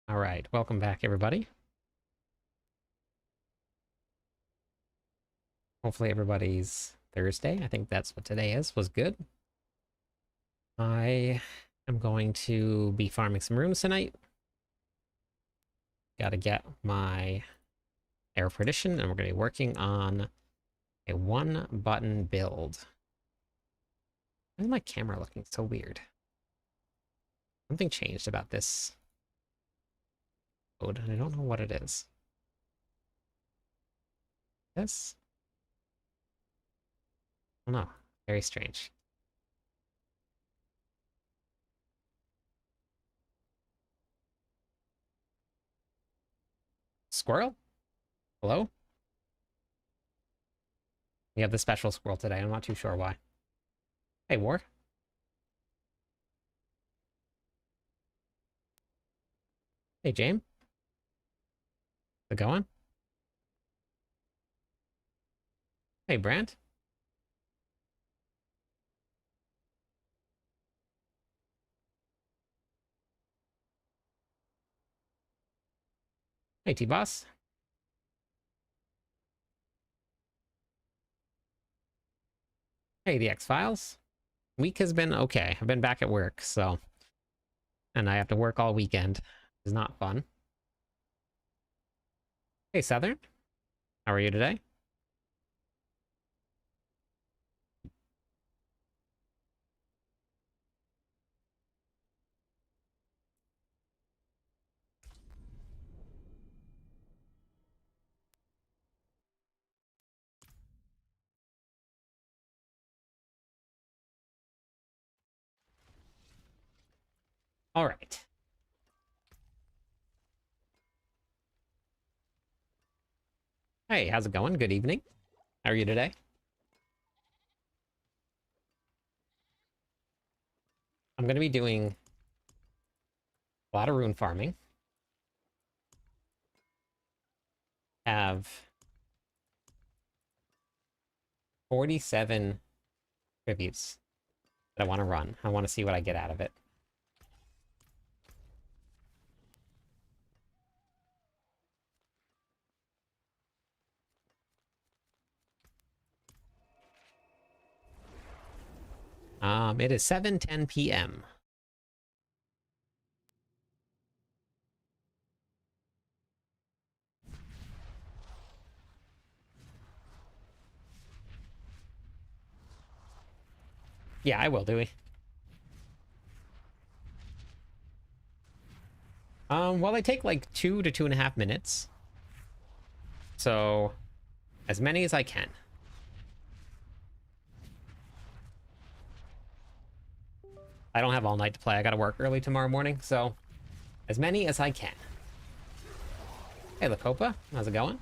All right, welcome back, everybody. Hopefully everybody's Thursday, I think that's what today is, was good. I am going to be farming some runes tonight. Gotta get my Air of Perdition, and we're going to be working on a one-button build. Why is my camera looking so weird? Something changed about this code, and I don't know what it is. This? I don't know. Very strange. Squirrel? Hello? We have the special squirrel today. I'm not too sure why. Hey, War. Hey, James. How's it going? Hey, Brant. Hey, T-Boss. Hey, the X-Files. Week has been okay. I've been back at work, so... And I have to work all weekend. It's not fun. Hey, Southern. How are you today? All right. Hey, how's it going? Good evening. How are you today? I'm going to be doing a lot of rune farming. Have 47 tributes that I want to run. I want to see what I get out of it. It is 7:10 p.m. Yeah, I will, Dewey. Well, they take like 2 to 2.5 minutes. So, as many as I can. I don't have all night to play. I gotta work early tomorrow morning, so as many as I can. Hey, Lacopa, how's it going?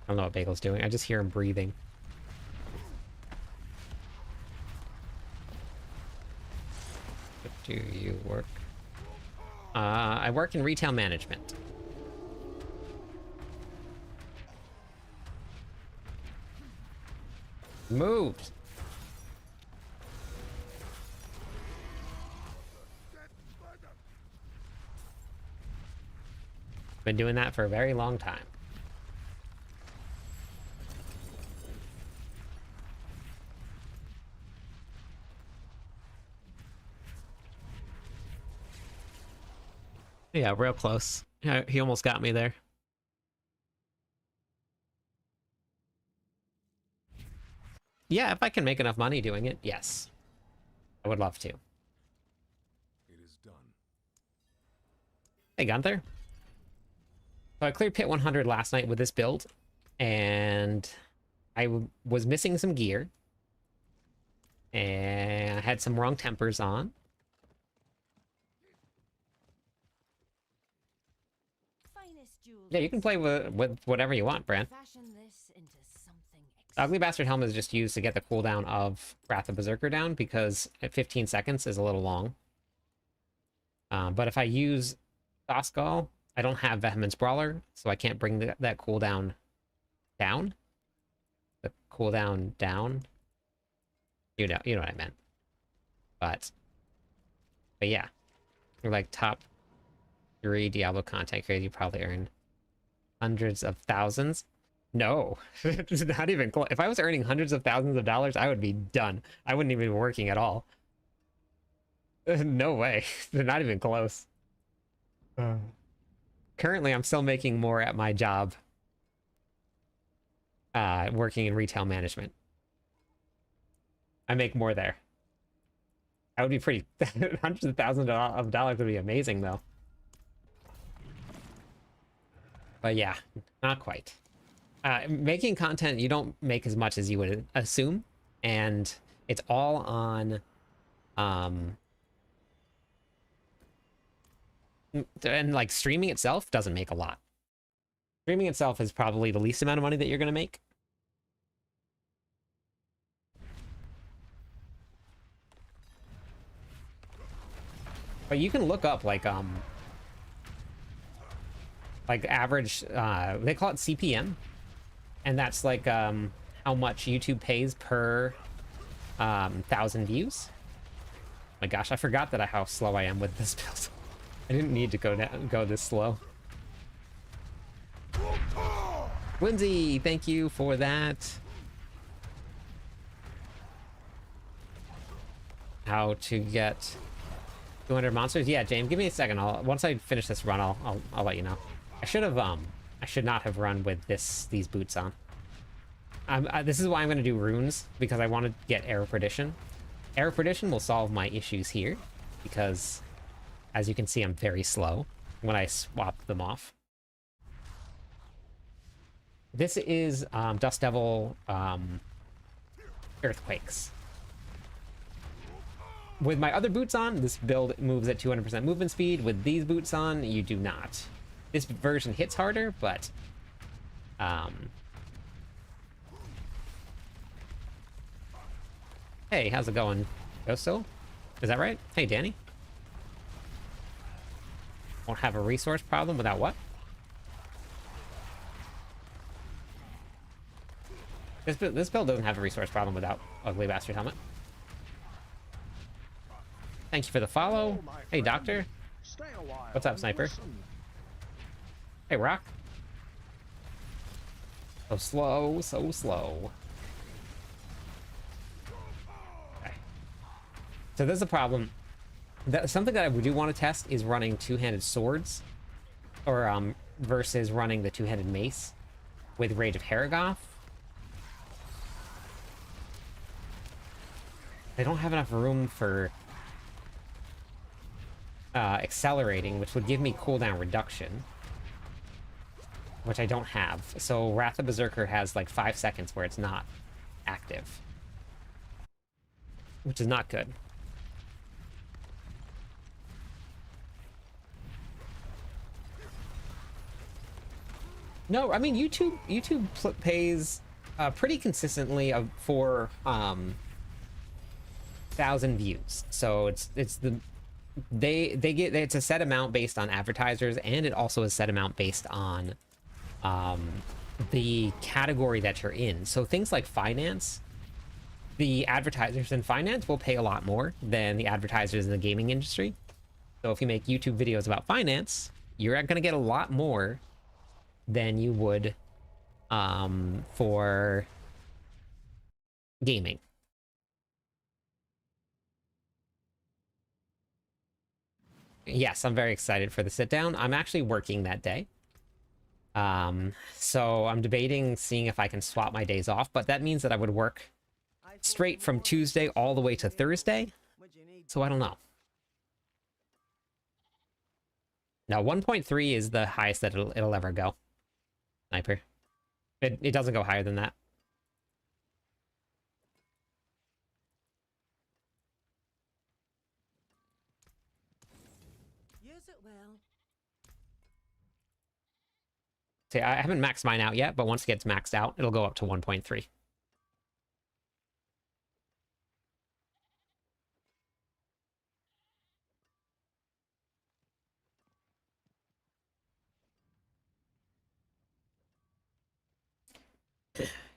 I don't know what Bagel's doing. I just hear him breathing. What do you work? I work in retail management. Moved. Been doing that for a very long time. Yeah, real close. Yeah, he almost got me there. Yeah, if I can make enough money doing it, yes. I would love to. It is done. Hey, Gunther. So I cleared Pit 100 last night with this build, and I was missing some gear, and I had some wrong tempers on. Yeah, you can play with whatever you want, Brent. The Ugly Bastard Helmet is just used to get the cooldown of Wrath of Berserker down, because at 15 seconds is a little long. But if I use Thascal I don't have Vehement Brawler, so I can't bring that cooldown down. The cooldown down. You know what I meant. But yeah, you're like top 3 Diablo content creators. You probably earn hundreds of thousands. No, it's not even close. If I was earning hundreds of thousands of dollars, I would be done. I wouldn't even be working at all. No way. They're not even close. Currently, I'm still making more at my job, working in retail management. I make more there. I would be pretty. Hundreds of thousands of dollars would be amazing, though. But yeah, not quite. Making content, you don't make as much as you would assume, and it's all on, um, and like streaming itself doesn't make a lot. Streaming itself is probably the least amount of money that you're gonna make. But you can look up like average, they call it CPM, and that's like how much YouTube pays per 1,000 views. My gosh, I forgot that how slow I am with this build. I didn't need to go this slow. Lindsay, thank you for that. How to get 200 monsters? Yeah, James, give me a second. Once I finish this run, I'll let you know. I should not have run with these boots on. This is why I'm going to do runes, because I want to get Arrow Perdition. Arrow Perdition will solve my issues here, because as you can see, I'm very slow when I swap them off. This is Dust Devil Earthquakes. With my other boots on, this build moves at 200% movement speed. With these boots on, you do not. This version hits harder, but hey, how's it going, Ghosto? Is that right? Hey, Danny. Won't have a resource problem without what? This build doesn't have a resource problem without Ugly Bastard Helmet. Thank you for the follow. Hey, Doctor. What's up, Sniper? Hey, Rock. So slow, so slow. Okay. So there's a problem. Something that I do want to test is running two-handed swords, or versus running the two-handed mace with Rage of Haragoth. They don't have enough room for accelerating, which would give me cooldown reduction, which I don't have. So Wrath of Berserker has like 5 seconds where it's not active, which is not good. No, I mean YouTube pays pretty consistently for 1,000 views. So it's it's a set amount based on advertisers, and it also is a set amount based on the category that you're in. So things like finance, the advertisers in finance will pay a lot more than the advertisers in the gaming industry. So if you make YouTube videos about finance, you're going to get a lot more than you would for gaming. Yes, I'm very excited for the sit down. I'm actually working that day. So I'm debating seeing if I can swap my days off, but that means that I would work straight from Tuesday all the way to Thursday. So I don't know. Now 1.3 is the highest that it'll ever go. Sniper. It doesn't go higher than that. Use it well. See, I haven't maxed mine out yet, but once it gets maxed out, it'll go up to 1.3.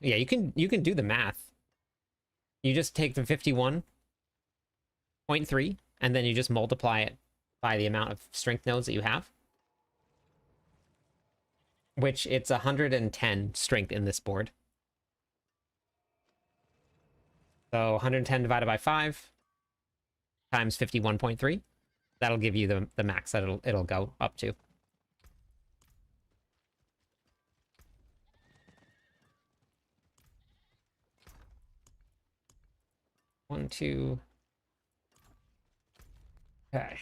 Yeah, you can do the math. You just take the 51.3 and then you just multiply it by the amount of strength nodes that you have. Which it's 110 strength in this board. So 110 divided by 5 times 51.3. That'll give you the max that it'll go up to. One, two. Okay.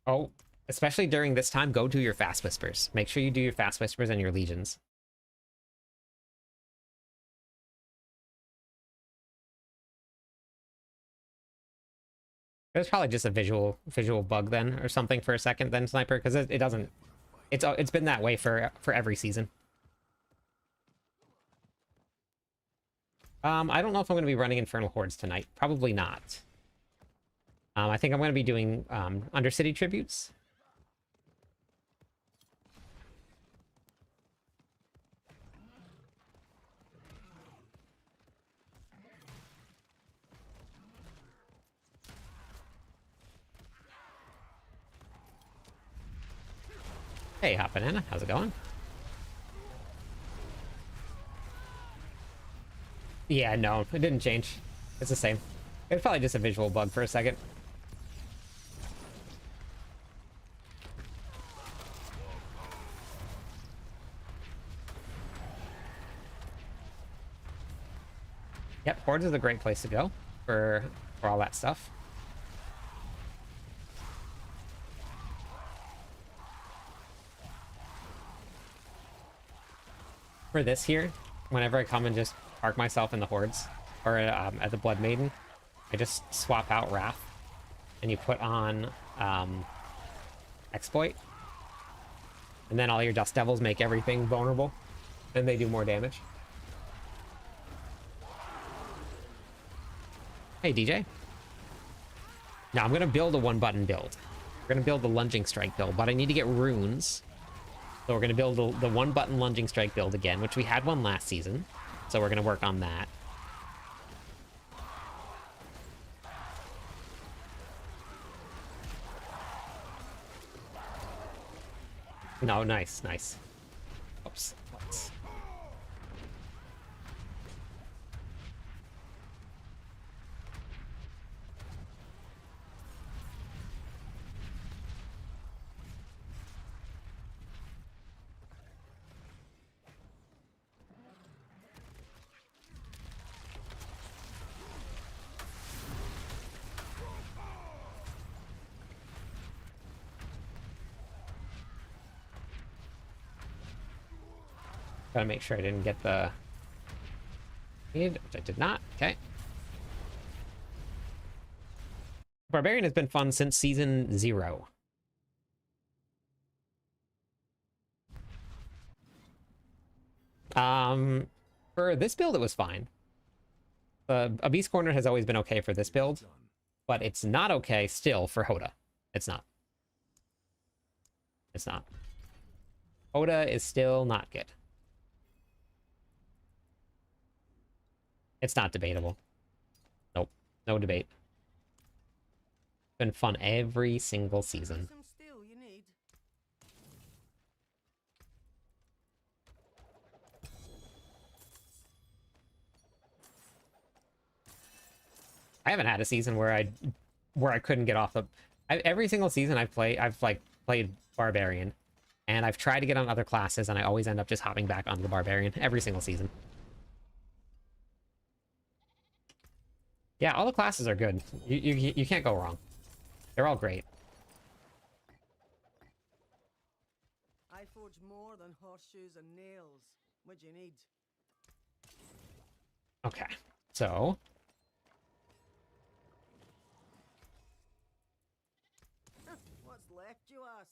Oh, especially during this time, go do your fast whispers. Make sure you do your fast whispers and your legions. There's probably just a visual bug then or something for a second then, Sniper, because it doesn't. It's been that way for every season. I don't know if I'm going to be running Infernal Hordes tonight. Probably not. I think I'm going to be doing Undercity tributes. Hey, Hot Banana, how's it going? Yeah, no, it didn't change. It's the same. It's probably just a visual bug for a second. Yep, Hordes is a great place to go for all that stuff. For this here, whenever I come and just park myself in the Hordes, or at the Blood Maiden, I just swap out Wrath, and you put on Exploit, and then all your Dust Devils make everything vulnerable, and they do more damage. Hey, DJ. Now, I'm going to build a one-button build. We're going to build the Lunging Strike build, but I need to get runes. So we're going to build the one-button Lunging Strike build again, which we had one last season. So we're going to work on that. No, nice, nice. Oops. Let's... Gotta make sure I didn't get the... Which I did not. Okay. Barbarian has been fun since season 0. For this build, it was fine. A Beast Corner has always been okay for this build, but it's not okay still for Hoda. It's not. It's not. Hoda is still not good. It's not debatable. Nope. No debate. Been fun every single season. I haven't had a season where I couldn't get off the... every single season I've played Barbarian, and I've tried to get on other classes, and I always end up just hopping back onto the Barbarian every single season. Yeah, all the classes are good. You can't go wrong. They're all great. I forge more than horseshoes and nails. What do you need? Okay, so... What's left, you ask?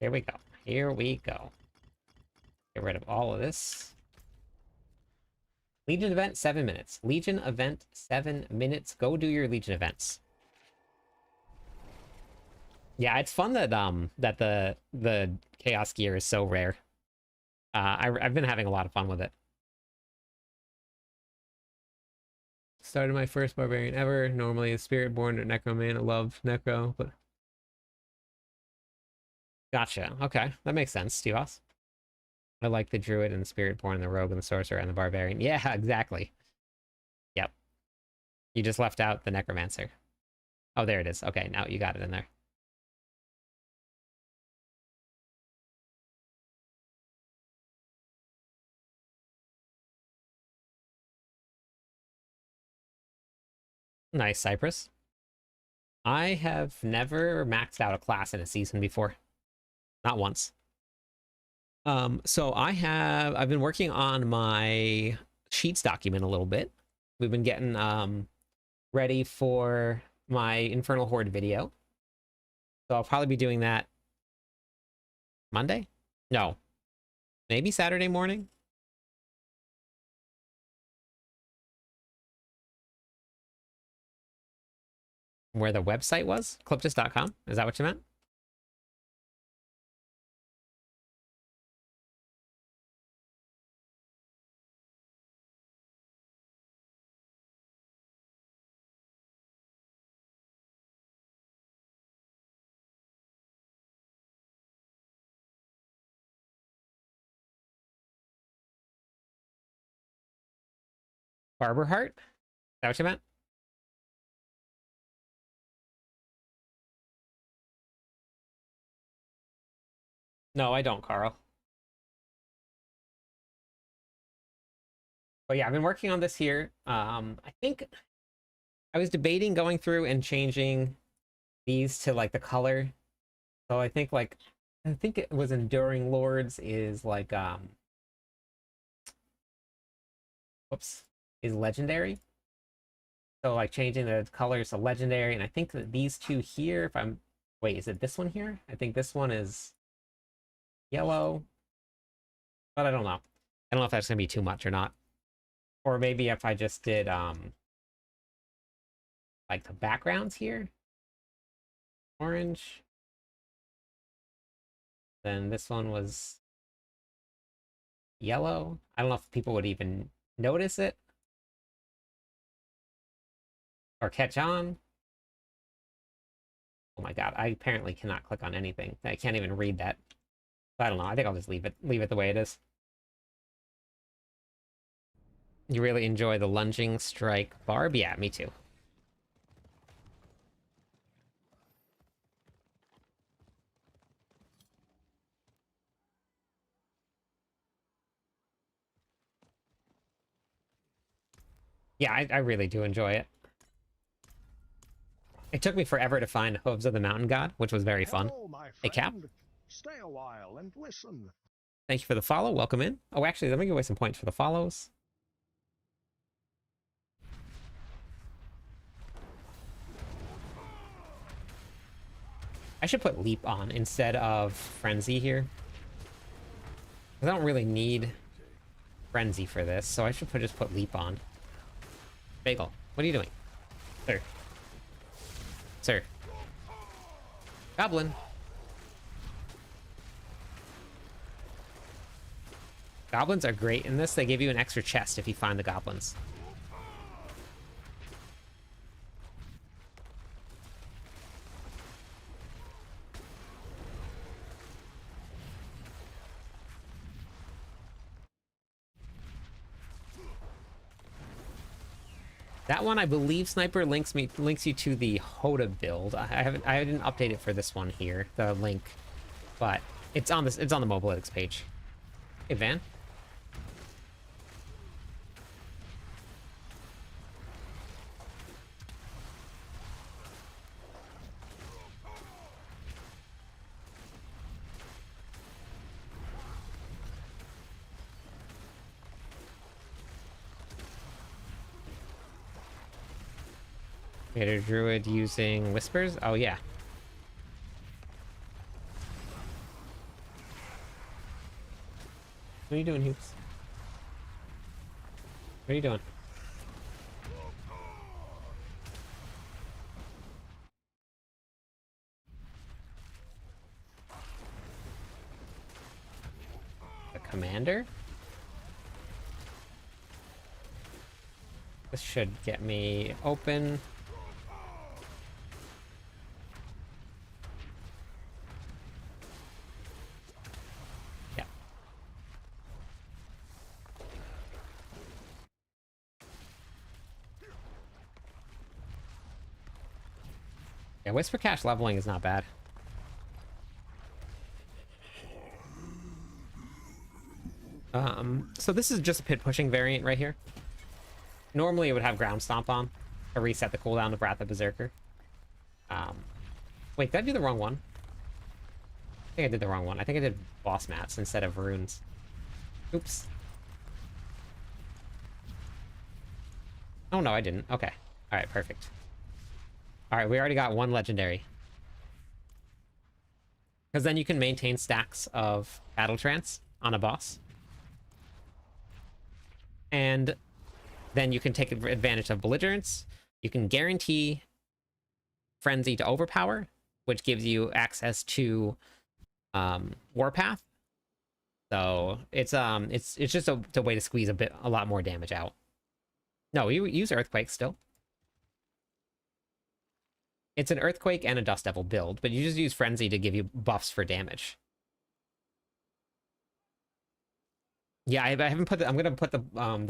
Here we go. Here we go. Get rid of all of this. Legion event, 7 minutes. Legion event, 7 minutes. Go do your Legion events. Yeah, it's fun that that the chaos gear is so rare. I've been having a lot of fun with it. Started my first barbarian ever. Normally a spirit-born or necroman. I love necro, but gotcha. Okay, that makes sense, Stivos. I like the druid and the spirit-born, and the rogue and the sorcerer and the barbarian. Yeah, exactly. Yep. You just left out the necromancer. Oh, there it is. Okay, now you got it in there. Nice, Cypress. I have never maxed out a class in a season before. Not once. So I've been working on my sheets document a little bit. We've been getting ready for my Infernal Horde video. So I'll probably be doing that Monday? No. Maybe Saturday morning? Where the website was? Cliptus.com? Is that what you meant? Barber Heart? Is that what you meant? No, I don't, Carl. But yeah, I've been working on this here. I think I was debating going through and changing these to like the color. So I think it was Enduring Lords is like whoops, is legendary. So like changing the colors to legendary, and I think that these two here, if I'm wait, is it this one here? I think this one is yellow. But I don't know. I don't know if that's gonna be too much or not. Or maybe if I just did like the backgrounds here. Orange. Then this one was yellow. I don't know if people would even notice it or catch on. Oh my god, I apparently cannot click on anything. I can't even read that. I don't know. I think I'll just leave it the way it is. You really enjoy the lunging strike barb? Yeah, me too. Yeah, I really do enjoy it. It took me forever to find Hooves of the Mountain God, which was very fun. Hello, my Hey, Cap. friend. Stay a while and listen. Thank you for the follow. Welcome in. Oh, actually, let me give away some points for the follows. I should put Leap on instead of Frenzy here. I don't really need Frenzy for this, so I should just put Leap on. Bagel, what are you doing? Sir. Sir. Goblin. Goblins are great in this. They give you an extra chest if you find the goblins. That one, I believe, Sniper links you to the Hoda build. I didn't update it for this one here, the link, but it's on the Mobalytics page. Hey, Van. We had a druid using whispers. Oh yeah. What are you doing, Hoops? What are you doing? The commander? This should get me open. Yeah. Yeah, Whisper Cache leveling is not bad. So this is just a pit pushing variant right here. Normally it would have ground stomp on to reset the cooldown of Wrath of Berserker. Wait, did I do the wrong one? I think I did the wrong one. I think I did boss mats instead of runes. Oops. Oh no, I didn't. Okay. Alright, perfect. Alright, we already got one legendary. Because then you can maintain stacks of battle trance on a boss. And then you can take advantage of belligerence. You can guarantee frenzy to overpower, which gives you access to warpath. So it's just a way to squeeze a lot more damage out. No, you use earthquake still. It's an earthquake and a dust devil build, but you just use frenzy to give you buffs for damage. Yeah, I haven't put I'm gonna put the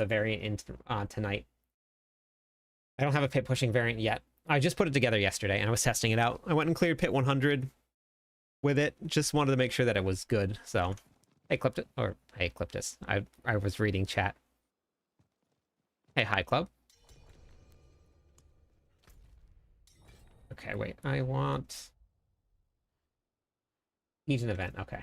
variant in tonight. I don't have a pit pushing variant yet. I just put it together yesterday and I was testing it out. I went and cleared pit 100 with it. Just wanted to make sure that it was good. So hey, clipped it, or hey, clipped this. I was reading chat. Hey, hi club. Okay, wait. I want Legion event. Okay.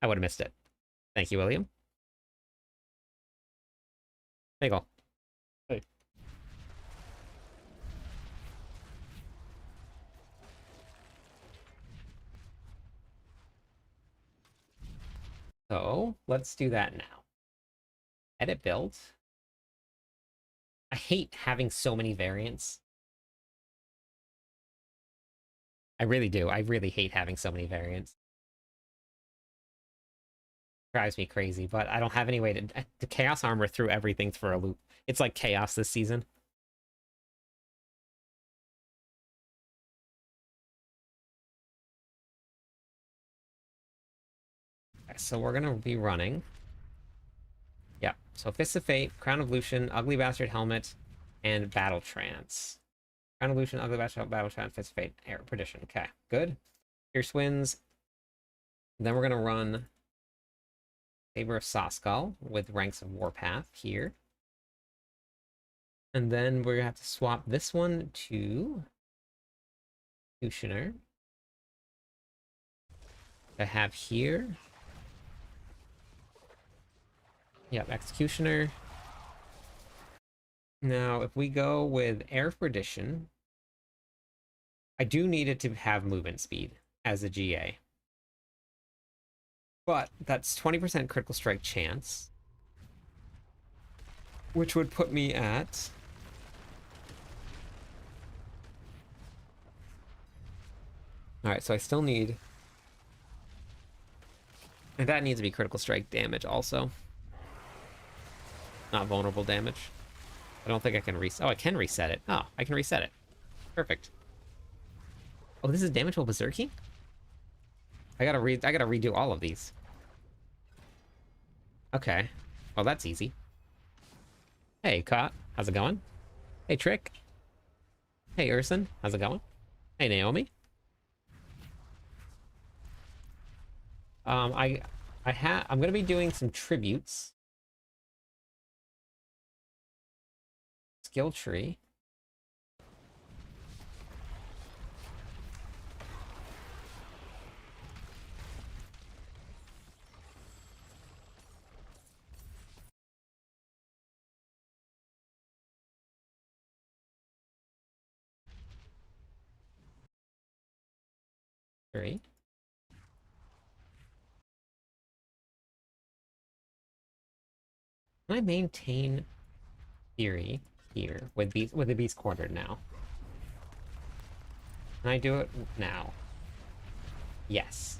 I would have missed it. Thank you, William. There you go. Hey. So let's do that now. Edit build. I hate having so many variants. I really do. I really hate having so many variants. Drives me crazy, but I don't have any way to chaos armor through everything for a loop. It's like chaos this season. Okay, so we're gonna be running. Yeah, so Fist of Fate, Crown of Lucian, Ugly Bastard Helmet, and Battle Trance. Crown of Lucian, Ugly Bastard, Battle Trance, Fist of Fate, Air Perdition. Okay, good. Fierce Winds. Then we're gonna run Saber of Sawskull with Ranks of Warpath here. And then we're gonna have to swap this one to Executioner. I have here. Yep, Executioner. Now, if we go with Air Perdition, I do need it to have movement speed as a GA. But that's 20% critical strike chance, which would put me at Alright, so I still need... And that needs to be critical strike damage also. Not vulnerable damage. I don't think I can reset... Oh, I can reset it. Oh, I can reset it. Perfect. Oh, this is damage while berserking? I gotta redo all of these. Okay. Well, that's easy. Hey, Cot. How's it going? Hey, Trick. Hey, Urson. How's it going? Hey, Naomi. I'm gonna be doing some tributes. Skill tree. 3. Can I maintain Fury here with the beast cornered now? Can I do it now? Yes.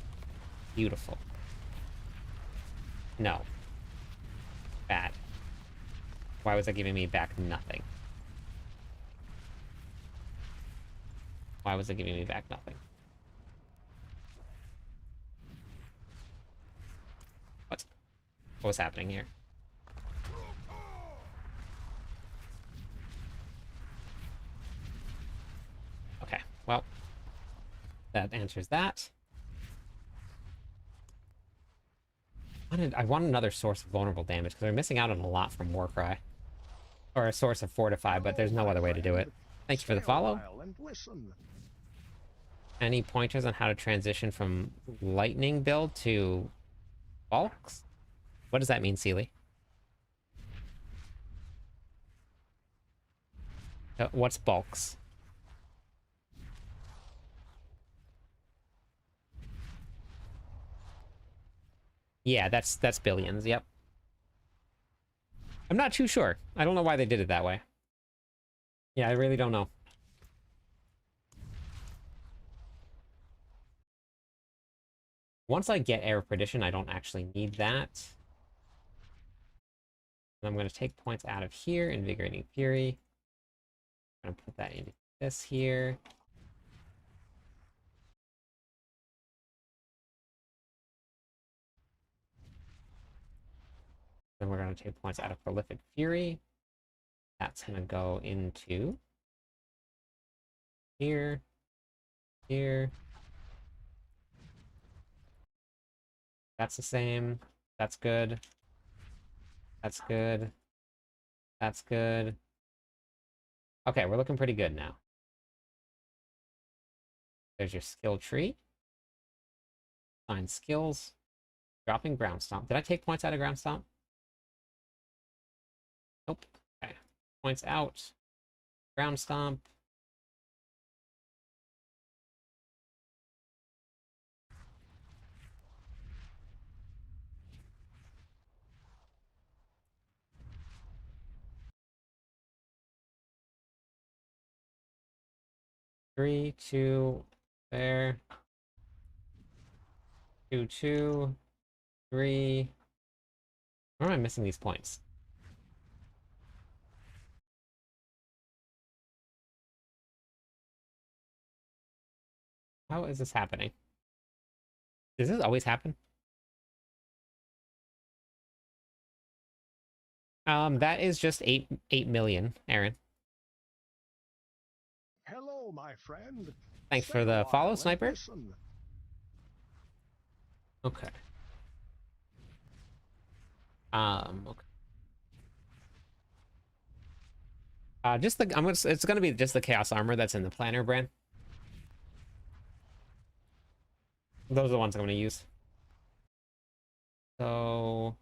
Beautiful. No. Bad. Why was that giving me back nothing? Why was it giving me back nothing? What? What was happening here? Okay, well, that answers that. I want another source of vulnerable damage because we're missing out on a lot from Warcry. Or a source of Fortify, but there's no other way to do it. Thank you for the follow. And listen. Any pointers on how to transition from lightning build to bulks? What does that mean, Sealy? What's bulks? Yeah, that's billions, yep. I'm not too sure. I don't know why they did it that way. Yeah, I really don't know. Once I get Air of Perdition, I don't actually need that. And I'm going to take points out of here, Invigorating Fury. I'm going to put that into this here. Then we're going to take points out of Prolific Fury. That's going to go into here, here. That's the same. That's good. That's good. That's good. Okay, we're looking pretty good now. There's your skill tree. Find skills. Dropping Ground Stomp. Did I take points out of Ground Stomp? Nope. Okay. Points out. Ground Stomp. Three, two, there. 2, 2, 3. Where am I missing these points? How is this happening? Does this always happen? That is just 8 million, Aaron. Hello, my friend. Thanks Stay for a the follow, while and Sniper. listen. Okay. Okay. Just the it's gonna be just the Chaos Armor that's in the Planner brand. Those are the ones I'm gonna use. So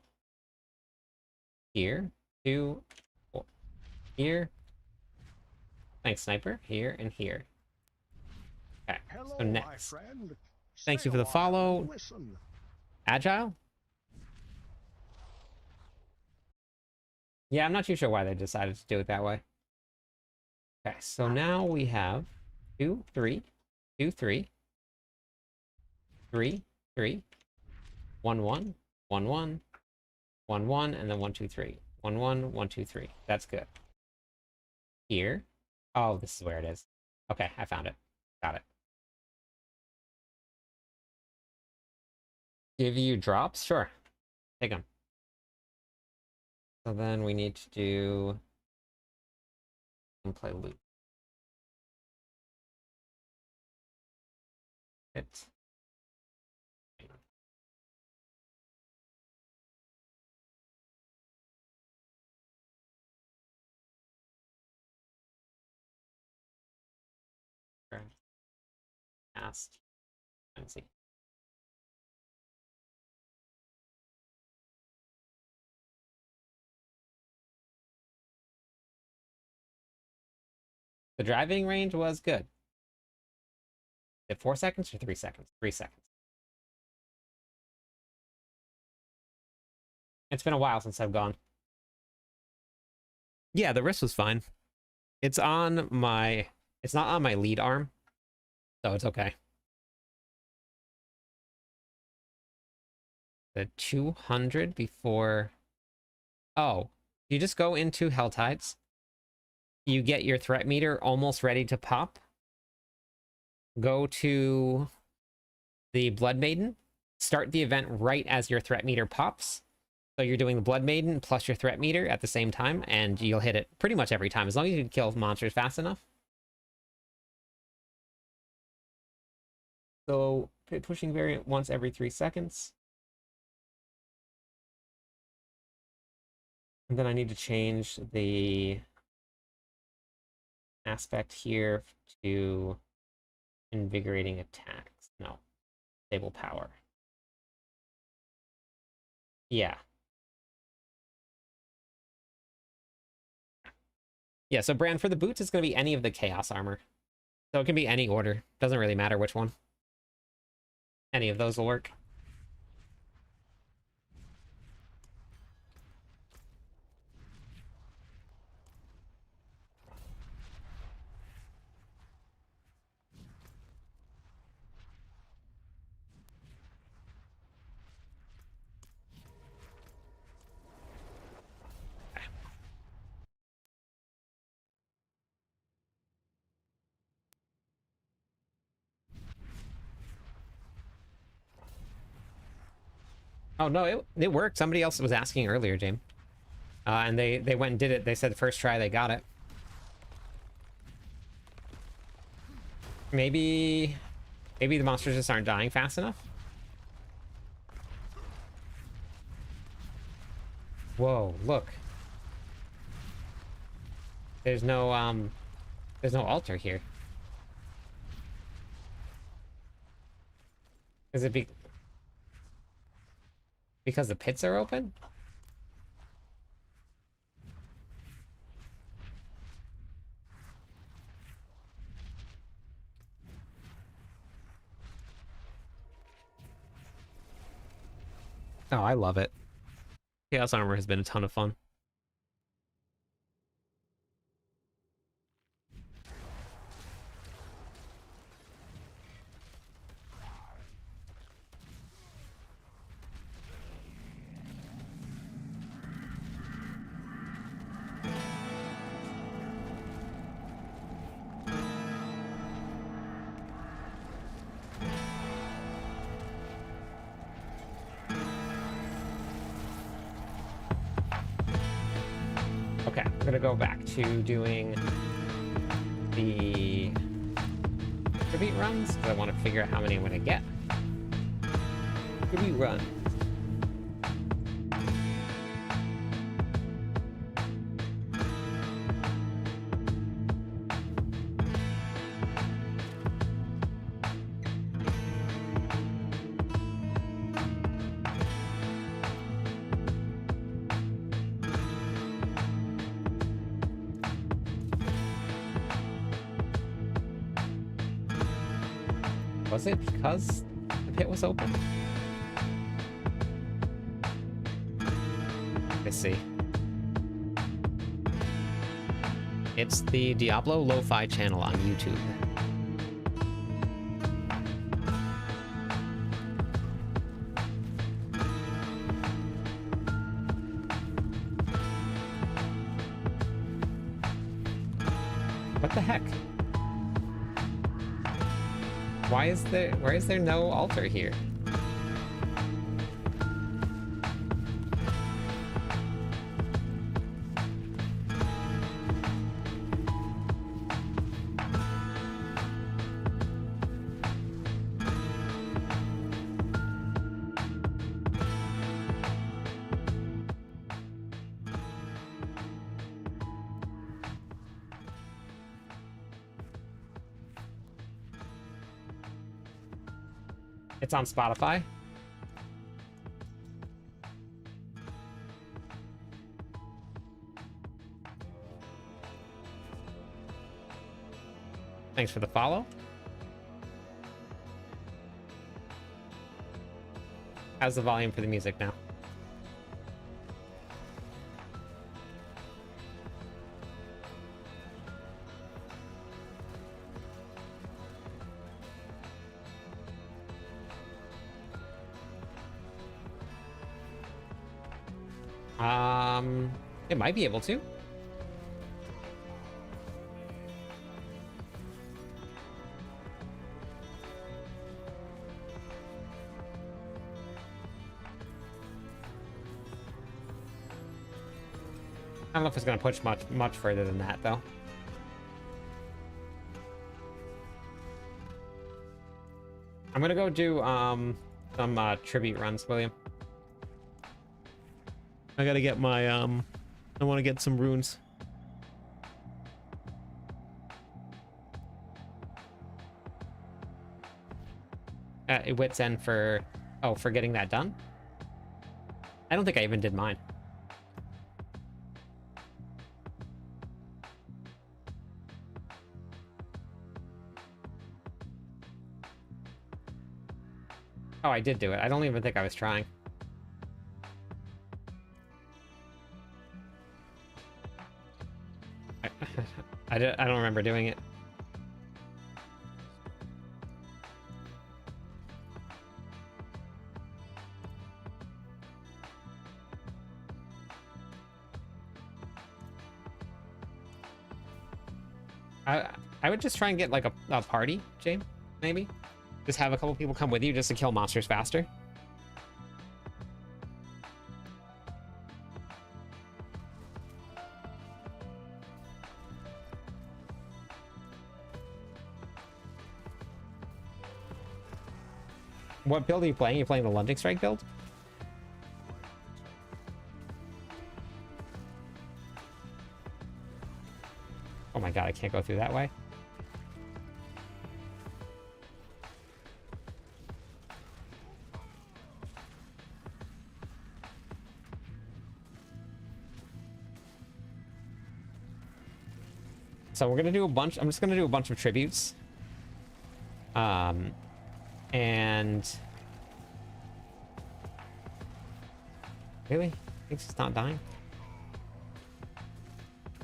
here, 2, 4, here. Thanks, Sniper. Here and here. Okay. Hello, So my next, friend. thank Stay you for a the while follow. and listen. Agile. Yeah, I'm not too sure why they decided to do it that way. Okay, so now we have 2, 3, 2, 3, 3, 3, 1, 1, 1, 1, 1, 1, and then 1, 2, 3. 1, 1, 1, 2, 3. That's good. Here. Oh, this is where it is. Okay, I found it. Got it. Give you drops? Sure. Take them. So then we need to do and play loop. It. Past. Let's see. The driving range was good. it 4 seconds or 3 seconds? 3 seconds. It's been a while since I've gone. Yeah, the wrist was fine. It's on my... It's not on my lead arm, so it's okay. The 200 before... Oh, you just go into Helltides. You get your threat meter almost ready to pop. Go to the Blood Maiden. Start the event right as your threat meter pops. So you're doing the Blood Maiden plus your threat meter at the same time, and you'll hit it pretty much every time, as long as you can kill monsters fast enough. So, pushing variant once every 3 seconds. And then I need to change the aspect here to invigorating attacks. No, stable power. Yeah. Yeah, so Bran, for the boots, it's going to be any of the Chaos armor. So it can be any order. Doesn't really matter which one. Any of those will work. Oh, no, it worked. Somebody else was asking earlier, James. And they went and did it. They said the first try they got it. Maybe the monsters just aren't dying fast enough. Whoa, look. There's no altar here. Is it because the pits are open? Oh, I love it. Chaos Armor has been a ton of fun. Okay, I'm gonna go back to doing the tribute runs because I want to figure out how many I'm gonna get. Tribute run. Was it because the pit was open? Let's see. It's the Diablo Lo-Fi channel on YouTube. What the heck? Why is there no altar here? It's on Spotify. Thanks for the follow. How's the volume for the music now? It might be able to. I don't know if it's gonna push much further than that, though. I'm gonna go do some tribute runs, William. I gotta get my I want to get some runes. Wits End for for getting that done. I don't think I even did mine. Oh, I did do it. I don't even think I was trying. I don't remember doing it. I would just try and get like a party, James, maybe. Just have a couple people come with you just to kill monsters faster. What build are you playing? You're playing the Lunging Strike build? Oh my god, I can't go through that way. So we're gonna do a bunch. I'm just gonna do a bunch of tributes. And really, it's just not dying.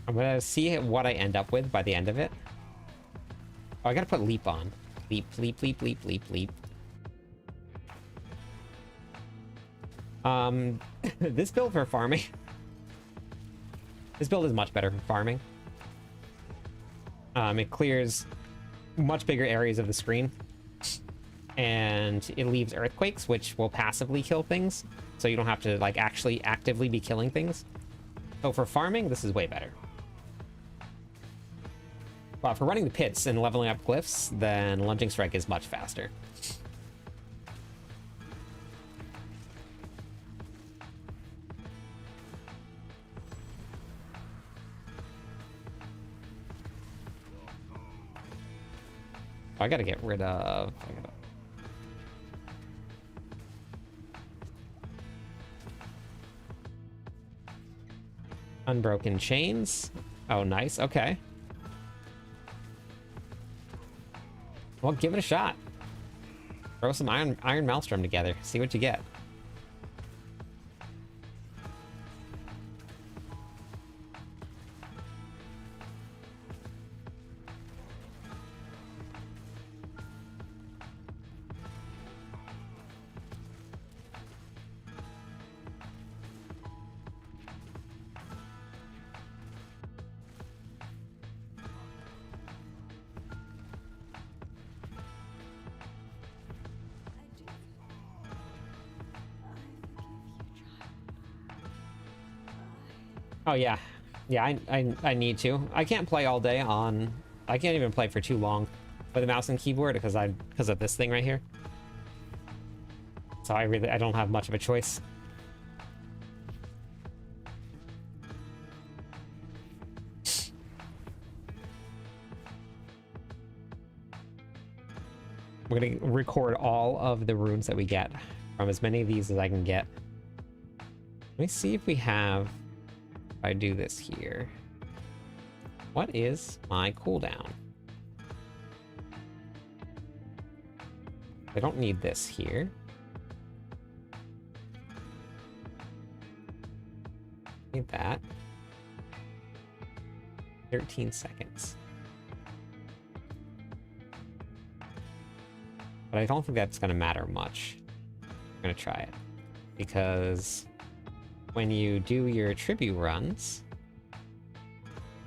I'm gonna see what I end up with by the end of it. Oh, I gotta put leap on. Leap, leap, leap, leap, leap, leap. This build for farming. This build is much better for farming. It clears much bigger areas of the screen. And it leaves earthquakes, which will passively kill things. So you don't have to, like, actually actively be killing things. So for farming, this is way better. But for running the pits and leveling up glyphs, then Lunging Strike is much faster. I gotta get rid of... Unbroken chains. Oh, nice. Okay. Well, give it a shot. Throw some iron maelstrom together. See what you get. Oh yeah, yeah. I need to. I can't play all day on. I can't even play for too long with a mouse and keyboard because of this thing right here. So I don't have much of a choice. We're gonna record all of the runes that we get from as many of these as I can get. Let me see if we have. If I do this here, what is my cooldown? I don't need this here. Need that. 13 seconds. But I don't think that's going to matter much. I'm going to try it. Because when you do your tribute runs,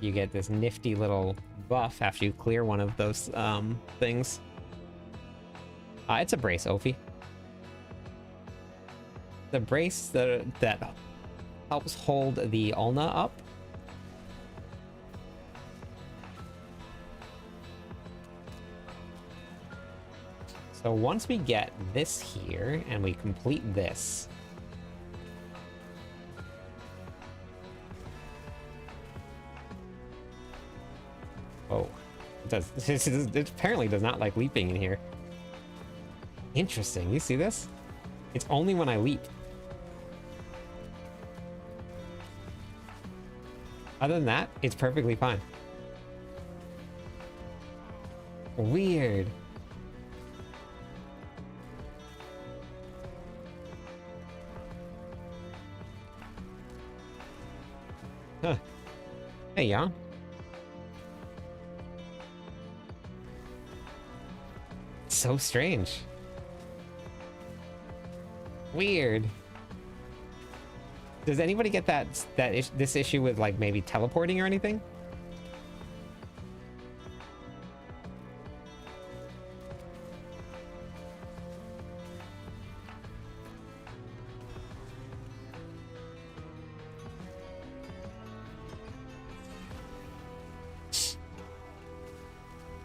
you get this nifty little buff after you clear one of those things. It's a brace, Ophi. The brace that helps hold the ulna up. So once we get this here and we complete this, oh, it apparently does not like leaping in here. Interesting. You see this? It's only when I leap. Other than that, it's perfectly fine. Weird. Huh. Hey, Jan. So strange. Weird. Does anybody get this issue with like maybe teleporting or anything?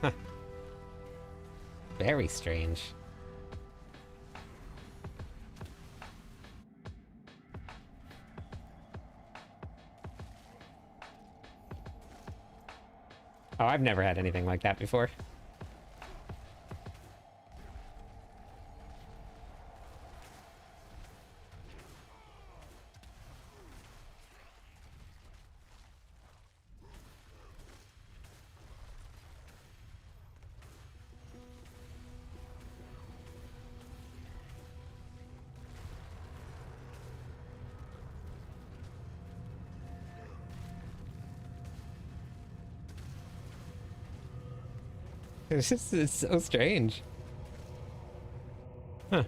Huh. Very strange. Oh, I've never had anything like that before. It's so strange. Huh.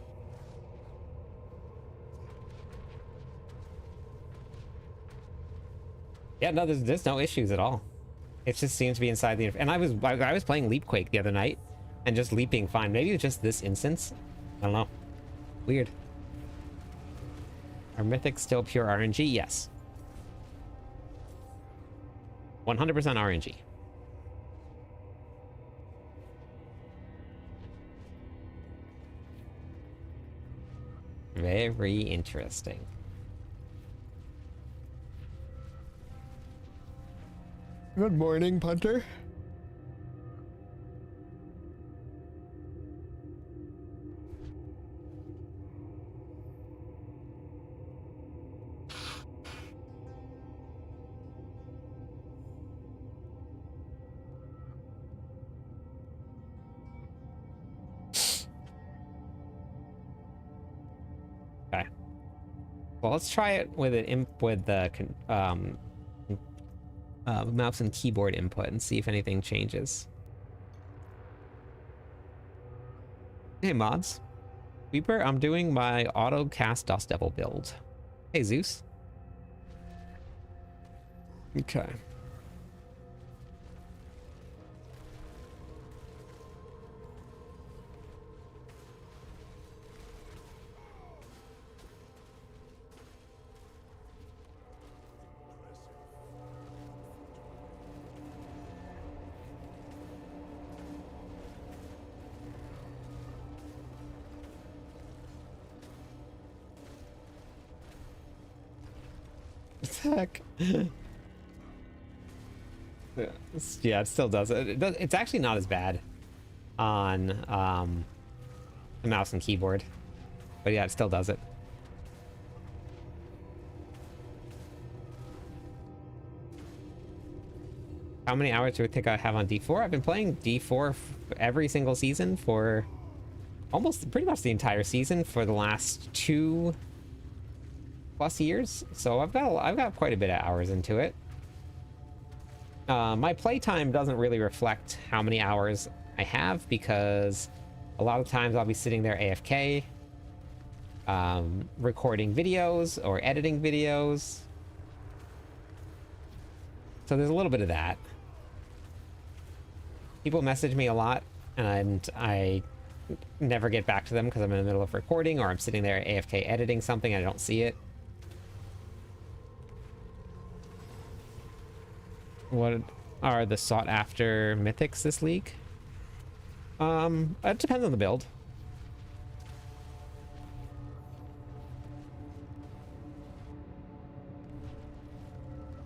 Yeah, no, there's no issues at all. It just seems to be inside the... And I was playing Leap Quake the other night, and just leaping fine. Maybe it's just this instance. I don't know. Weird. Are mythics still pure RNG? Yes. 100% RNG. Very interesting. Good morning, Punter. Okay. Well, let's try it with the mouse and keyboard input and see if anything changes. Hey mods, Weeper, I'm doing my auto cast Dust Devil build. Hey Zeus. Okay. Heck. Yeah, it still does it. It's actually not as bad on the mouse and keyboard, but yeah, it still does it. How many hours do I think I have on D4? I've been playing D4 every single season for almost pretty much the entire season for the last plus years, so I've got quite a bit of hours into it. My playtime doesn't really reflect how many hours I have, because a lot of times I'll be sitting there AFK, recording videos or editing videos. So there's a little bit of that. People message me a lot, and I never get back to them because I'm in the middle of recording, or I'm sitting there AFK editing something and I don't see it. What are the sought after mythics this league? It depends on the build.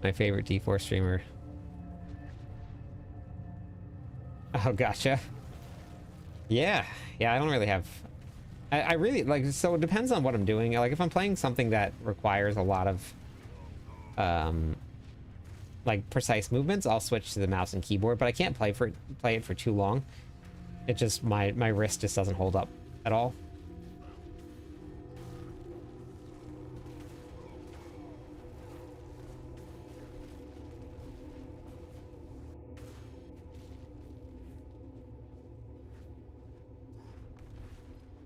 My favorite D4 streamer. Oh, gotcha. Yeah, I don't really have... I really, like, so it depends on what I'm doing. Like, if I'm playing something that requires a lot of, like, precise movements, I'll switch to the mouse and keyboard, but I can't play it for too long. It just, my wrist just doesn't hold up at all.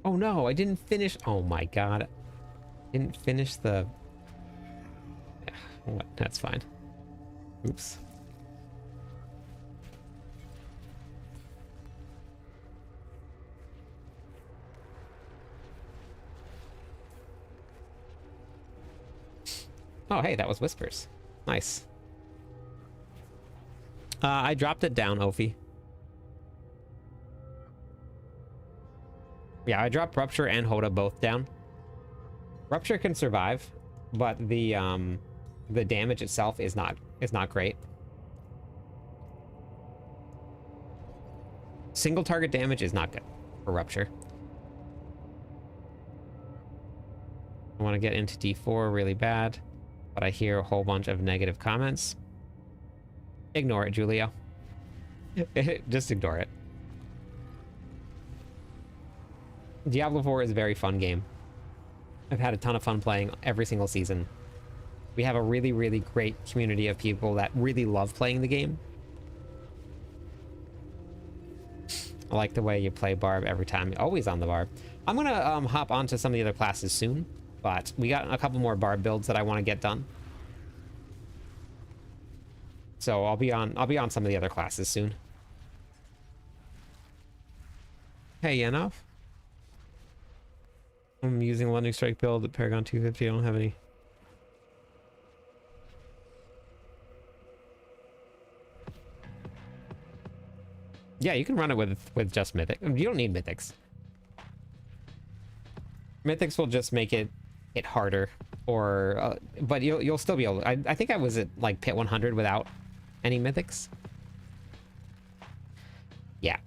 Oh no, I didn't finish. Oh my god. Didn't finish the... What? That's fine. Oops. Oh, hey, that was Whispers. Nice. I dropped it down, Ophi. Yeah, I dropped Rupture and Hoda both down. Rupture can survive, but the damage itself is not great. Single target damage is not good for Rupture. I want to get into D4 really bad, but I hear a whole bunch of negative comments. Ignore it, Julio. Just ignore it. Diablo 4 is a very fun game. I've had a ton of fun playing every single season. We have a really, really great community of people that really love playing the game. I like the way you play Barb every time. Always on the Barb. I'm gonna hop onto some of the other classes soon, but we got a couple more Barb builds that I want to get done. So I'll be on some of the other classes soon. Hey, Yenov. I'm using Lightning Strike build at Paragon 250. I don't have any. Yeah, you can run it with just Mythic. You don't need Mythics. Mythics will just make it harder, or but you'll still be able to, I think I was at like Pit 100 without any Mythics. Yeah.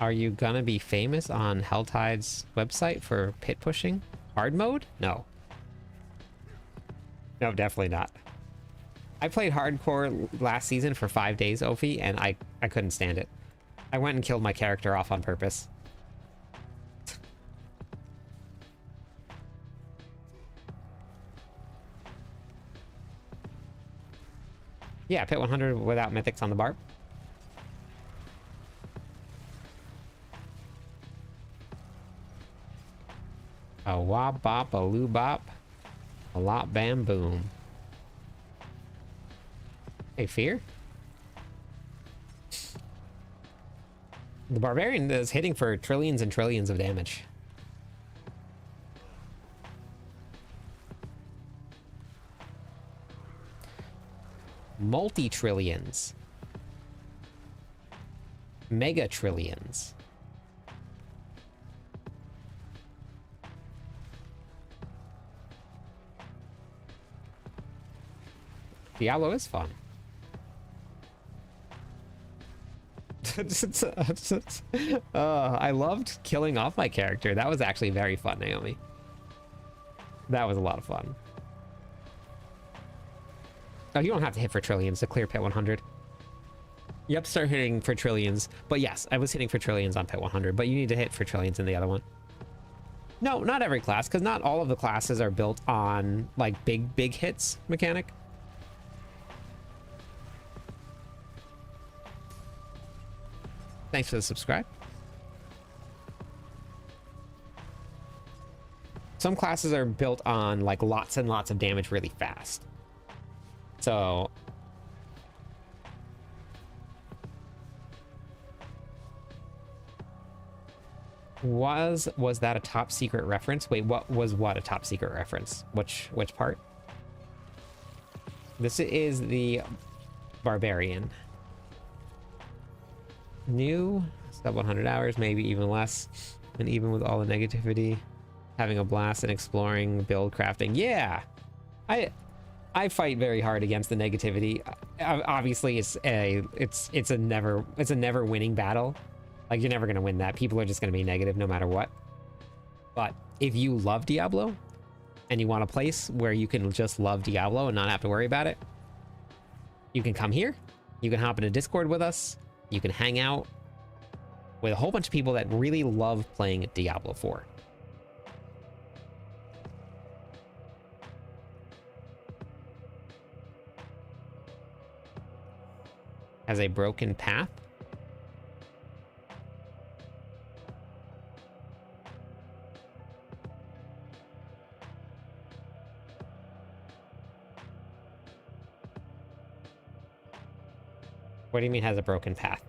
Are you gonna be famous on Helltide's website for pit pushing? Hard mode? No. No, definitely not. I played hardcore last season for 5 days, Ophi, and I couldn't stand it. I went and killed my character off on purpose. Yeah, Pit 100 without Mythics on the Barb. A wop bop, a loo bop, a lot bam boom. Hey, Fear? The Barbarian is hitting for trillions and trillions of damage. Multi-trillions. Mega-trillions. Diablo is fun. I loved killing off my character. That was actually very fun, Naomi. That was a lot of fun. Oh, you don't have to hit for trillions to clear Pit 100. You have to start hitting for trillions. But yes, I was hitting for trillions on Pit 100, but you need to hit for trillions in the other one. No, not every class, because not all of the classes are built on, like, big hits mechanic. Thanks for the subscribe. Some classes are built on, like, lots and lots of damage really fast. So... Was that a top secret reference? Wait, what a top secret reference? Which part? This is the Barbarian. New, sub 100 hours, maybe even less. And even with all the negativity, having a blast and exploring, build crafting. Yeah, I fight very hard against the negativity. Obviously, it's a never winning battle. Like, you're never gonna win that. People are just gonna be negative no matter what. But if you love Diablo and you want a place where you can just love Diablo and not have to worry about it, you can come here. You can hop into Discord with us. You can hang out with a whole bunch of people that really love playing Diablo 4. Has a broken path. What do you mean has a broken path?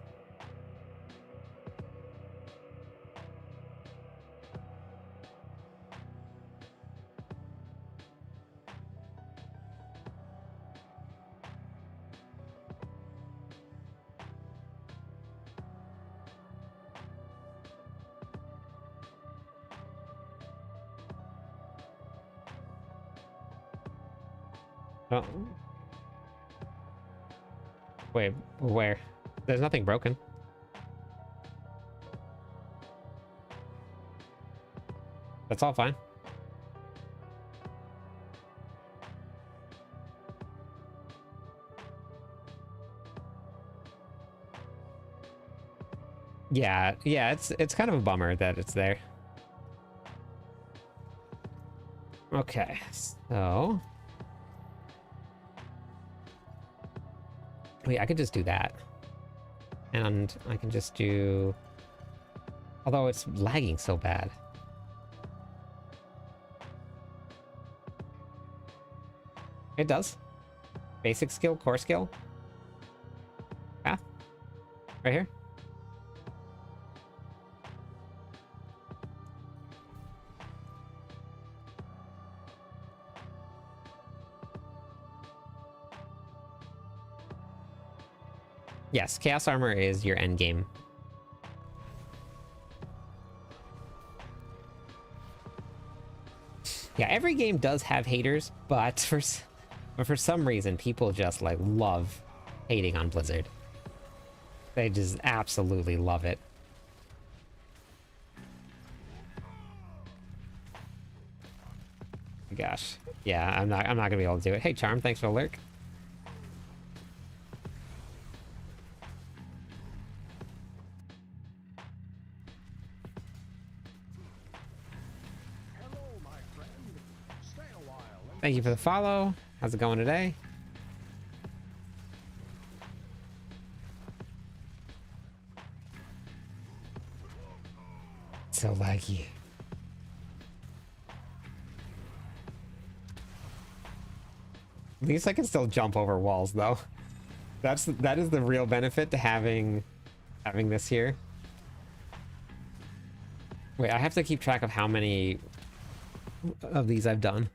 Oh. Wait, where? There's nothing broken. That's all fine. Yeah, it's kind of a bummer that it's there. Okay, so... Wait, I could just do that. And I can just do... Although it's lagging so bad. It does. Basic skill, core skill. Path. Right here. Yes, Chaos Armor is your end game. Yeah, every game does have haters, but for some reason, people just, like, love hating on Blizzard. They just absolutely love it. Gosh. Yeah, I'm not gonna be able to do it. Hey, Charm, thanks for the lurk. Thank you for the follow. How's it going today? So laggy. At least I can still jump over walls, though. That is the real benefit to having this here. Wait, I have to keep track of how many of these I've done.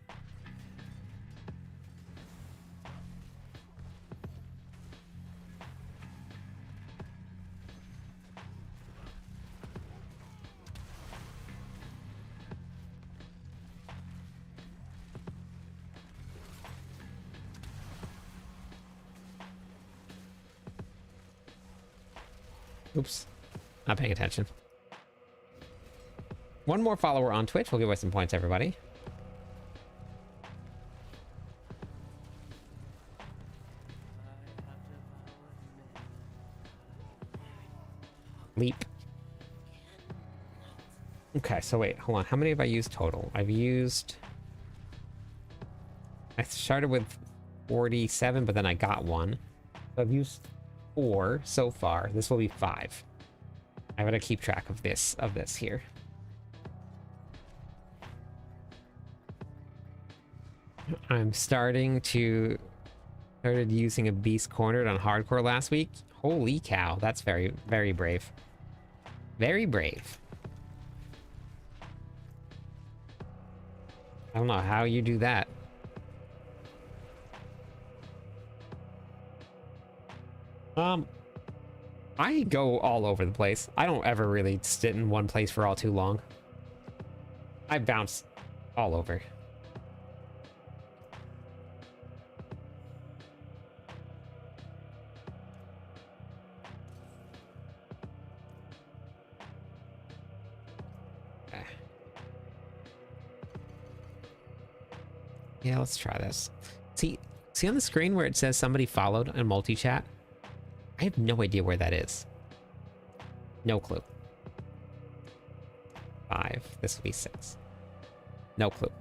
Oops, not paying attention. One more follower on Twitch. We'll give away some points, everybody. Leap. Okay, so wait, hold on. How many have I used total? I've used... I started with 47, but then I got one. So I've used 4 so far. This will be 5. I gotta keep track of this here. I'm started using a Beast Cornered on hardcore last week. Holy cow, that's very, very brave. Very brave. I don't know how you do that. I go all over the place. I don't ever really sit in one place for all too long. I bounce all over. Okay. Yeah, let's try this. See on the screen where it says somebody followed on multi-chat? I have no idea where that is. No clue. 5. This will be 6. No clue.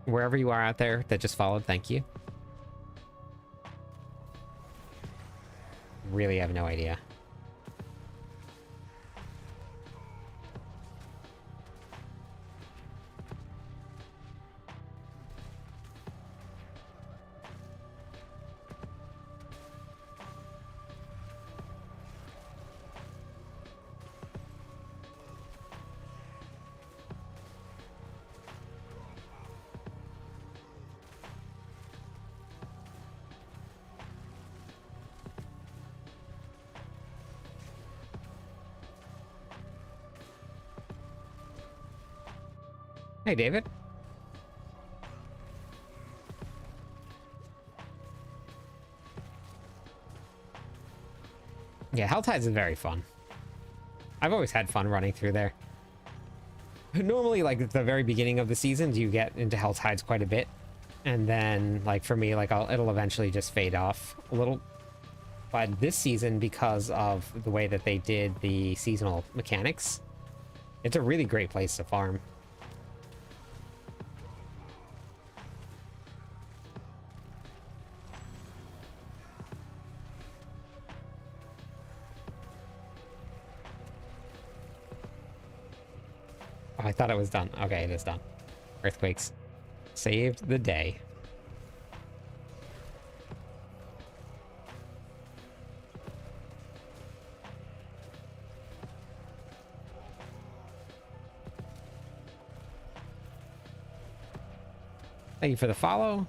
Wherever you are out there that just followed, thank you. Really have no idea. Hey, David. Yeah, Helltides is very fun. I've always had fun running through there. Normally, like, at the very beginning of the seasons, you get into Helltides quite a bit. And then, like, for me, like, it'll eventually just fade off a little. But this season, because of the way that they did the seasonal mechanics, it's a really great place to farm. Oh, I thought it was done. Okay, it is done. Earthquakes saved the day. Thank you for the follow.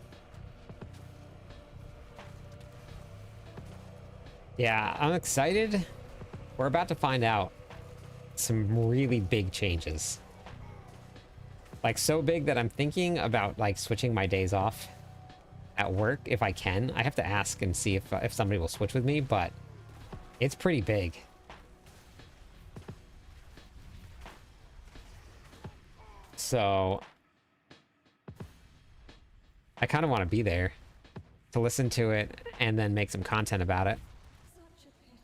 Yeah, I'm excited. We're about to find out some really big changes. Like, so big that I'm thinking about, like, switching my days off at work if I can. I have to ask and see if somebody will switch with me, but it's pretty big. So I kind of want to be there to listen to it and then make some content about it. Such a pity.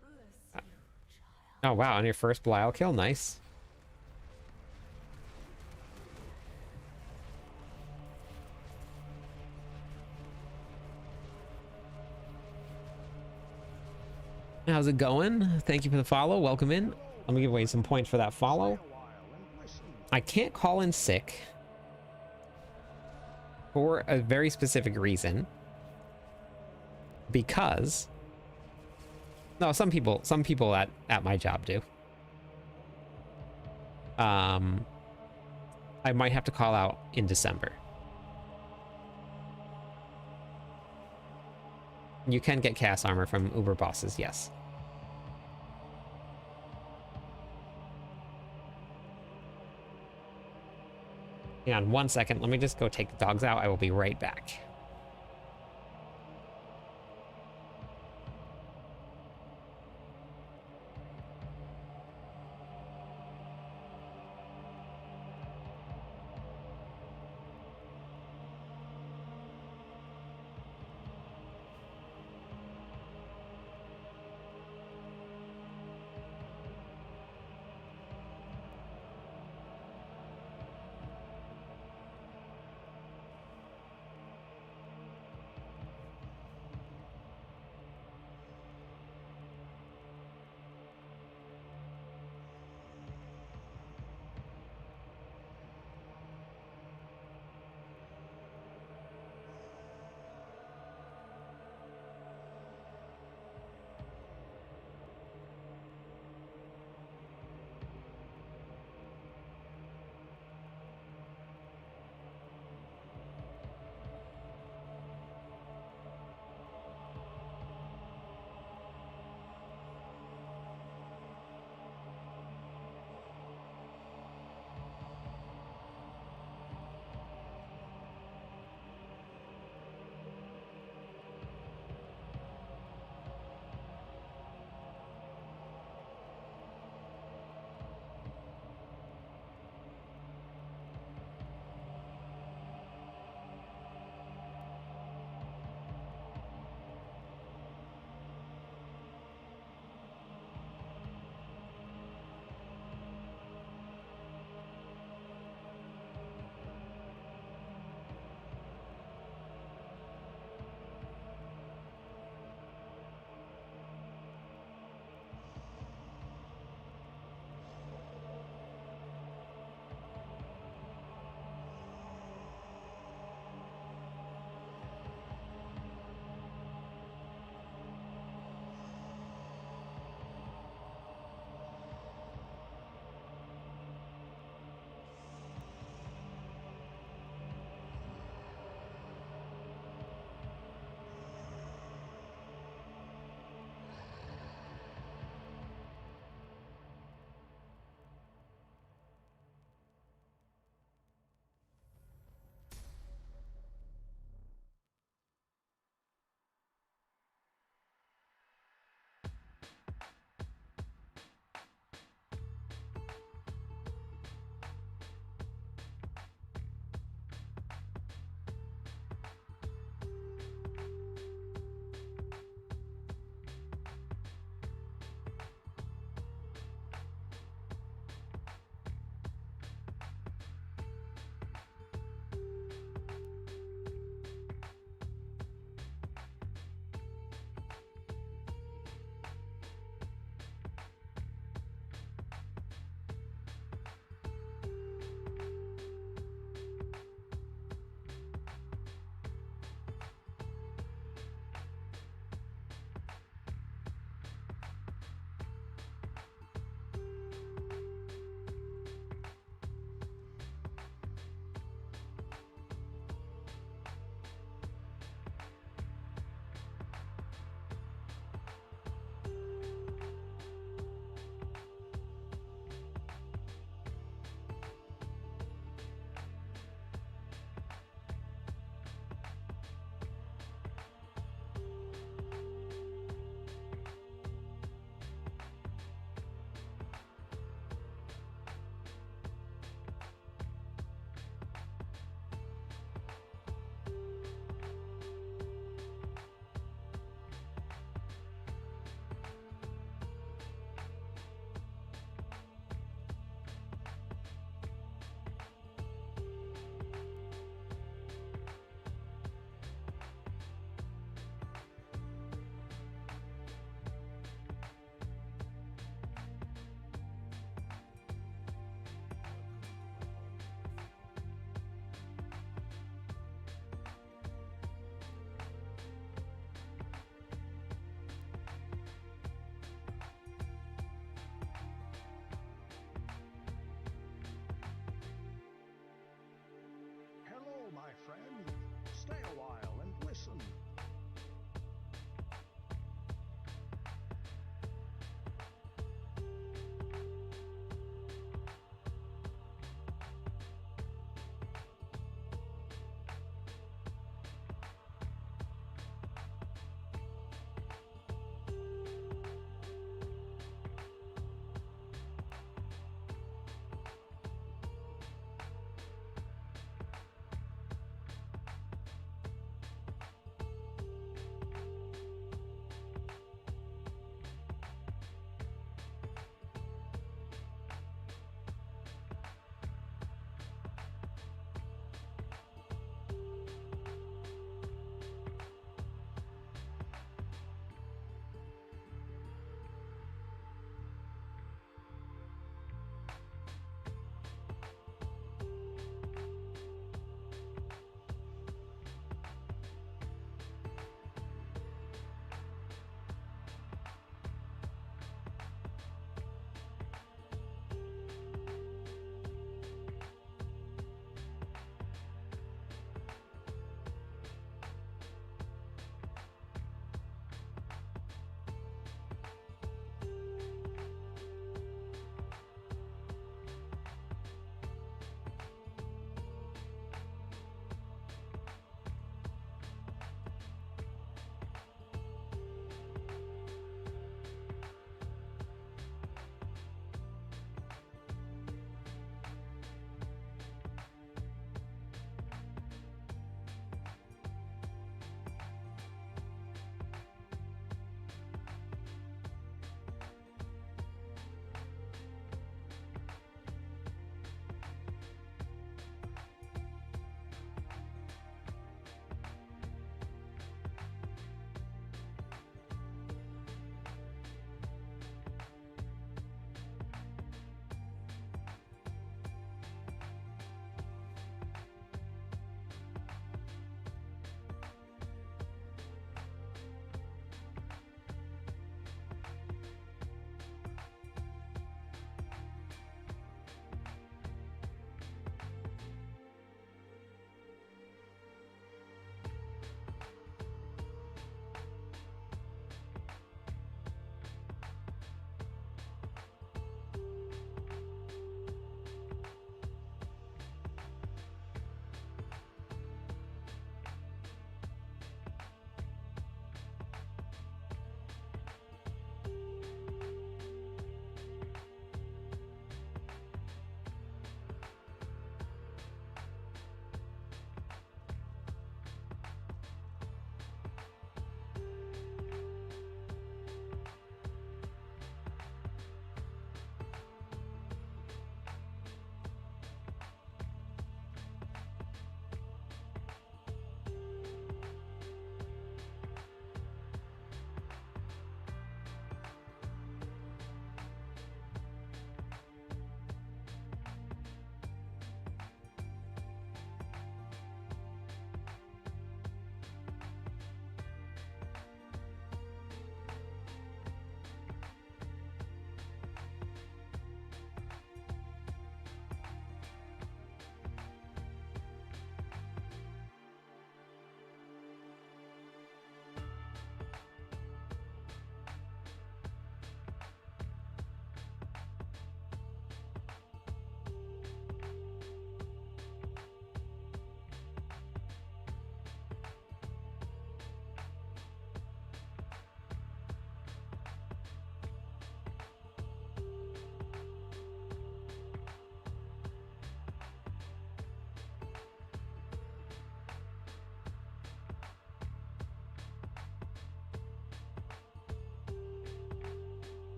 Bless you, child. Oh, wow. On your first Belial kill. Nice. How's it going? Thank you for the follow. Welcome in. Let me give away some points for that follow. I can't call in sick for a very specific reason. Because... no, some people at my job do. I might have to call out in December. You can get chaos armor from Uber bosses, yes. Hang on 1 second. Let me just go take the dogs out. I will be right back.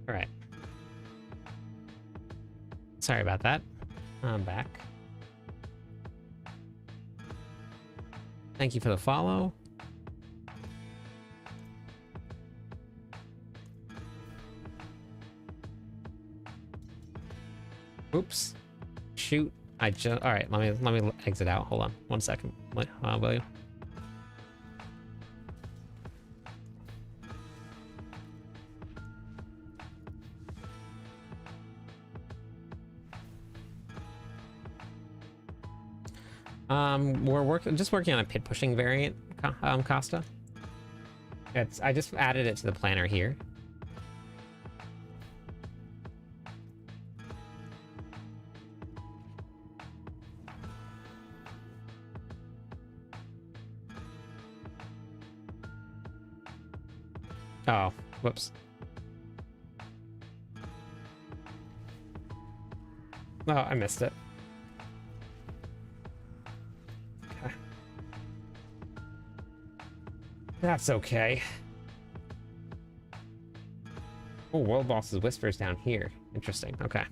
All right. Sorry about that. I'm back. Thank you for the follow. Oops. Shoot. I just... All right, let me exit out. Hold on. 1 second. Will you? We're just working on a pit pushing variant, Costa. I just added it to the planner here. Oh, whoops. Oh, I missed it. Okay. That's okay. Oh, World Boss's Whispers down here. Interesting. Okay.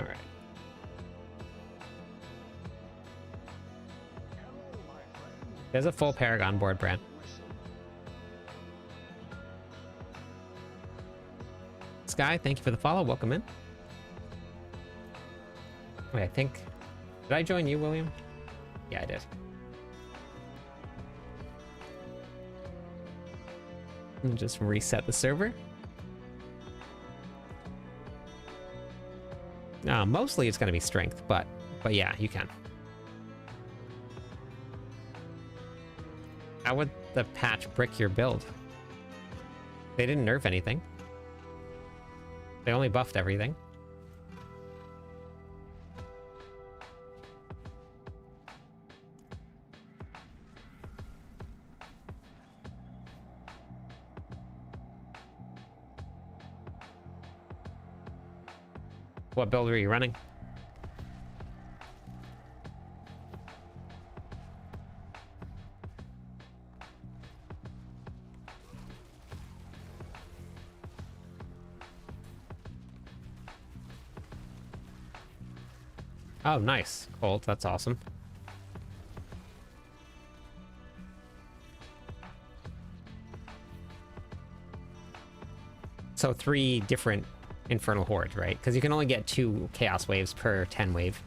All right. Hello, my friend. There's a full Paragon board, Brand. Sky, thank you for the follow. Welcome in. Wait, I think... Did I join you, William? Yeah, I did. And just reset the server. Mostly it's going to be strength, but yeah, you can. How would the patch brick your build? They didn't nerf anything. They only buffed everything. What build are you running? Oh, nice. Colt, that's awesome. So 3 different Infernal Horde, right? Because you can only get 2 Chaos Waves per 10 wave.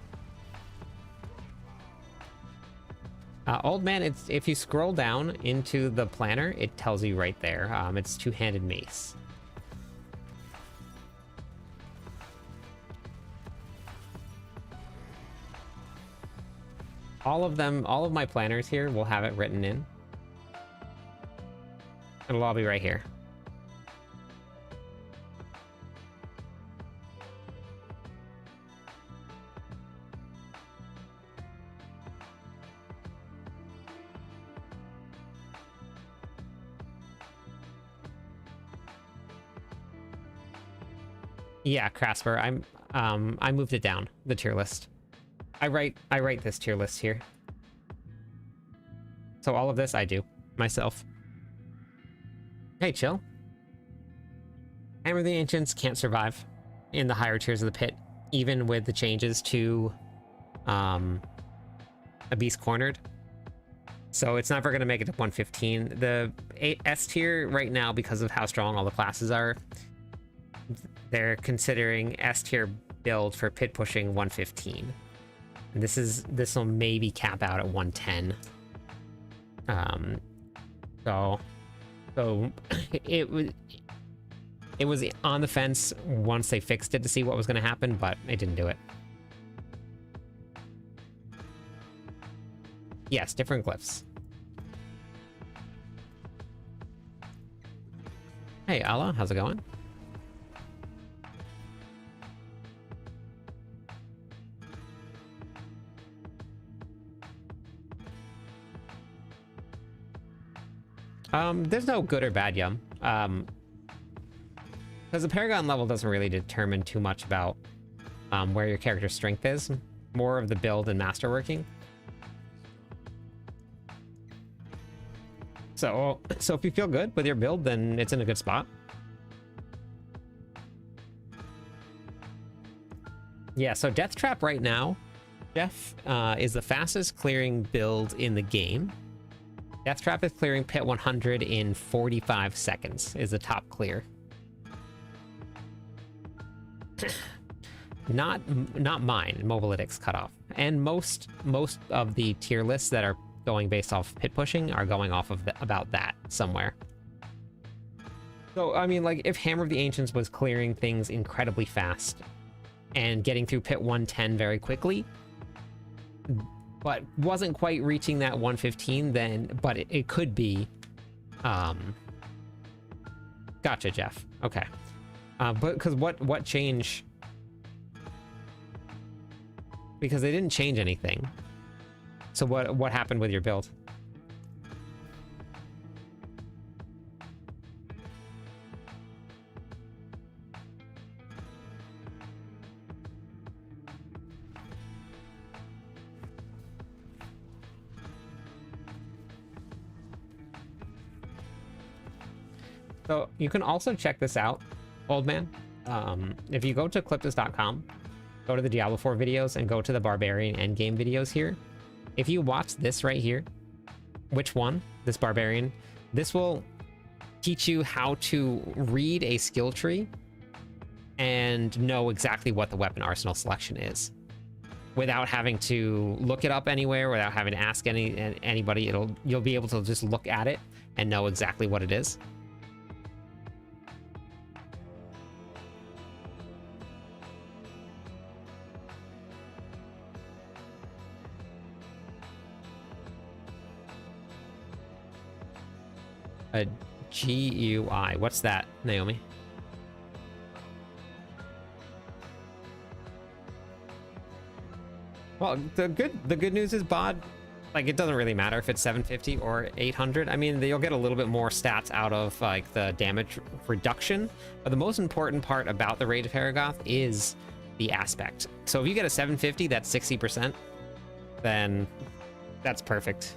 Old man, it's if you scroll down into the planner, it tells you right there. It's two-handed mace. All of my planners here will have it written in. It'll all be right here. Yeah, Crasper, I moved it down, the tier list. I write this tier list here. So all of this I do myself. Hey, chill. Hammer of the Ancients can't survive in the higher tiers of the pit, even with the changes to a Beast Cornered. So it's never going to make it to 115. The S tier right now, because of how strong all the classes are, they're considering S tier build for pit pushing 115. And this will maybe cap out at 110. So it was on the fence once they fixed it to see what was going to happen, but it didn't do it. Yes, different glyphs. Hey, Allah, how's it going? There's no good or bad yum. Because the Paragon level doesn't really determine too much about where your character's strength is. More of the build and masterworking. So if you feel good with your build, then it's in a good spot. Yeah, so Death Trap right now, Jeff, is the fastest clearing build in the game. Death Trap is clearing pit 100 in 45 seconds, is the top clear. Not mine, Mobilytics cutoff. And most of the tier lists that are going based off pit pushing are going off of about that somewhere. So, I mean, like, if Hammer of the Ancients was clearing things incredibly fast and getting through pit 110 very quickly, but wasn't quite reaching that 115, then, but it could be, gotcha, Jeff. Okay. But because what change? Because they didn't change anything. So what happened with your build? So you can also check this out, old man. If you go to clipthis.com, go to the Diablo 4 videos and go to the Barbarian endgame videos here. If you watch this right here, which one? This Barbarian. This will teach you how to read a skill tree and know exactly what the weapon arsenal selection is, without having to look it up anywhere, without having to ask anybody. You'll be able to just look at it and know exactly what it is. A GUI. What's that, Naomi? Well, the good news is, Bod, like, it doesn't really matter if it's 750 or 800. I mean, you'll get a little bit more stats out of, like, the damage reduction, but the most important part about the Rage of Paragoth is the aspect. So if you get a 750 that's 60%, then that's perfect.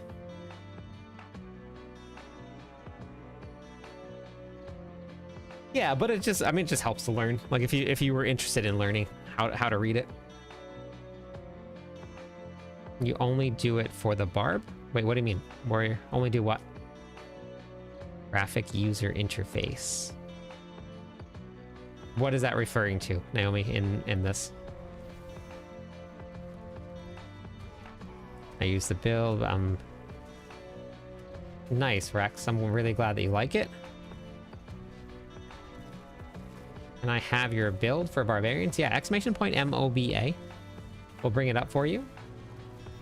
Yeah, but it just, I mean, it just helps to learn. Like, if you were interested in learning how to read it. You only do it for the barb? Wait, what do you mean? Warrior? Only do what? Graphic user interface. What is that referring to, Naomi, in this? I use the build. Nice, Rex. I'm really glad that you like it. And I have your build for barbarians. Yeah, exclamation point MOBA. We'll bring it up for you.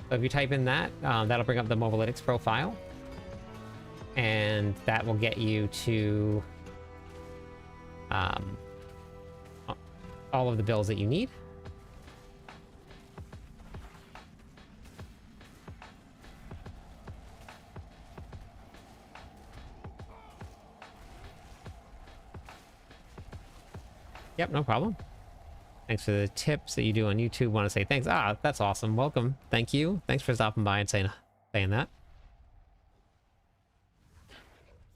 So if you type in that, that'll bring up the Mobilytics profile. And that will get you to all of the builds that you need. Yep, no problem. Thanks for the tips that you do on YouTube. Want to say thanks. Ah, that's awesome. Welcome. Thank you. Thanks for stopping by and saying that.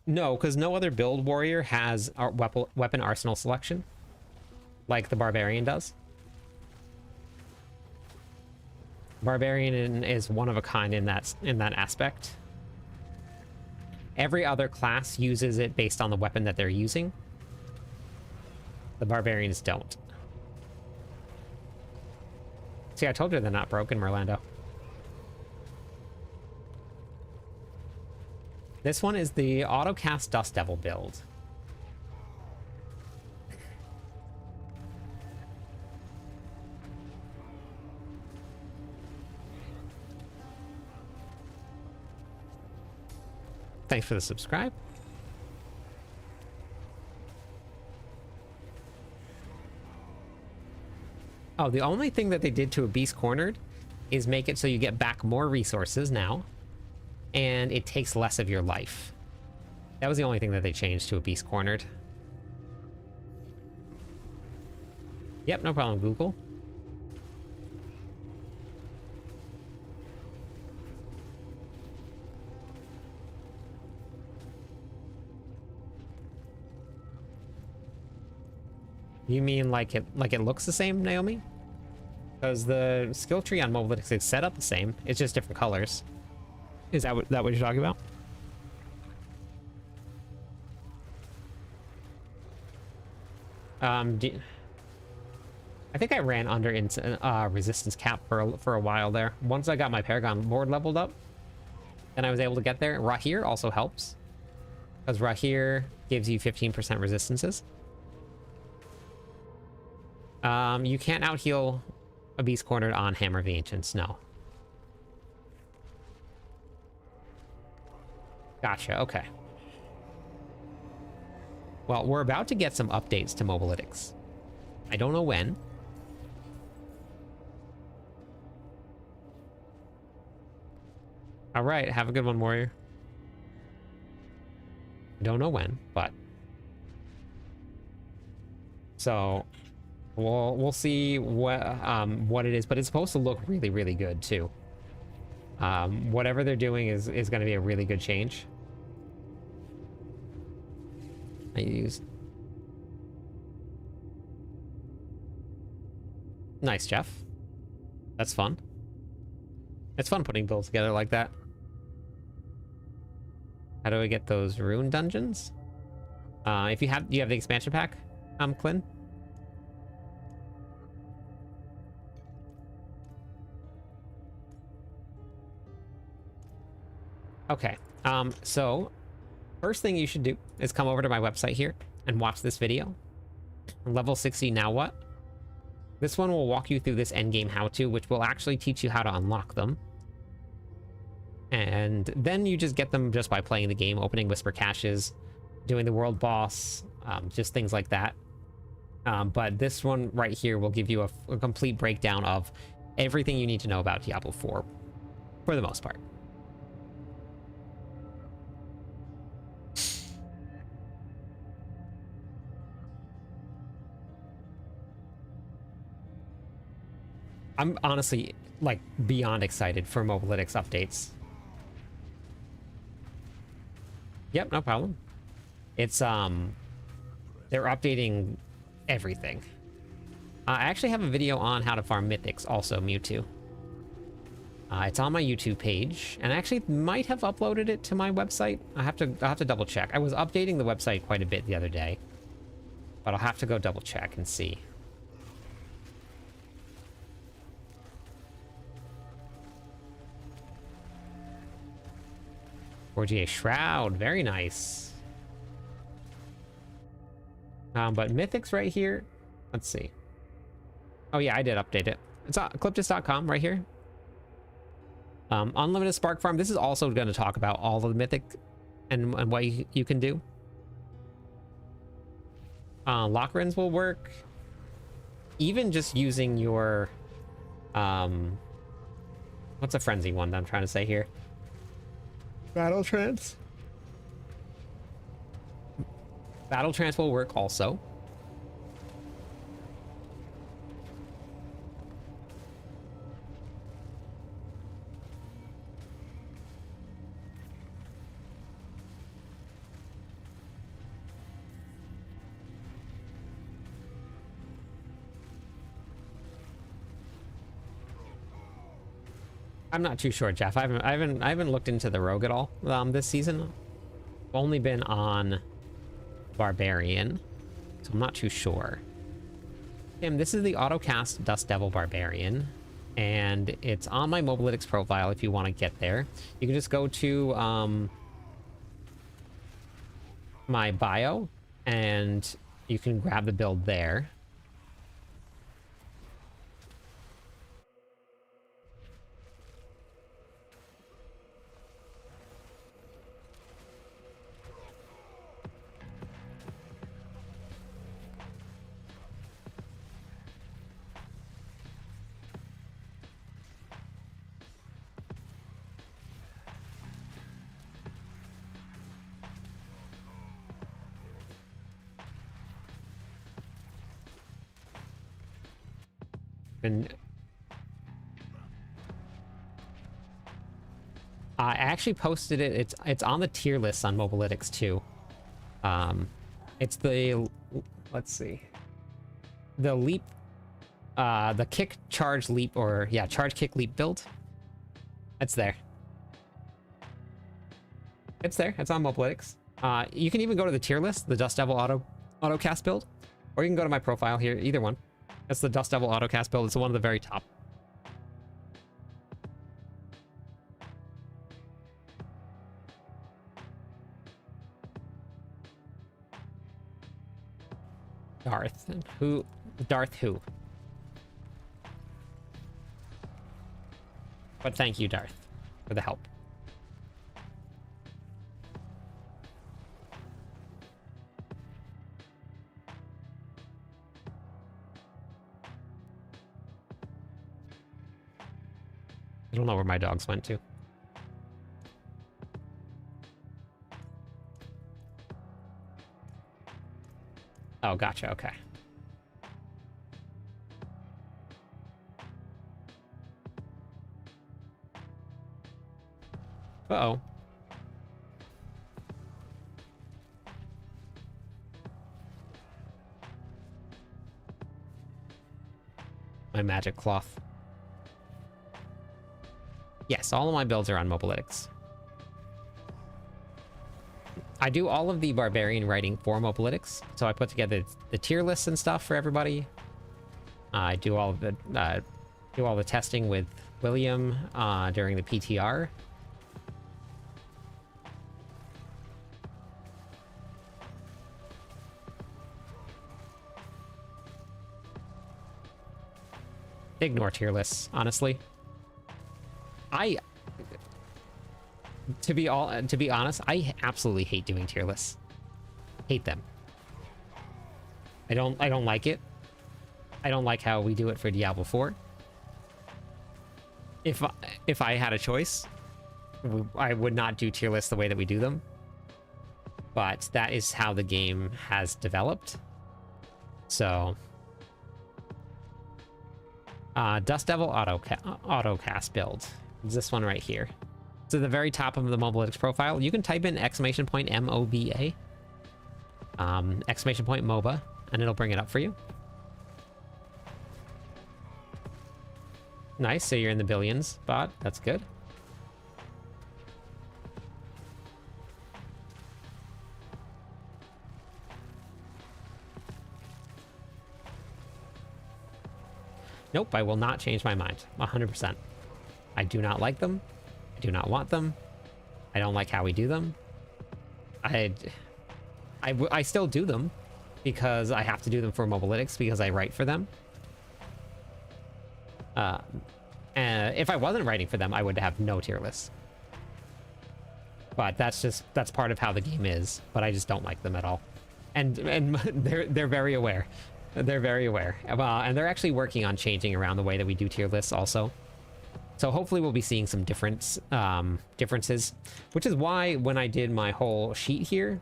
No, because no other build warrior has our weapon arsenal selection like the Barbarian does. Barbarian is one of a kind in that aspect. Every other class uses it based on the weapon that they're using. The Barbarians don't. See, I told you they're not broken, Merlando. This one is the autocast Dust Devil build. Thanks for the subscribe. Oh, the only thing that they did to a Beast Cornered is make it so you get back more resources now, and it takes less of your life. That was the only thing that they changed to a Beast Cornered. Yep, no problem, Google. You mean like it looks the same, Naomi? Because the skill tree on Mobalytics is set up the same. It's just different colors. Is that what you're talking about? I think I ran under resistance cap for a while there. Once I got my Paragon Lord leveled up, then I was able to get there. Rahir also helps, because Rahir gives you 15% resistances. You can't out heal a beast cornered on Hammer of the Ancients, no. Gotcha, okay. Well, we're about to get some updates to Mobalytics. I don't know when. All right, have a good one, Warrior. Don't know when, but so we'll see what it is, but it's supposed to look really, really good too. Whatever they're doing is going to be a really good change. I used nice, Jeff. That's fun. It's fun putting builds together like that. How do I get those rune dungeons? If you have the expansion pack, Clint? Okay. So first thing you should do is come over to my website here and watch this video. Level 60, now what? This one will walk you through this endgame how-to, which will actually teach you how to unlock them. And then you just get them just by playing the game, opening Whisper Caches, doing the world boss, just things like that. But this one right here will give you a complete breakdown of everything you need to know about Diablo 4, for the most part. I'm honestly, like, beyond excited for Mobalytics updates. Yep, no problem. It's, they're updating everything. I actually have a video on how to farm mythics, also, Mewtwo. It's on my YouTube page, and I actually might have uploaded it to my website. I'll have to double check. I was updating the website quite a bit the other day, but I'll have to go double check and see. Forge Shroud, very nice. But Mythics right here, let's see. Oh yeah, I did update it. It's on Ecliptus.com right here. Unlimited Spark Farm. This is also going to talk about all of the Mythic and what you can do. Lockrins will work. Even just using your... what's a frenzy one that I'm trying to say here? Battle Trance. Battle Trance will work also. I'm not too sure, Jeff. I haven't looked into the rogue at all this season. I've only been on Barbarian, so I'm not too sure. Tim, this is the autocast Dust Devil Barbarian, and it's on my Mobalytics profile if you want to get there. You can just go to my bio, and you can grab the build there. And I actually posted it. It's on the tier list on Mobalytics too. It's the, let's see. the leap, the kick, charge, leap, or yeah, charge, kick, leap build. It's there. It's there. It's on Mobalytics. You can even go to the tier list, the Dust Devil auto cast build, or you can go to my profile here. Either one. That's the Dust Devil auto cast build. It's the one at the very top. Darth who? Darth who? But thank you, Darth, for the help. I don't know where my dogs went to. Oh, gotcha. Okay. Uh-oh. My magic cloth. Yes, all of my builds are on Mobalytics. I do all of the barbarian writing for Mobalytics, so I put together the tier lists and stuff for everybody. I do all of the testing with William during the PTR. Ignore tier lists, honestly. To be honest, I absolutely hate doing tier lists. Hate them. I don't like it. I don't like how we do it for Diablo 4. If I had a choice, I would not do tier lists the way that we do them. But that is how the game has developed. So Dust Devil auto cast build. It's this one right here. So the very top of the Mobalytics profile, you can type in !MOBA, !MOBA, and it'll bring it up for you. Nice, so you're in the billions bot. That's good. Nope, I will not change my mind. 100%. I do not like them. I do not want them. I don't like how we do them. I still do them because I have to do them for Mobalytics because I write for them. And if I wasn't writing for them, I would have no tier lists. But that's part of how the game is. But I just don't like them at all. And they're very aware. They're very aware. And they're actually working on changing around the way that we do tier lists also. So hopefully we'll be seeing some differences, which is why when I did my whole sheet here,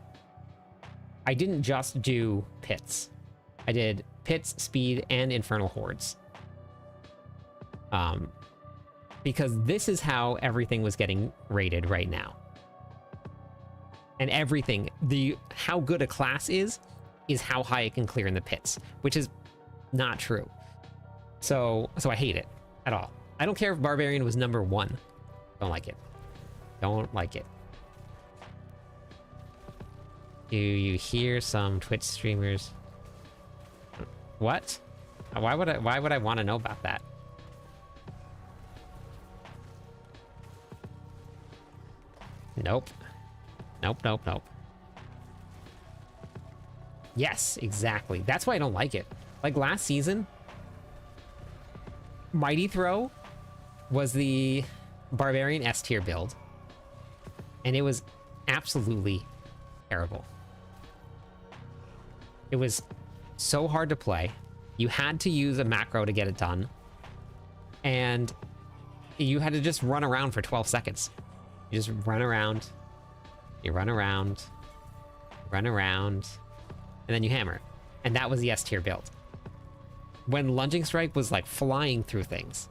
I didn't just do pits. I did pits, speed, and infernal hordes. Because this is how everything was getting rated right now. And everything, how good a class is how high it can clear in the pits, which is not true. So I hate it at all. I don't care if Barbarian was number 1. Don't like it. Don't like it. Do you hear some Twitch streamers? What? Why would I want to know about that? Nope. Nope. Yes, exactly. That's why I don't like it. Like last season, Mighty Throw was the Barbarian S tier build. And it was absolutely terrible. It was so hard to play. You had to use a macro to get it done. And you had to just run around for 12 seconds. You just run around. You run around. Run around. And then you hammer. And that was the S tier build. When Lunging Strike was like flying through things.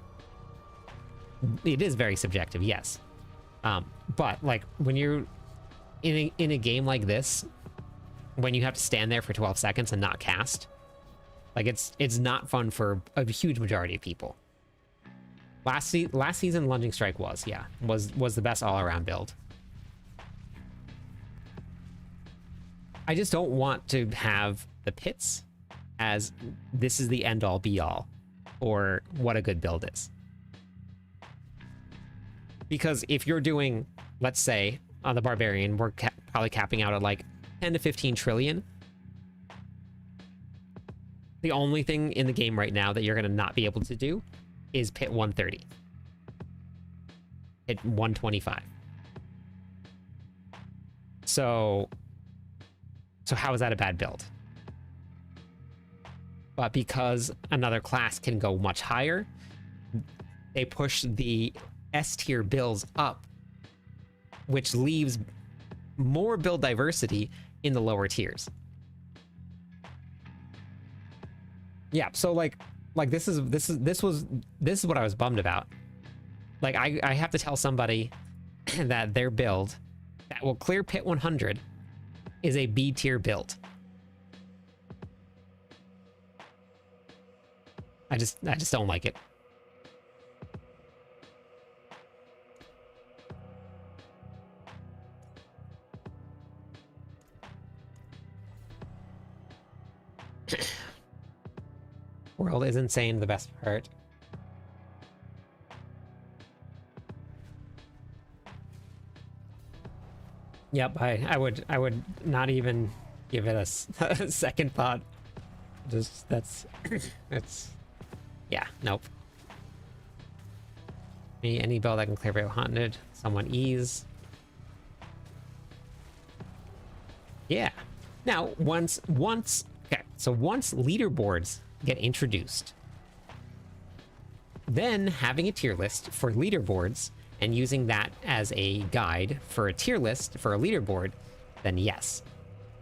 It is very subjective, yes. But like when you're in a game like this, when you have to stand there for 12 seconds and not cast, Like it's not fun for a huge majority of people. Last season, Lunging Strike was the best all around build. I just don't want to have the pits as this is the end all be all, or what a good build is. Because if you're doing, let's say, on the Barbarian, we're probably capping out at like 10 to 15 trillion. The only thing in the game right now that you're going to not be able to do is pit 130. Hit 125. So how is that a bad build? But because another class can go much higher, they push the S tier builds up, which leaves more build diversity in the lower tiers. Yeah, so like this is what I was bummed about. Like I have to tell somebody that their build that will clear pit 100 is a B tier build. I just don't like it. World is insane, the best part. Yep, I would not even give it a second thought. Just that's yeah, nope. Any build that can clear by 100, someone ease. Yeah. Now once okay, so once leaderboards get introduced, then having a tier list for leaderboards and using that as a guide for a tier list for a leaderboard, then yes,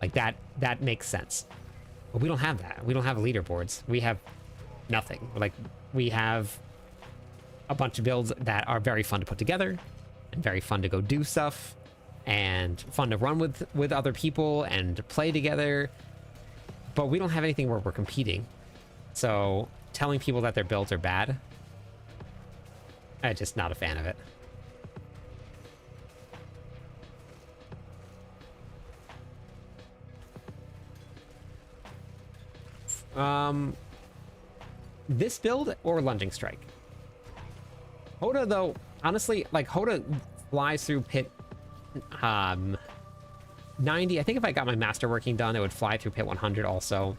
like that makes sense. But we don't have that. We don't have leaderboards. We have nothing. Like we have a bunch of builds that are very fun to put together and very fun to go do stuff and fun to run with other people and play together, but we don't have anything where we're competing. So telling people that their builds are bad, I'm just not a fan of it. This build or Lunging Strike? Hoda, though, honestly, like Hoda flies through pit 90. I think if I got my masterworking done, it would fly through pit 100 also.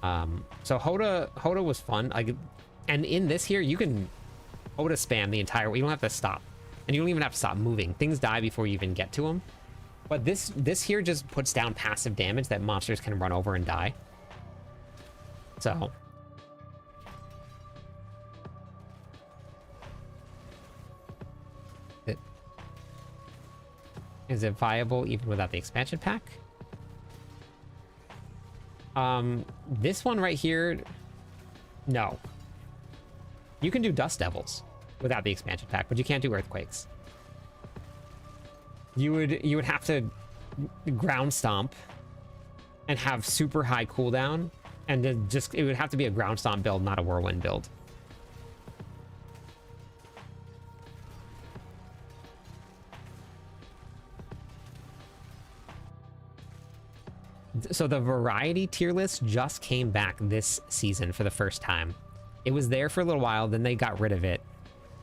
So Hoda was fun. Like, and in this here, you can Hoda spam the entire way. You don't have to stop, and you don't even have to stop moving. Things die before you even get to them. But this here just puts down passive damage that monsters can run over and die. So is it viable even without the expansion pack? This one right here, no. You can do Dust Devils without the expansion pack, but you can't do Earthquakes. You would have to ground stomp and have super high cooldown, and then it would have to be a ground stomp build, not a whirlwind build. So the variety tier list just came back this season for the first time. It was there for a little while, then they got rid of it,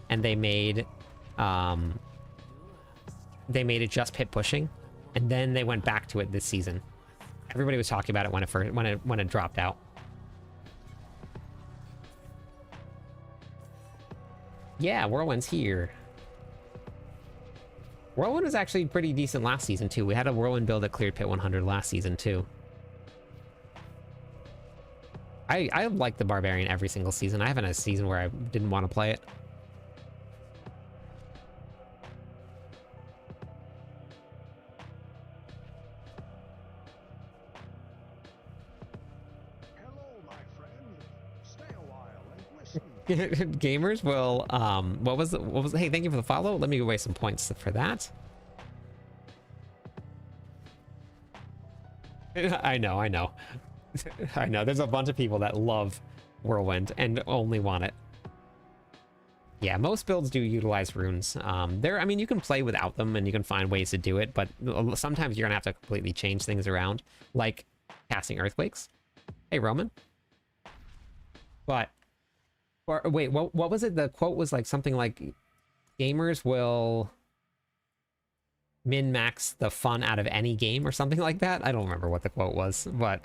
and they made it just pit pushing, and then they went back to it this season. Everybody was talking about it when it dropped out. Yeah, Whirlwind's here. Whirlwind was actually pretty decent last season too. We had a Whirlwind build that cleared pit 100 last season too. I like the Barbarian every single season. I haven't had a season where I didn't want to play it. Hello, my friend. Stay a while and listen. Gamers will what was hey, thank you for the follow. Let me away some points for that. I know I know, there's a bunch of people that love Whirlwind and only want it. Yeah, most builds do utilize runes. I mean, you can play without them and you can find ways to do it, but sometimes you're gonna have to completely change things around, like casting earthquakes. Hey, Roman. But, or wait, what was it? The quote was like something like, gamers will min-max the fun out of any game or something like that. I don't remember what the quote was, but...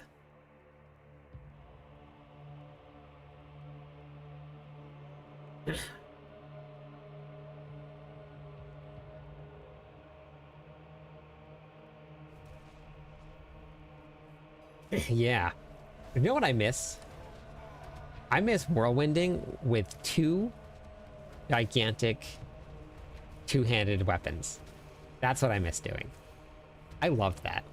Yeah. You know what I miss? I miss whirlwinding with two gigantic two-handed weapons. That's what I miss doing. I loved that.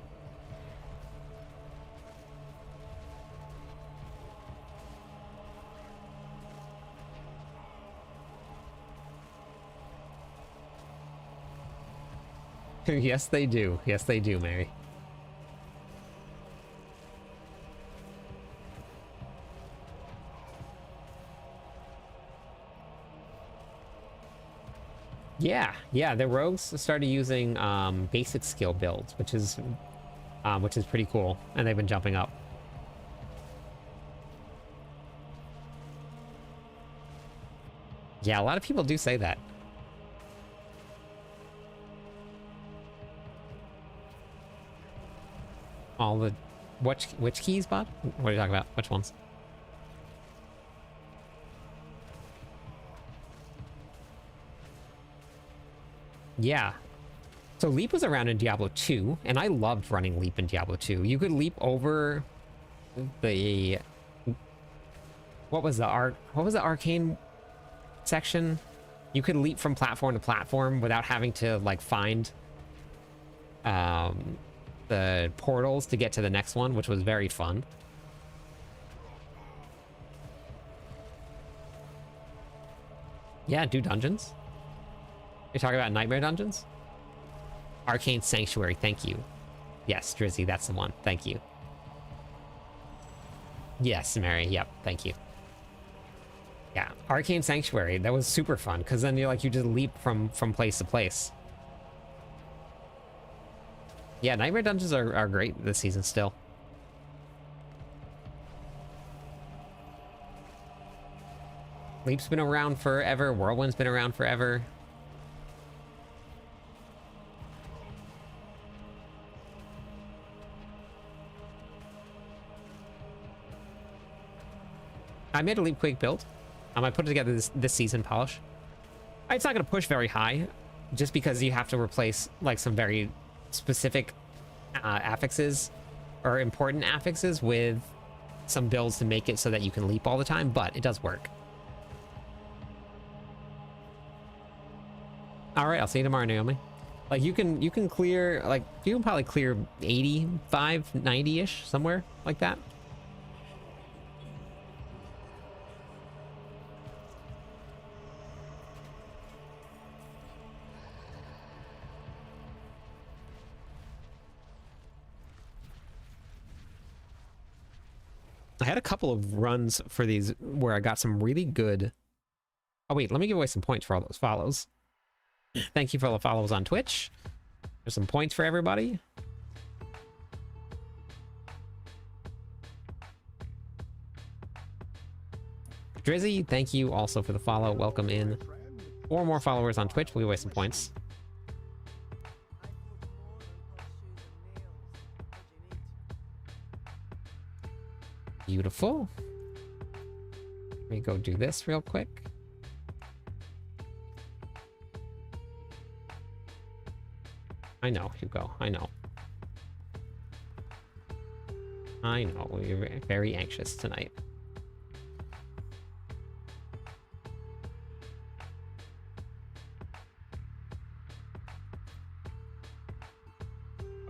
Yes, they do. Yes, they do, Mary. Yeah, the rogues started using basic skill builds, which is pretty cool, and they've been jumping up. Yeah, a lot of people do say that. All the which keys, bud? What are you talking about? Which ones? Yeah. So Leap was around in Diablo 2, and I loved running Leap in Diablo 2. You could leap over the... What was the arcane section? You could leap from platform to platform without having to, like, find the portals to get to the next one, which was very fun. Yeah, do dungeons. You're talking about Nightmare Dungeons? Arcane Sanctuary, thank you. Yes, Drizzy, that's the one. Thank you. Yes, Mary, yep, thank you. Yeah, Arcane Sanctuary, that was super fun, because then you just leap from place to place. Yeah, Nightmare Dungeons are great this season still. Leap's been around forever, Whirlwind's been around forever. I made a Leap Quake build. I might put it together this season, polish. It's not going to push very high, just because you have to replace like some very specific affixes or important affixes with some builds to make it so that you can leap all the time, but it does work. All right, I'll see you tomorrow, Naomi. Like you can clear, like you can probably clear 85, 90-ish, somewhere like that. I had a couple of runs for these where I got some really good... Oh, wait, let me give away some points for all those follows. Thank you for all the follows on Twitch. There's some points for everybody. Drizzy, thank you also for the follow. Welcome in. 4 more followers on Twitch. We'll give away some points. Beautiful. Let me go do this real quick. I know, Hugo. I know. I know. You're very anxious tonight.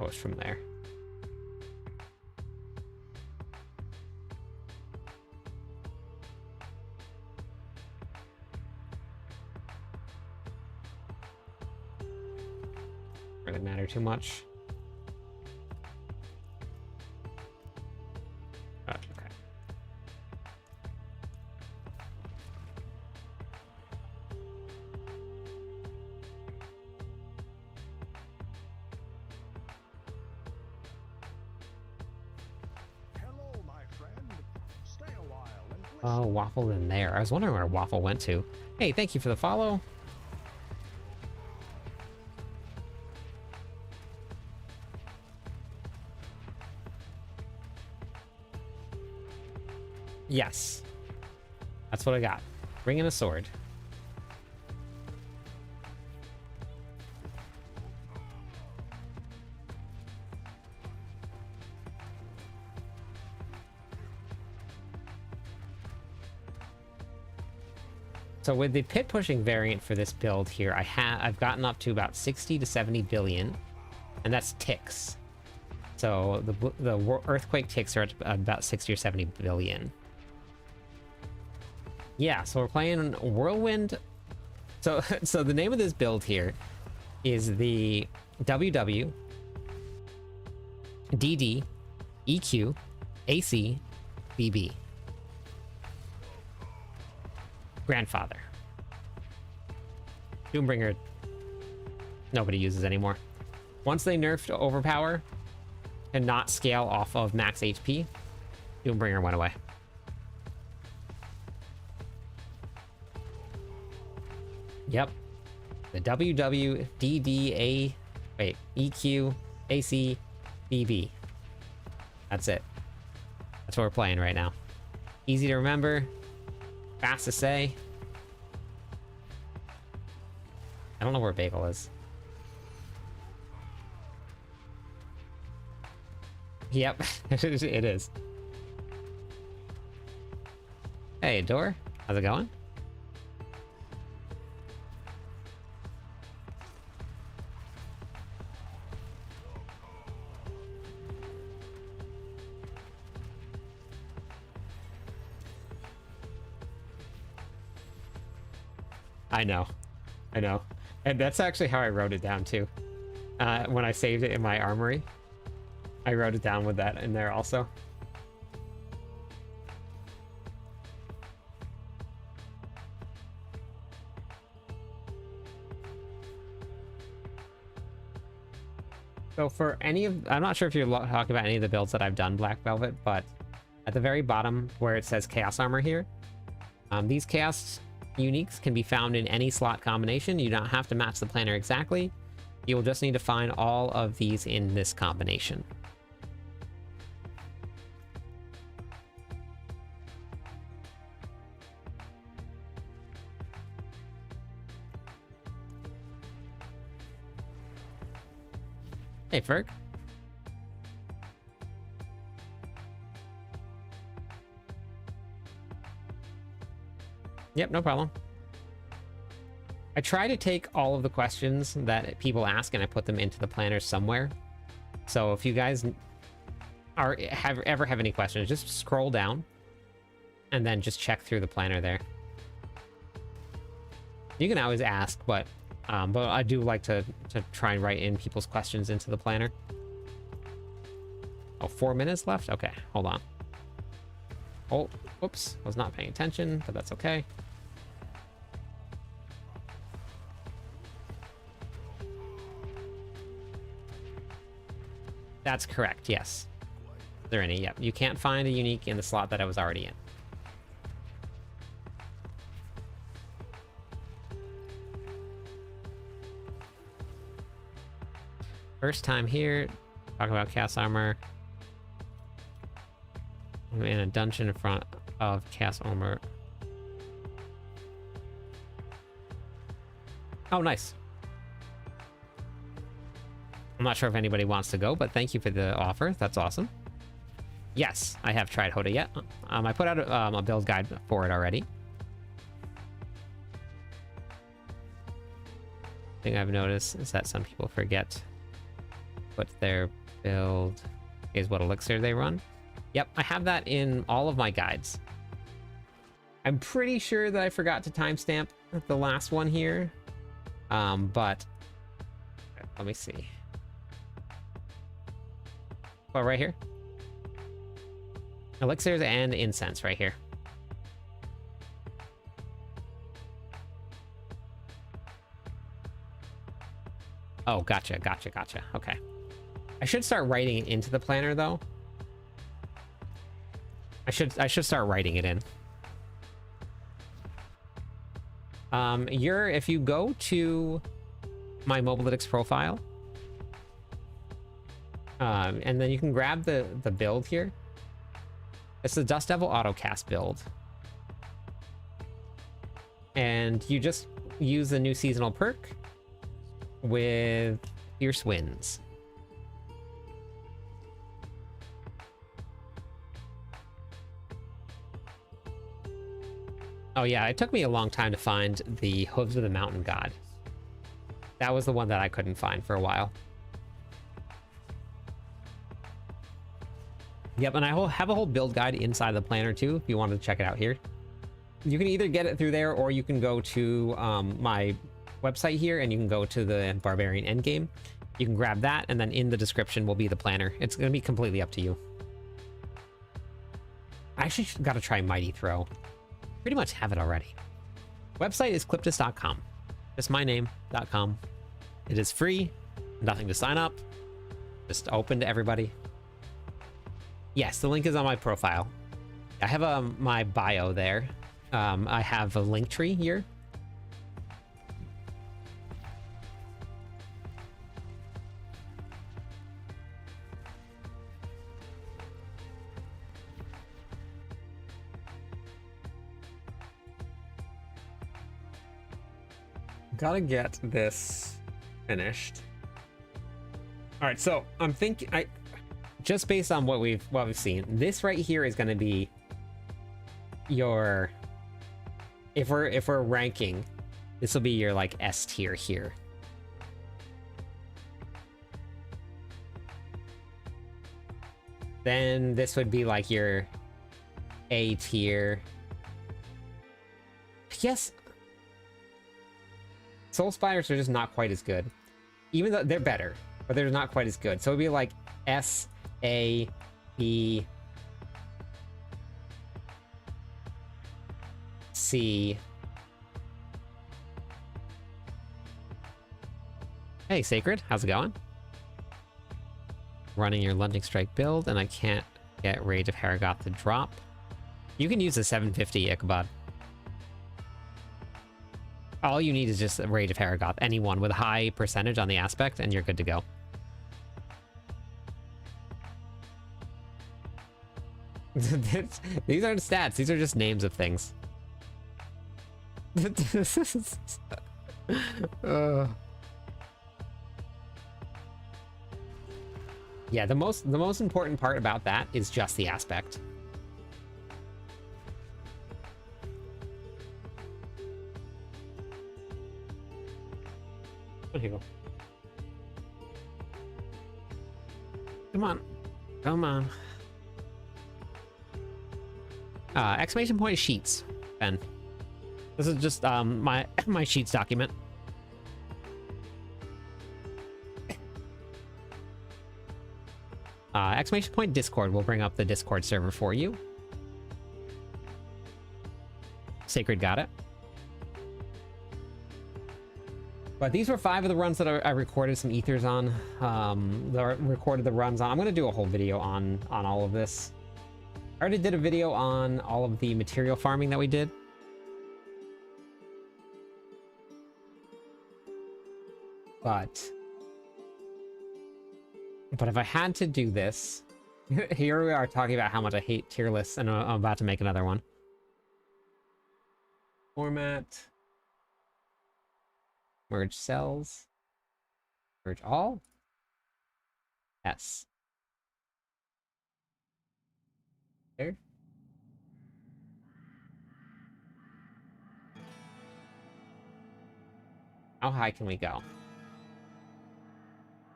Oh, it's from there. Really matter too much. Oh, Waffle in there. I was wondering where Waffle went to. Hey, thank you for the follow. Yes. That's what I got. Bring in a sword. So with the pit pushing variant for this build here, I've gotten up to about 60 to 70 billion, and that's ticks. So the earthquake ticks are at about 60 or 70 billion. Yeah, so we're playing Whirlwind. So so the name of this build here is the WW DD EQ AC BB. Grandfather. Doombringer nobody uses anymore. Once they nerfed Overpower and not scale off of max HP, Doombringer went away. Yep. The WWDDA wait, EQ AC BB. That's it. That's what we're playing right now. Easy to remember. Fast to say. I don't know where Bagel is. Yep, it is. Hey, Door. How's it going? I know. I know. And that's actually how I wrote it down too. When I saved it in my armory, I wrote it down with that in there also. So for any of, I'm not sure if you're talking about any of the builds that I've done Black Velvet, but at the very bottom where it says Chaos Armor here, these Chaos uniques can be found in any slot combination. You don't have to match the planner exactly. You will just need to find all of these in this combination. Hey, Ferg. Yep, no problem. I try to take all of the questions that people ask and I put them into the planner somewhere. So if you guys ever have any questions, just scroll down and then just check through the planner there. You can always ask, but I do like to try and write in people's questions into the planner. Oh, 4 minutes left? Okay, hold on. Oh, whoops, was not paying attention, but that's okay. That's correct, yes. Is there any? Yep, you can't find a unique in the slot that I was already in. First time here, talk about Chaos Armor. I'm in a dungeon in front of Chaos Armor. Oh, nice. I'm not sure if anybody wants to go, but thank you for the offer. That's awesome. Yes, I have tried Hoda yet. I put out a build guide for it already. Thing I've noticed is that some people forget what their build is, what elixir they run. Yep, I have that in all of my guides. I'm pretty sure that I forgot to timestamp the last one here. But let me see. Oh, right here. Elixirs and incense right here. Oh, gotcha. Okay. I should start writing it into the planner though. I should start writing it in. If you go to my Mobalytics profile, and then you can grab the build here. It's the Dust Devil Autocast build. And you just use the new seasonal perk with Fierce Winds. Oh yeah, it took me a long time to find the Hooves of the Mountain God. That was the one that I couldn't find for a while. Yep, and I have a whole build guide inside the planner too, if you wanted to check it out here. You can either get it through there, or you can go to my website here, and you can go to the Barbarian Endgame. You can grab that, and then in the description will be the planner. It's going to be completely up to you. I actually got to try Mighty Throw. Pretty much have it already. Website is cliptus.com. Just my name.com. It is free. Nothing to sign up. Just open to everybody. Yes, the link is on my profile. I have my bio there. I have a link tree here. Gotta get this finished. All right, so I'm thinking, just based on what we've seen, this right here is going to be your, if we're ranking, this will be your like S tier here. Then this would be like your A tier. Yes. Soul Spiders are just not quite as good. Even though they're better, but they're not quite as good. So it'd be like S, A, B, C. Hey, Sacred, how's it going? Running your Lunding Strike build, and I can't get Rage of Haragoth to drop. You can use the 750 Ichabod. All you need is just a Rage of Haragoth, anyone with a high percentage on the aspect, and you're good to go. These aren't stats, these are just names of things. Yeah, the most important part about that is just the aspect. Here you go. Come on. Come on. Exclamation point sheets, Ben. This is just my sheets document. Exclamation point Discord will bring up the Discord server for you. Sacred got it. But these were 5 of the runs that I recorded some ethers on. Recorded the runs on. I'm going to do a whole video on all of this. I already did a video on all of the material farming that we did. But if I had to do this, here we are talking about how much I hate tier lists, and I'm about to make another one. Format. Merge cells. Merge all. Yes. There. How high can we go?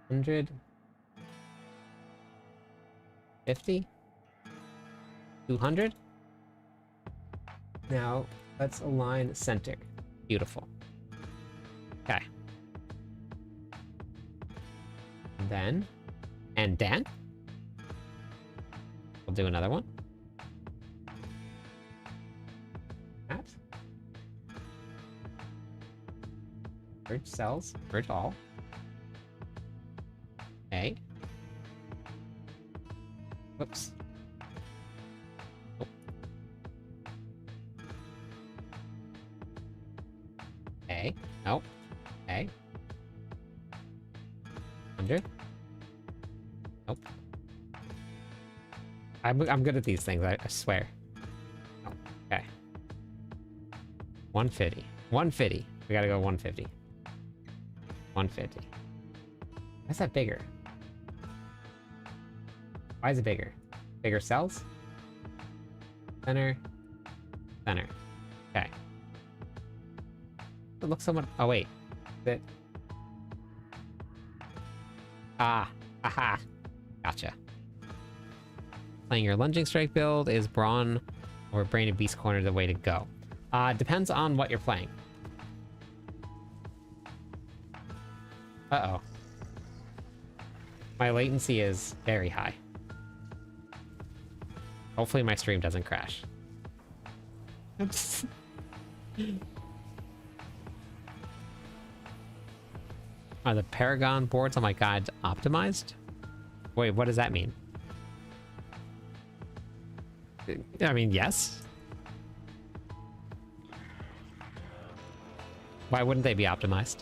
100. 50? 200? Now, let's align center. Beautiful. Okay. And then, we'll do another one. That. Merge cells, merge all. Okay. Whoops. Oh. Okay. Nope. Okay. 100. Nope. I'm good at these things, I swear. Oh, okay. 150. 150. We gotta go 150. 150. Why is that bigger? Why is it bigger? Bigger cells? Center. Center. Okay. It looks so much. Oh, wait. Is it? Ah. Aha. Gotcha. Playing your lunging strike build, is Brawn or Brain and Beast Corner the way to go? Depends on what you're playing. Uh-oh. My latency is very high. Hopefully my stream doesn't crash. Oops. Are the Paragon boards on my guide optimized? Wait, what does that mean? I mean, yes. Why wouldn't they be optimized?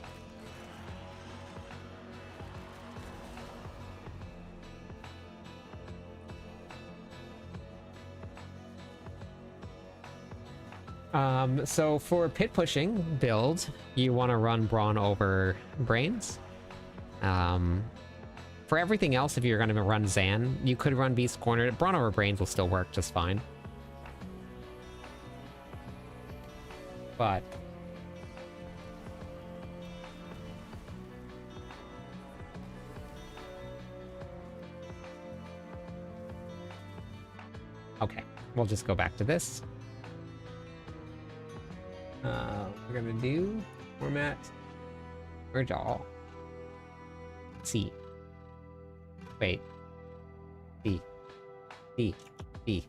So for pit pushing build, you want to run Brawn over Brains. For everything else, if you're going to run Zan, you could run Beast Corner. Brawn over Brains will still work just fine. But okay, we'll just go back to this. We're gonna do format merge all. C. Wait. B. B. B.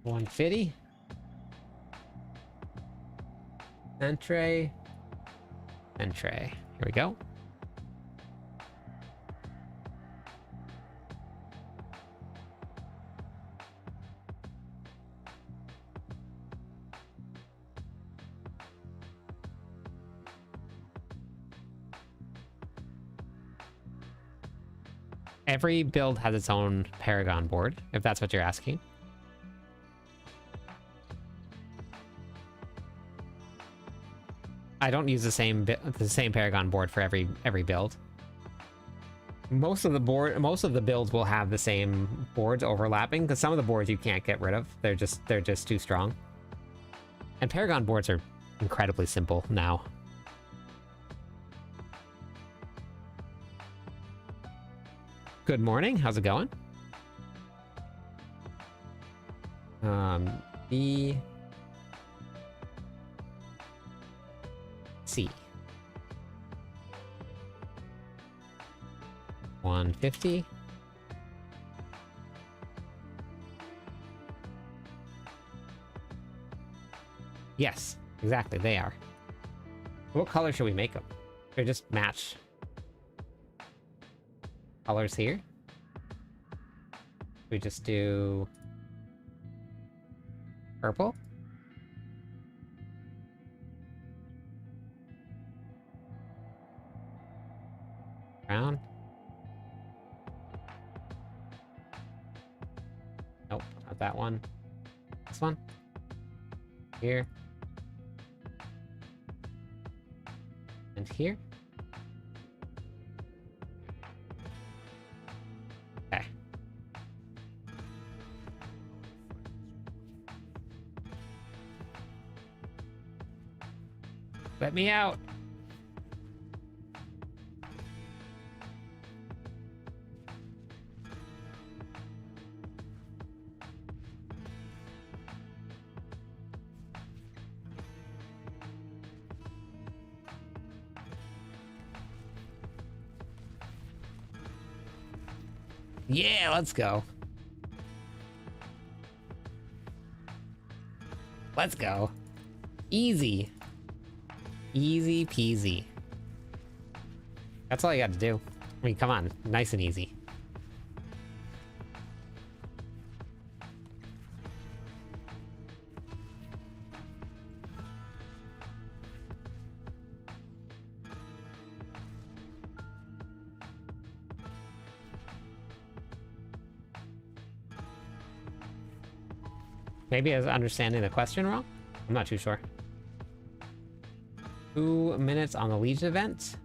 150. Entree. Entree. Here we go. Every build has its own Paragon board, if that's what you're asking. I don't use the same Paragon board for every build. Most of the builds will have the same boards overlapping, because some of the boards you can't get rid of. They're just too strong. And Paragon boards are incredibly simple now. Good morning, how's it going? B C 150. Yes, exactly, they are. What color should we make them? Or just match colors here? We just do purple? Brown? Nope, not that one. This one? Here. And here? Okay. Let me out. Yeah, let's go. Let's go. Easy. Easy peasy. That's all you got to do. I mean, come on. Nice and easy. Maybe I was understanding the question wrong? I'm not too sure. 2 minutes on the Legion event.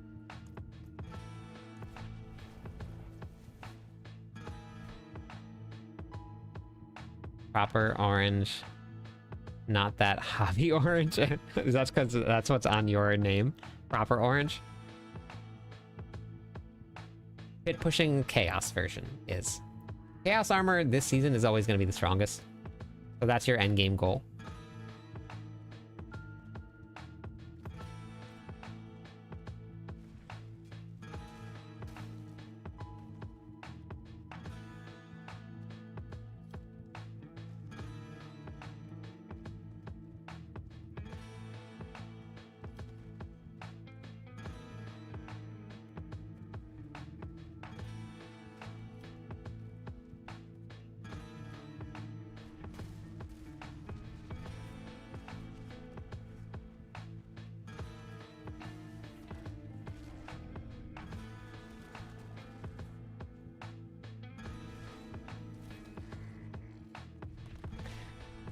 Proper orange. Not that hobby orange. That's because that's what's on your name. Proper orange. Pit pushing chaos version is. Chaos armor this season is always going to be the strongest. So that's your end game goal.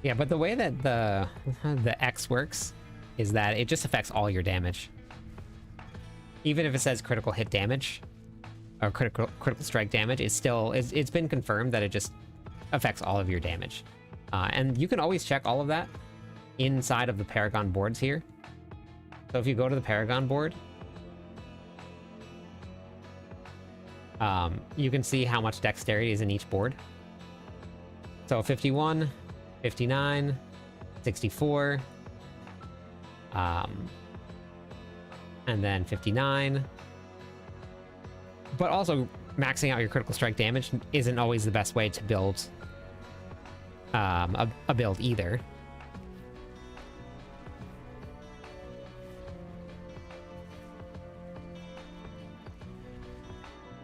Yeah, but the way that the X works is that it just affects all your damage. Even if it says critical hit damage or critical strike damage, it's been confirmed that it just affects all of your damage. And you can always check all of that inside of the Paragon boards here. So if you go to the Paragon board, you can see how much dexterity is in each board. So 51, 59, 64, and then 59. But also, maxing out your critical strike damage isn't always the best way to build a build either.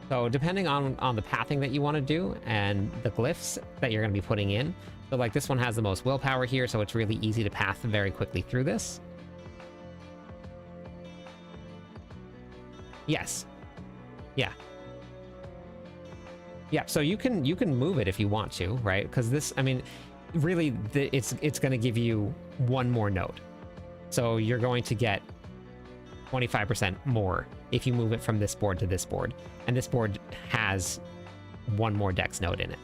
So depending on the pathing that you want to do and the glyphs that you're going to be putting in. So like this one has the most willpower here, so it's really easy to path very quickly through this. Yes. Yeah. Yeah, so you can move it if you want to, right? Because this, I mean, really, it's going to give you one more node. So you're going to get 25% more if you move it from this board to this board. And this board has one more dex node in it.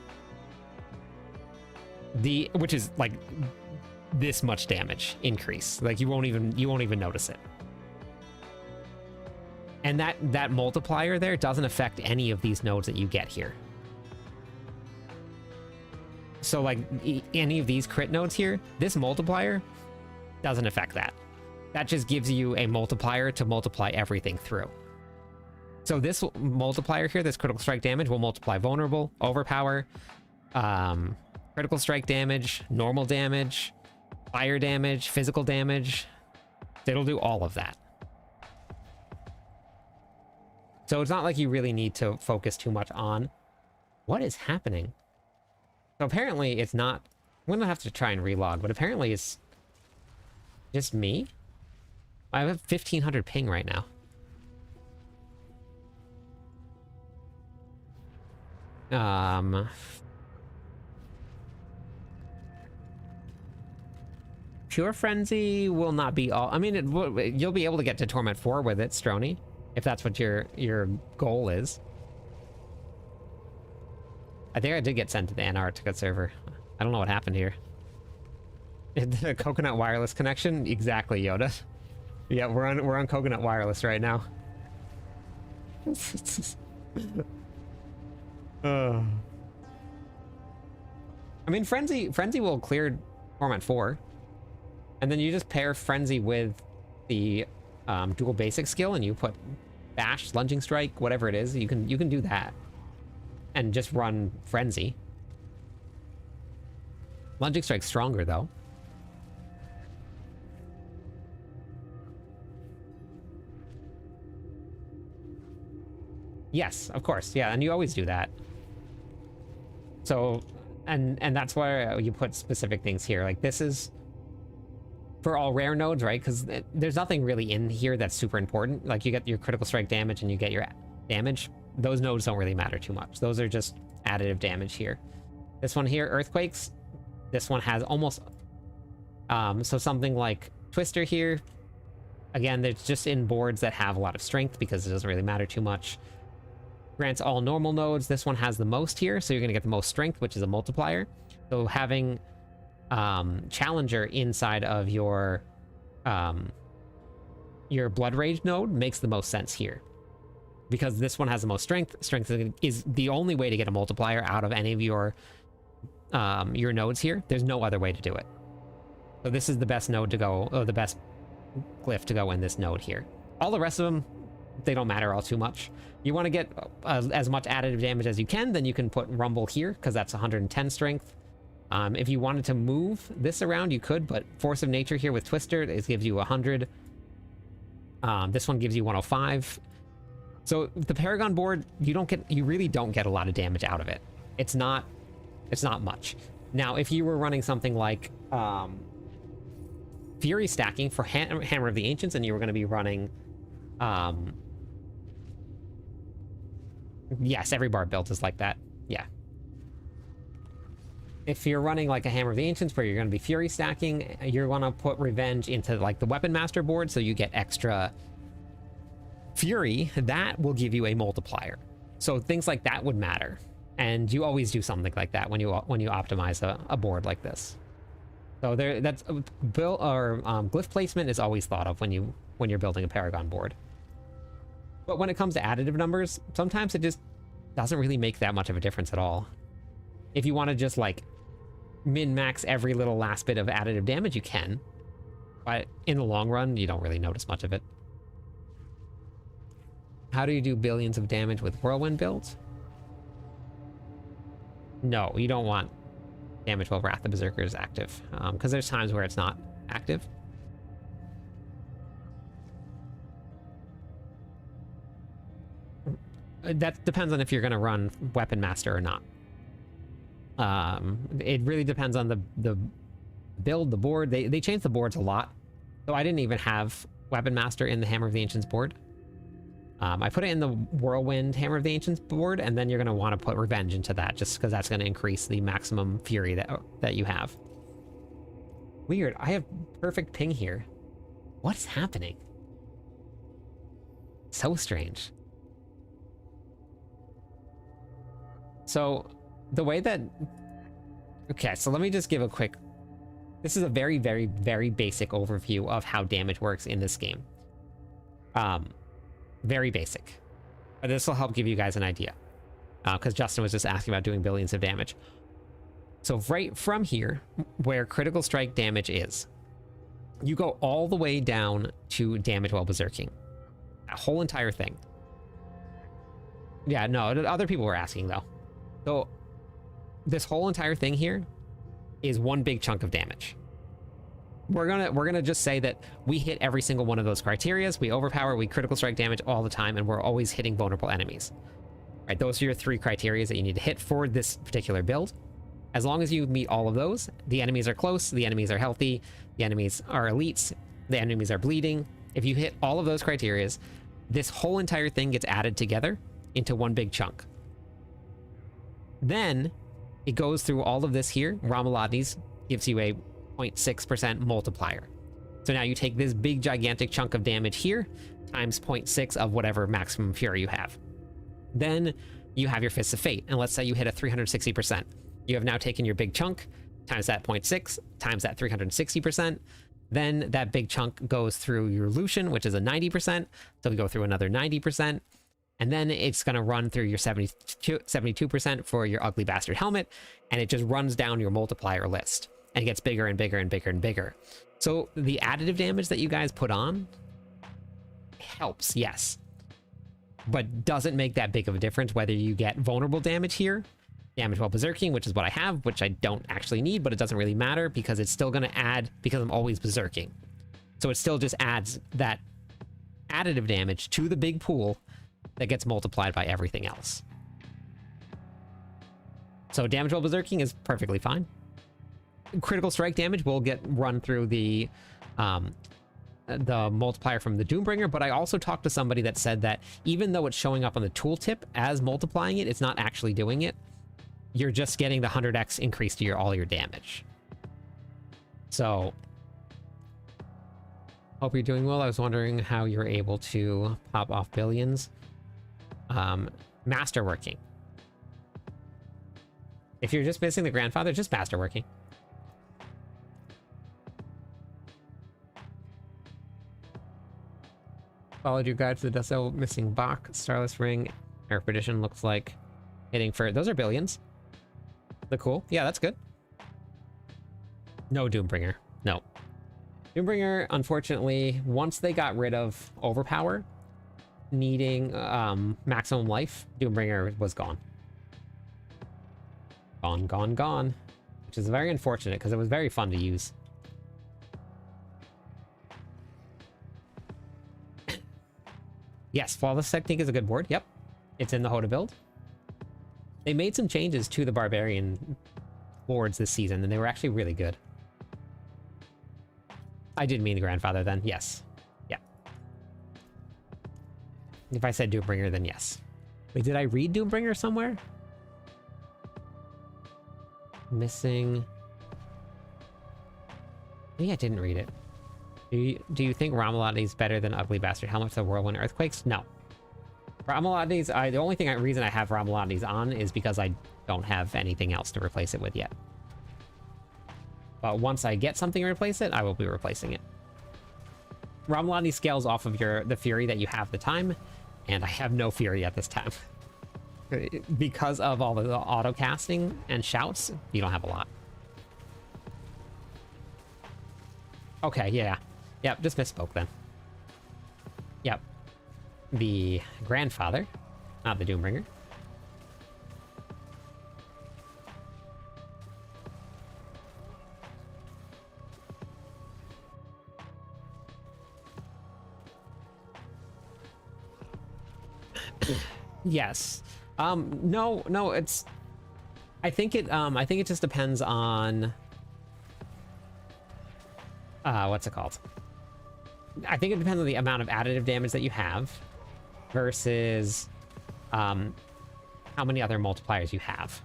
Which is like this much damage increase. Like you won't even notice it. And that multiplier there doesn't affect any of these nodes that you get here. So like any of these crit nodes here, this multiplier doesn't affect that. That just gives you a multiplier to multiply everything through. So this multiplier here, this critical strike damage, will multiply vulnerable, overpower, critical strike damage, normal damage, fire damage, physical damage. It'll do all of that. So it's not like you really need to focus too much on what is happening. So apparently it's not... I'm gonna have to try and relog, but apparently it's just me. I have 1500 ping right now. Pure Frenzy will not be all... I mean, you'll be able to get to Torment 4 with it, Strony, if that's what your goal is. I think I did get sent to the Antarctica server. I don't know what happened here. The Coconut Wireless connection? Exactly, Yoda. Yeah, we're on Coconut Wireless right now. I mean, Frenzy will clear Torment 4. And then you just pair Frenzy with the dual basic skill and you put Bash, Lunging Strike, whatever it is, you can do that. And just run Frenzy. Lunging Strike's stronger though. Yes, of course. Yeah, and you always do that. So, and that's why you put specific things here. Like this is for all rare nodes, right? Because there's nothing really in here that's super important. Like you get your critical strike damage and you get your damage. Those nodes don't really matter too much. Those are just additive damage here. This one here, Earthquakes, This one has almost so something like Twister here. Again, it's just in boards that have a lot of strength because it doesn't really matter too much. Grants all normal nodes. This one has the most here, so you're going to get the most strength, which is a multiplier. So having Challenger inside of your Blood Rage node makes the most sense here. Because this one has the most strength. Strength is the only way to get a multiplier out of any of your nodes here. There's no other way to do it. So this is the best node to go, or the best glyph to go in this node here. All the rest of them, they don't matter all too much. You want to get as much additive damage as you can, then you can put Rumble here, because that's 110 strength. If you wanted to move this around, you could, but Force of Nature here with Twister, it gives you 100. This one gives you 105. So the Paragon board, you really don't get a lot of damage out of it. It's not much. Now, if you were running something like Fury stacking for Hammer of the Ancients, and you were going to be running yes, every bar build is like that. Yeah. If you're running like a Hammer of the Ancients where you're going to be Fury stacking, you're going to put Revenge into like the Weapon Master board, so you get extra Fury. That will give you a multiplier. So things like that would matter. And you always do something like that when you optimize a board like this. So that's build or glyph placement is always thought of when you're building a Paragon board. But when it comes to additive numbers, sometimes it just doesn't really make that much of a difference at all. If you want to just like min-max every little last bit of additive damage, you can. But in the long run, you don't really notice much of it. How do you do billions of damage with Whirlwind builds? No, you don't want damage while Wrath of Berserker is active, because there's times where it's not active. That depends on if you're going to run Weapon Master or not. It really depends on the build, the board. They changed the boards a lot, so I didn't even have Weapon Master in the Hammer of the Ancients board. I put it in the Whirlwind Hammer of the Ancients board, and then you're going to want to put Revenge into that, just because that's going to increase the maximum Fury that you have. Weird, I have perfect ping here. What's happening? So strange. So, the way that... Okay, so let me just give a quick... This is a very, very, very basic overview of how damage works in this game. Very basic. But this will help give you guys an idea. Because Justin was just asking about doing billions of damage. So right from here, where critical strike damage is, you go all the way down to damage while berserking. That whole entire thing. Yeah, no, other people were asking though. So this whole entire thing here is one big chunk of damage. We're gonna just say that we hit every single one of those criterias. We overpower, we critical strike damage all the time, and we're always hitting vulnerable enemies. Right, those are your 3 criterias that you need to hit for this particular build. As long as you meet all of those, the enemies are close, the enemies are healthy, the enemies are elites, the enemies are bleeding. If you hit all of those criterias, this whole entire thing gets added together into one big chunk. Then it goes through all of this here. Ramaladni's gives you a 0.6% multiplier. So now you take this big gigantic chunk of damage here times 0.6 of whatever maximum fury you have. Then you have your Fists of Fate, and let's say you hit a 360%. You have now taken your big chunk times that 0.6 times that 360%. Then that big chunk goes through your Lucian, which is a 90%. So we go through another 90%. And then it's going to run through your 72% for your Ugly Bastard Helmet. And it just runs down your multiplier list. And it gets bigger and bigger and bigger and bigger. So the additive damage that you guys put on helps, yes. But doesn't make that big of a difference whether you get vulnerable damage here, damage while berserking, which is what I have, which I don't actually need, but it doesn't really matter because it's still going to add, because I'm always berserking. So it still just adds that additive damage to the big pool that gets multiplied by everything else. So damage while berserking is perfectly fine. Critical strike damage will get run through the multiplier from the Doombringer, but I also talked to somebody that said that even though it's showing up on the tooltip as multiplying it, it's not actually doing it. You're just getting the 100x increase to all your damage. So, hope you're doing well. I was wondering how you're able to pop off billions. Masterworking. If you're just missing the grandfather, just masterworking. Followed your guide to the Dusso missing Bach, Starless Ring, Air Perdition looks like hitting for... Those are billions. They're cool. Yeah, that's good. No Doombringer. No. Doombringer, unfortunately, once they got rid of Overpower, needing maximum life, Doombringer was gone. Gone, gone, gone. Which is very unfortunate, because it was very fun to use. Yes, Flawless Technique is a good board. Yep. It's in the Hoda build. They made some changes to the Barbarian boards this season, and they were actually really good. I did mean the grandfather then. Yes. Yeah. If I said Doombringer, then yes. Wait, did I read Doombringer somewhere? Missing... Maybe I didn't read it. Do you think Ramalati is better than Ugly Bastard Helmets of Whirlwind Earthquakes? No. Ramalati's, the only reason I have Ramalati's on is because I don't have anything else to replace it with yet. But once I get something to replace it, I will be replacing it. Ramalati scales off of the Fury that you have at the time, and I have no Fury at this time. Because of all the auto casting and shouts, you don't have a lot. Okay, yeah. Yep, just misspoke then. Yep. The grandfather, not the Doombringer. Yes. No, it's... I think it just depends on... what's it called? I think it depends on the amount of additive damage that you have versus how many other multipliers you have.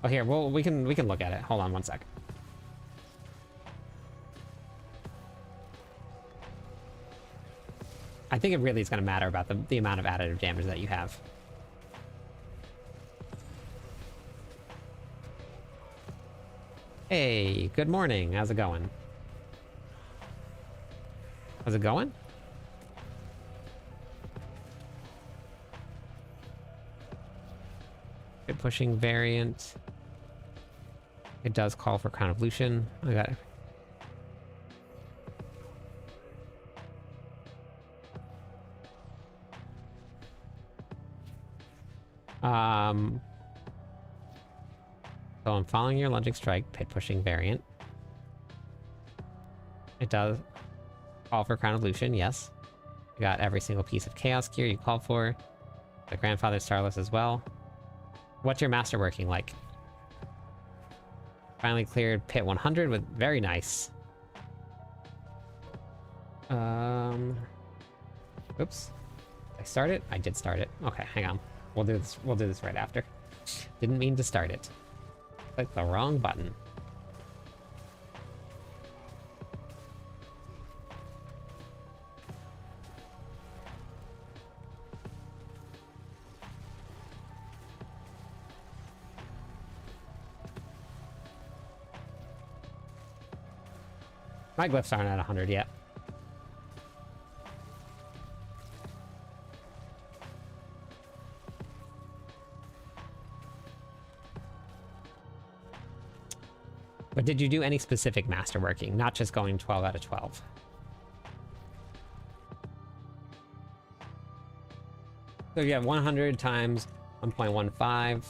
Oh, here, well, we can look at it. Hold on one sec. I think it really is going to matter about the amount of additive damage that you have. Hey, good morning. How's it going? How's it going? Good pushing variant. It does call for Crown of Lucian. I got it. So I'm following your lunging strike, pit pushing variant. It does call for Crown of Lucian, yes. You got every single piece of chaos gear you called for. The grandfather Starless as well. What's your masterworking like? Finally cleared pit 100 with very nice. Oops. Did I start it? I did start it. Okay, hang on. We'll do this right after. Didn't mean to start it. Clicked the wrong button. My glyphs aren't at 100 yet. But did you do any specific masterworking, not just going 12 out of 12? So you have 100 times 1.15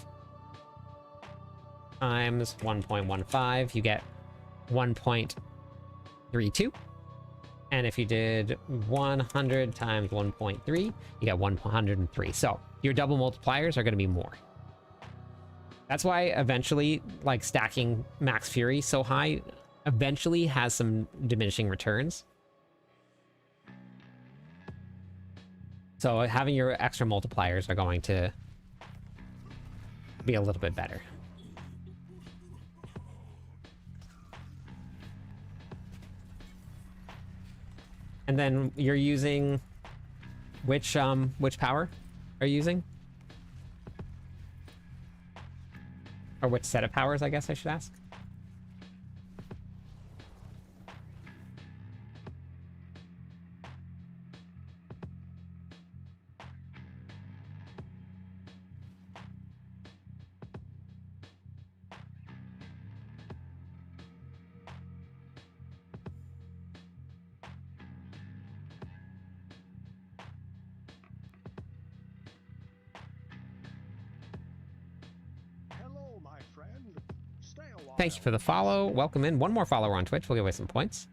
times 1.15, you get 1.32. And if you did 100 times 1.3, you get 103. So your double multipliers are going to be more. That's why eventually, like, stacking Max Fury so high eventually has some diminishing returns. So having your extra multipliers are going to be a little bit better. And then you're using which power are you using? Or which set of powers, I guess I should ask. Hello, my friend. Stay a while. Thank you for the follow. Welcome in. One more follower on Twitch. We'll give away some points.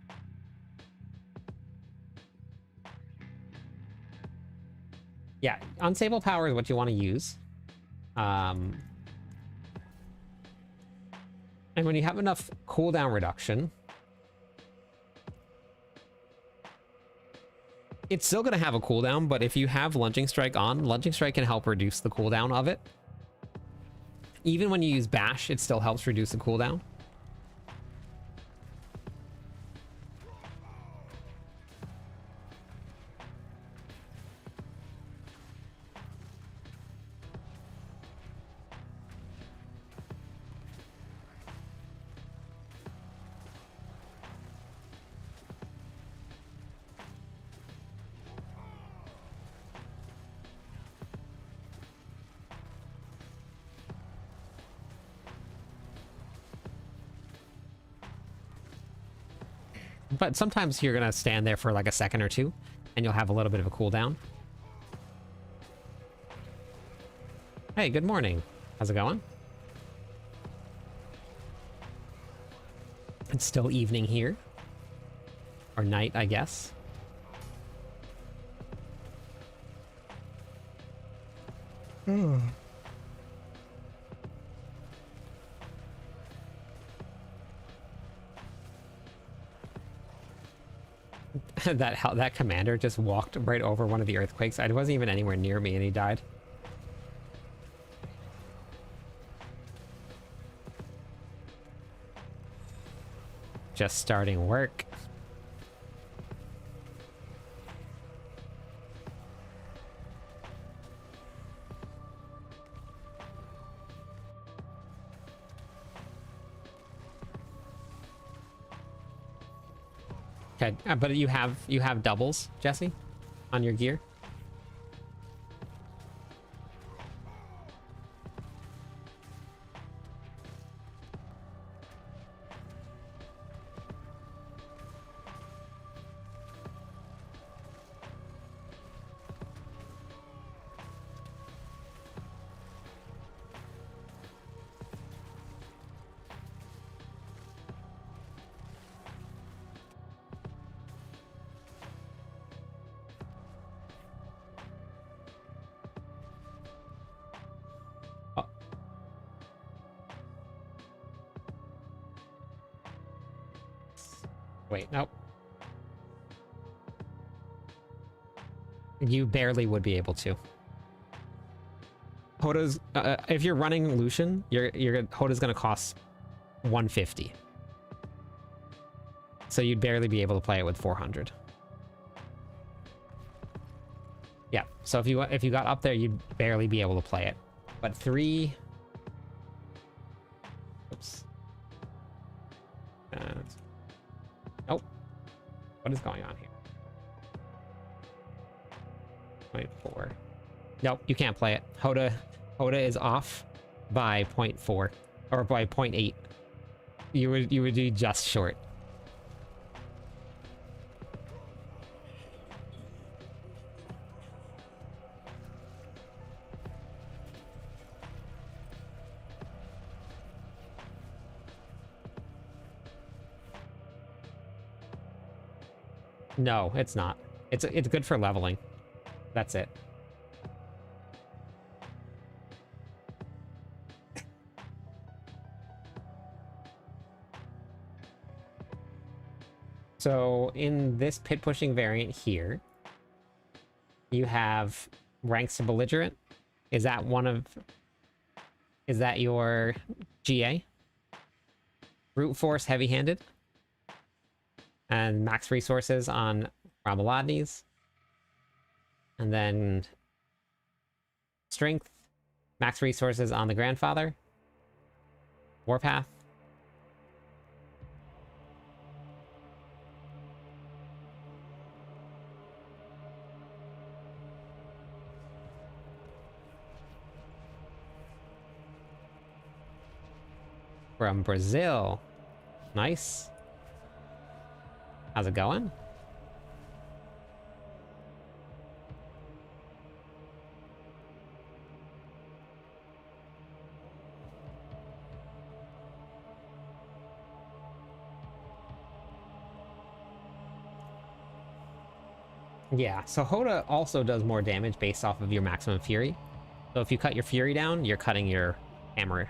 Yeah, unstable power is what you want to use. And when you have enough cooldown reduction, it's still going to have a cooldown, but if you have Lunging Strike on, Lunging Strike can help reduce the cooldown of it. Even when you use Bash, it still helps reduce the cooldown. But sometimes you're gonna stand there for like a second or two, and you'll have a little bit of a cooldown. Hey, good morning. How's it going? It's still evening here. Or night, I guess. that commander just walked right over one of the earthquakes. I wasn't even anywhere near me and he died. Just starting work. Okay, but you have doubles, Jesse, on your gear. Wait, nope. You barely would be able to. Hoda's, if you're running Lucian, Hoda's gonna cost 150. So you'd barely be able to play it with 400. Yeah, so if you got up there, you'd barely be able to play it. But 3... Oops. Nope. What is going on here? 0.4. Nope, you can't play it. Hoda is off by 0.4 or by 0.8. You would be just short. No, it's not. It's good for leveling. That's it. So in this pit pushing variant here, you have ranks to belligerent. Is that one of... Is that your GA? Brute Force heavy-handed. And max resources on Ramalodnes. And then Strength. Max resources on the Grandfather. Warpath. From Brazil. Nice. How's it going? Yeah, so Hoda also does more damage based off of your maximum fury. So if you cut your fury down, you're cutting your hammer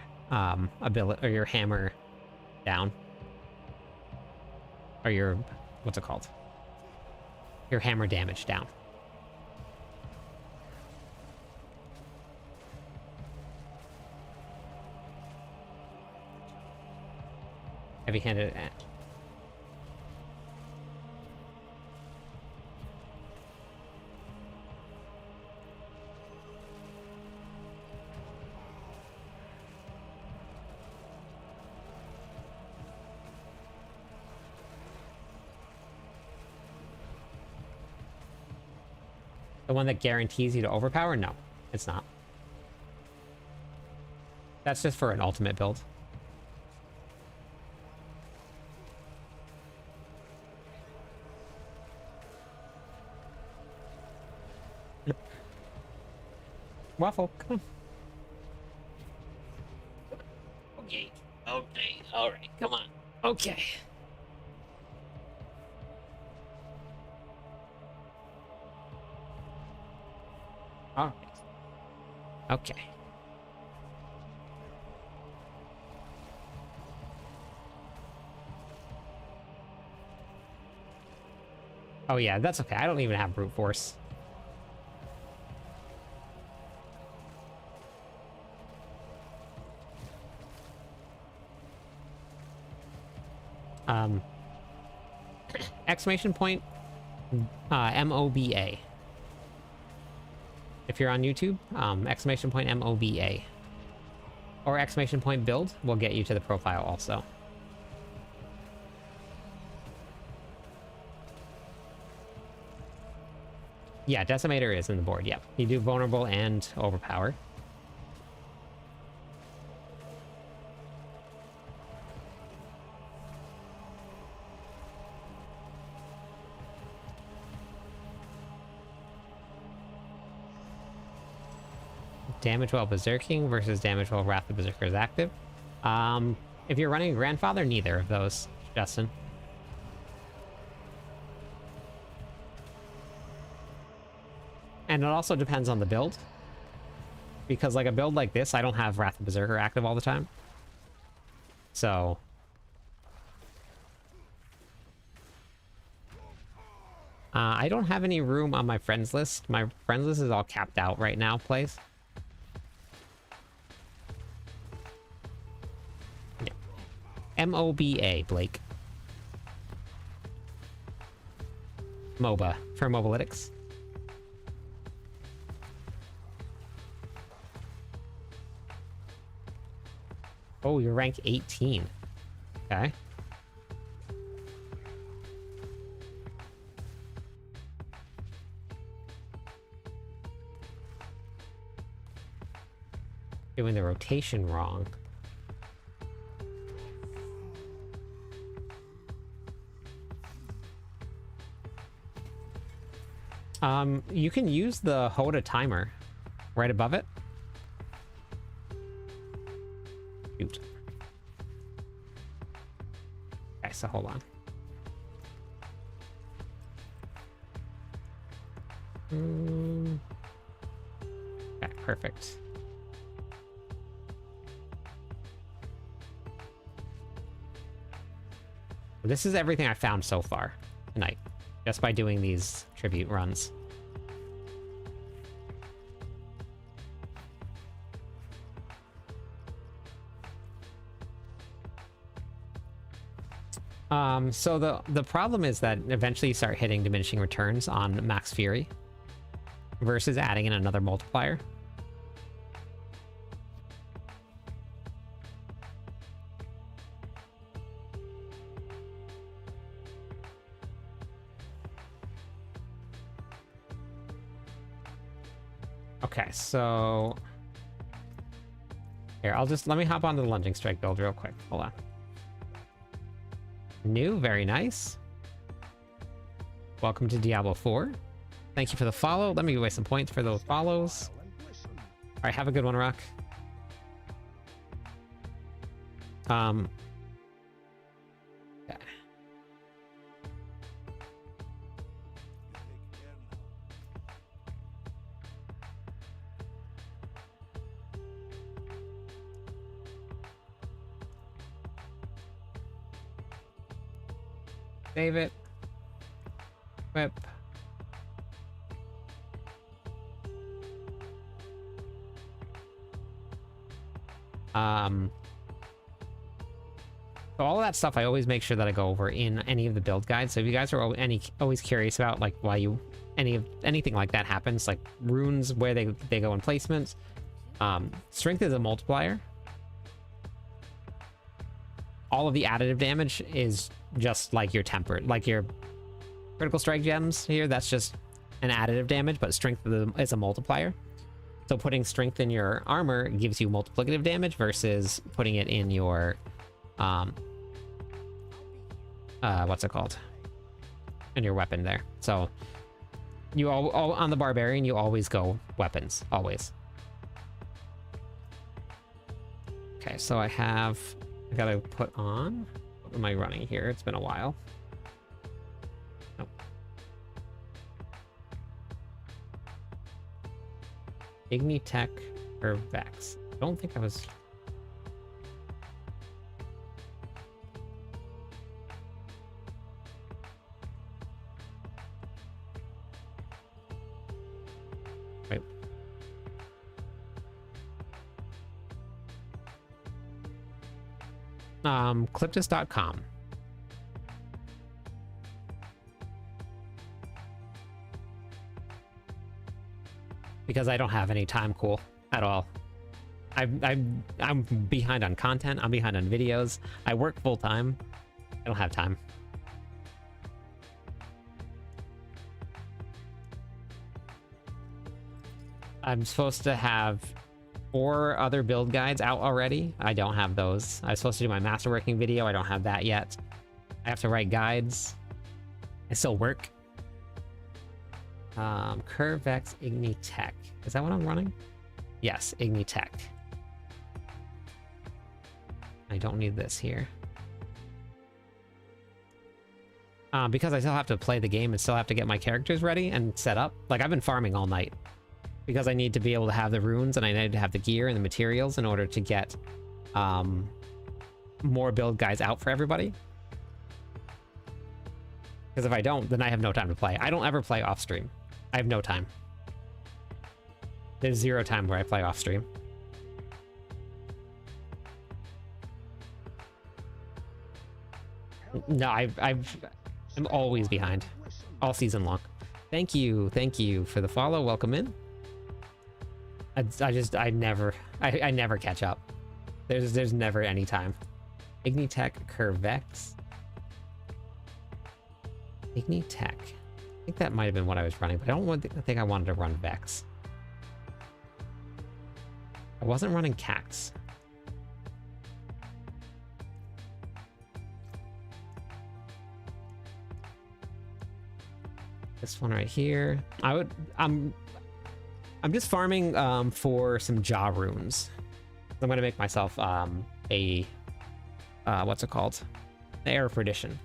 ability, or your hammer down. Or your, what's it called? Your hammer damage down. Heavy-handed. The one that guarantees you to overpower? No, it's not. That's just for an ultimate build. Waffle, come on. Okay, okay, alright, come on. Okay. Alright. Okay. Oh yeah, that's okay. I don't even have brute force. Exclamation point MOBA. If you're on YouTube, exclamation point MOBA. Or exclamation point build will get you to the profile also. Yeah, Decimator is in the board, yep. You do vulnerable and overpower. Damage while berserking versus damage while Wrath of Berserker is active. If you're running a Grandfather, neither of those, Justin. And it also depends on the build. Because like a build like this, I don't have Wrath of Berserker active all the time. So... I don't have any room on my friends list. My friends list is all capped out right now, plays. Yeah. MOBA, Blake. MOBA, for Mobalytics. Oh, you're rank 18. Okay. Doing the rotation wrong. You can use the Hoda timer right above it. Shoot. Okay, so hold on. Okay, perfect. This is everything I found so far tonight, just by doing these tribute runs. So the problem is that eventually you start hitting diminishing returns on Max Fury versus adding in another multiplier. Okay, so here, let me hop onto the lunging strike build real quick. Hold on. New, very nice. Welcome to Diablo 4. Thank you for the follow. Let me give away some points for those follows. All right, have a good one, Rock. Okay. Save it. Whip. So all of that stuff I always make sure that I go over in any of the build guides. So if you guys are always curious about like why anything like that happens, like runes, where they go in placements, strength is a multiplier. All of the additive damage is just like your tempered, like your critical strike gems here. That's just an additive damage, but strength is a multiplier. So putting strength in your armor gives you multiplicative damage versus putting it in your what's it called? In your weapon there. So you all on the barbarian, you always go weapons, always. Okay, so I gotta put on, what am I running here? It's been a while. Nope. Ignitech or Vex. I don't think I was... Wait. Cliptus.com. Because I don't have any time cool at all. I'm behind on content. I'm behind on videos. I work full time. I don't have time. I'm supposed to have 4 other build guides out already. I don't have those. I was supposed to do my masterworking video. I don't have that yet. I have to write guides. I still work. Curvex Ignitech. Is that what I'm running? Yes, Ignitech. I don't need this here. Because I still have to play the game and still have to get my characters ready and set up. Like, I've been farming all night. Because I need to be able to have the runes and I need to have the gear and the materials in order to get more build guides out for everybody. Because if I don't, then I have no time to play. I don't ever play off stream. I have no time. There's 0 time where I play off stream. No, I'm always behind. All season long. Thank you for the follow. Welcome in. I never catch up. There's never any time. Ignitech Curvex. Ignitech. I think that might have been what I was running, but I think I wanted to run Vex. I wasn't running Cax. This one right here. I'm just farming for some jaw runes. I'm gonna make myself a what's it called? The Air of Perdition.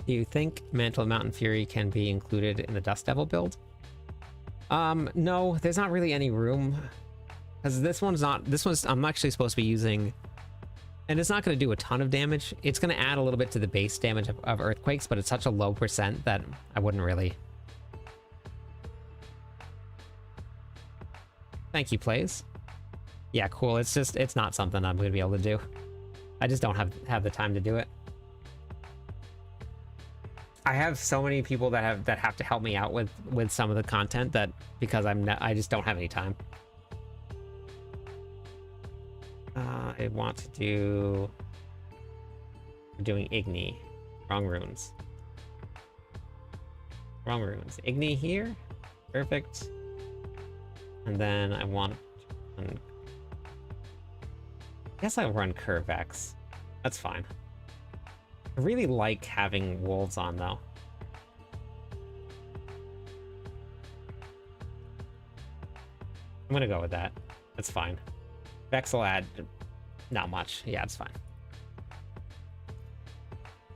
Do you think Mantle of Mountain Fury can be included in the Dust Devil build? No, there's not really any room. Because this one's I'm actually supposed to be using, and it's not going to do a ton of damage. It's going to add a little bit to the base damage of earthquakes, but it's such a low percent that I wouldn't really Thank you, plays. Yeah, cool. It's just, it's not something I'm gonna be able to do. I just don't have the time to do it. I have so many people that have to help me out with some of the content that because I just don't have any time. I want to do. We're doing Igni. Wrong runes. Wrong runes. Igni here. Perfect. And then I want. I guess I'll run Curve X. That's fine. I really like having wolves on though. I'm gonna go with that. That's fine. Vex will add not much. Yeah, it's fine.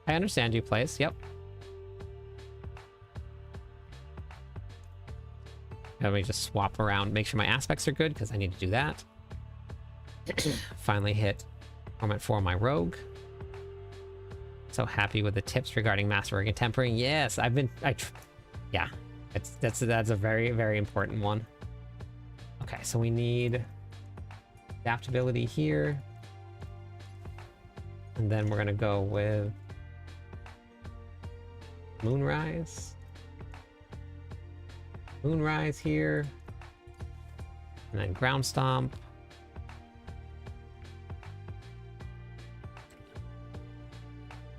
I understand you, place. Yep. Let me just swap around, make sure my aspects are good because I need to do that. Finally hit Torment 4 on my rogue. So happy with the tips regarding masterwork and tempering. Yes, yeah, that's a very, very important one. Okay, so we need adaptability here. And then we're gonna go with Moonrise. Moonrise here. And then Ground Stomp.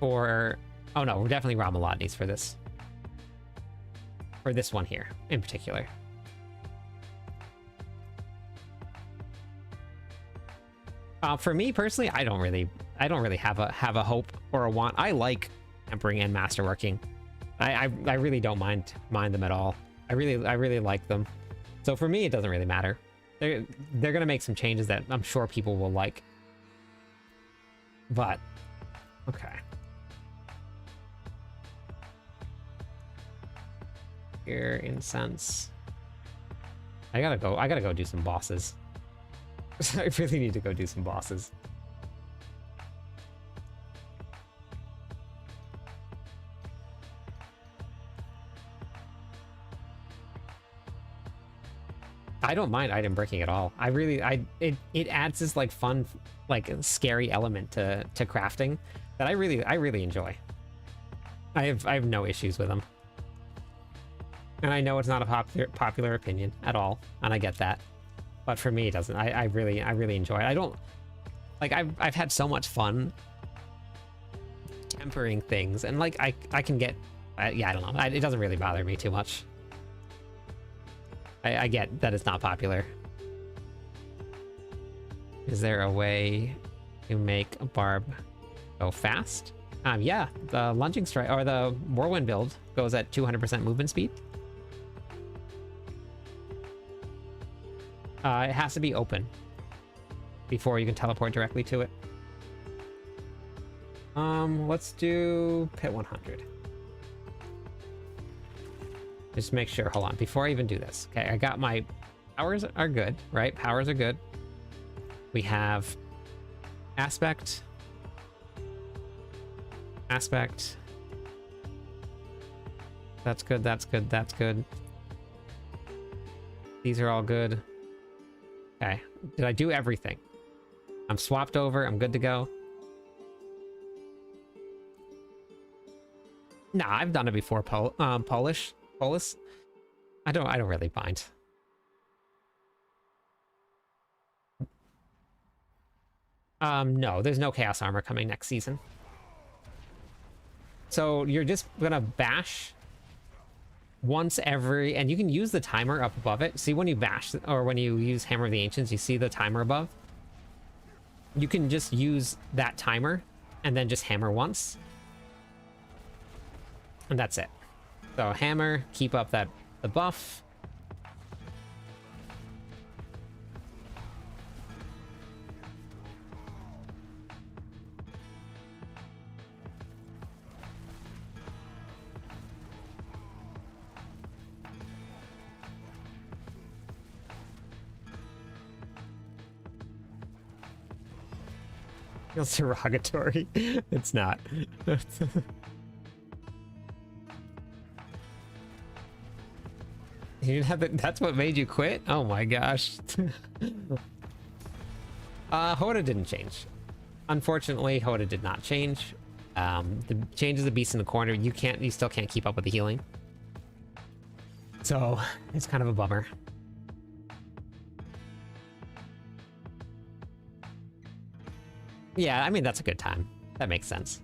For, oh no, we're definitely Ramalotnis for this. For this one here, in particular. For me personally, I don't really have a hope or a want. I like tempering and masterworking. I really don't mind them at all. I really like them. So for me, it doesn't really matter. They're gonna make some changes that I'm sure people will like. But okay. Here, incense. I gotta go do some bosses. I really need to go do some bosses. I don't mind item breaking at all. It adds this like fun, like scary element to crafting that I really enjoy. I have no issues with them. And I know it's not a popular opinion at all, and I get that. But for me, it doesn't. I really enjoy it. I don't like. I've had so much fun tempering things, and like I can get. Yeah, I don't know. It doesn't really bother me too much. I get that it's not popular. Is there a way to make a barb go fast? Yeah, the lunging strike or the whirlwind build goes at 200% movement speed. It has to be open before you can teleport directly to it. Let's do pit 100. Just make sure, hold on, before I even do this. Okay, I got my powers are good, right? Powers are good. We have aspect. Aspect. That's good, that's good, that's good. These are all good. Okay, did I do everything? I'm swapped over, I'm good to go. Nah, I've done it before, Polish. I don't really mind. No, there's no chaos armor coming next season. So you're just gonna bash once every, and you can use the timer up above it. See when you bash or when you use Hammer of the Ancients, you see the timer above. You can just use that timer and then just hammer once. And that's it. So hammer, keep up the buff. Feels derogatory. It's not. You didn't have that's what made you quit? Oh my gosh. Hoda didn't change. Unfortunately, Hoda did not change. The changes the beast in the corner, you still can't keep up with the healing. So it's kind of a bummer. Yeah, I mean, that's a good time. That makes sense.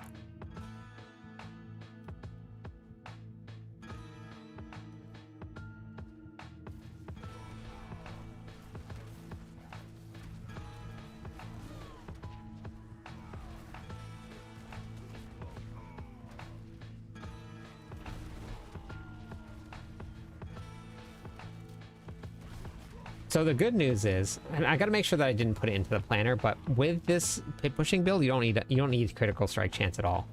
So the good news is, and I got to make sure that I didn't put it into the planner, but with this pit pushing build, you don't need critical strike chance at all.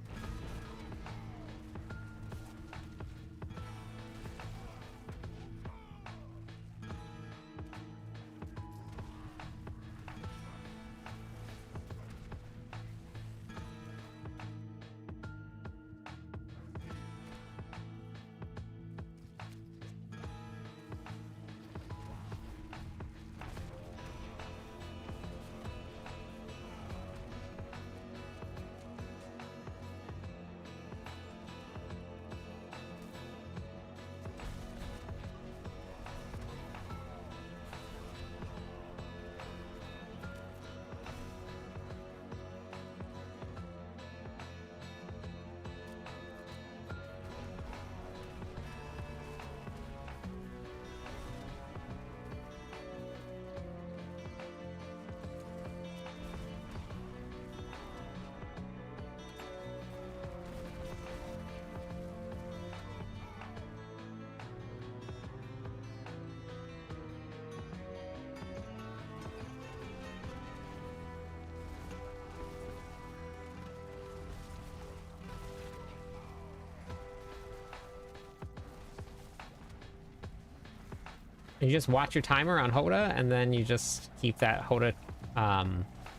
You just watch your timer on Hoda, and then you just keep that Hoda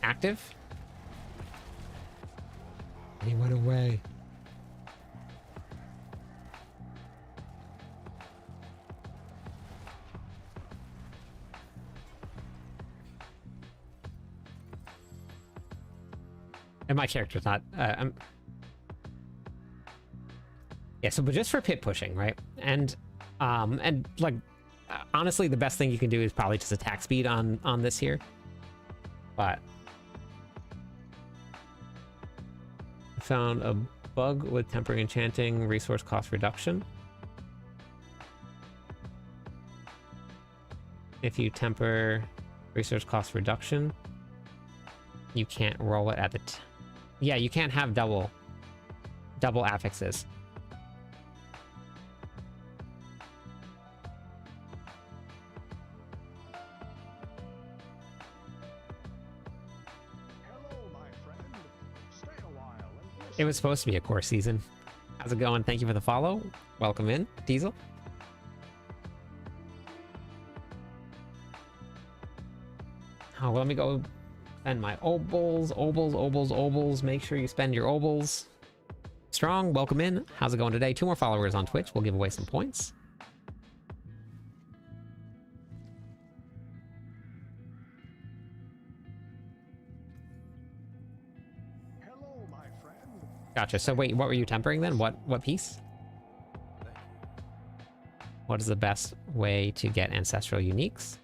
active. He went away. And my character's not... Yeah, so but just for pit pushing, right? And like... honestly, the best thing you can do is probably just attack speed on this here. But I found a bug with tempering enchanting resource cost reduction. If you temper resource cost reduction, you can't roll it at the yeah, you can't have double affixes. It was supposed to be a core season. How's it going? Thank you for the follow. Welcome in, Diesel. Oh, let me go spend my obols. Make sure you spend your obols. Strong, welcome in. How's it going today? 2 more followers on Twitch. We'll give away some points. Gotcha. So wait, what were you tempering then? What piece? What is the best way to get ancestral uniques?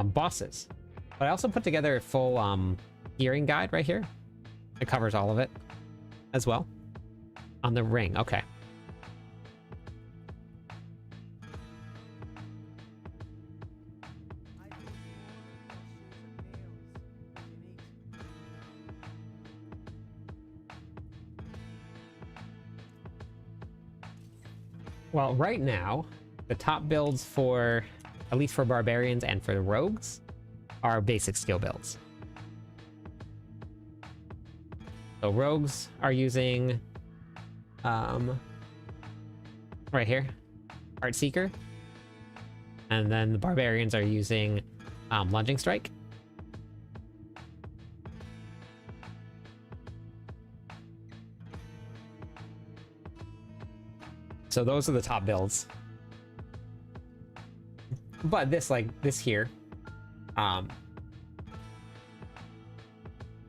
Bosses. But I also put together a full gearing guide right here. It covers all of it as well. On the ring, okay. Well, right now, the top builds for, at least for barbarians and for the rogues, are basic skill builds. So rogues are using, right here, Heart Seeker. And then the barbarians are using Lunging Strike. So those are the top builds. But this, like, this here,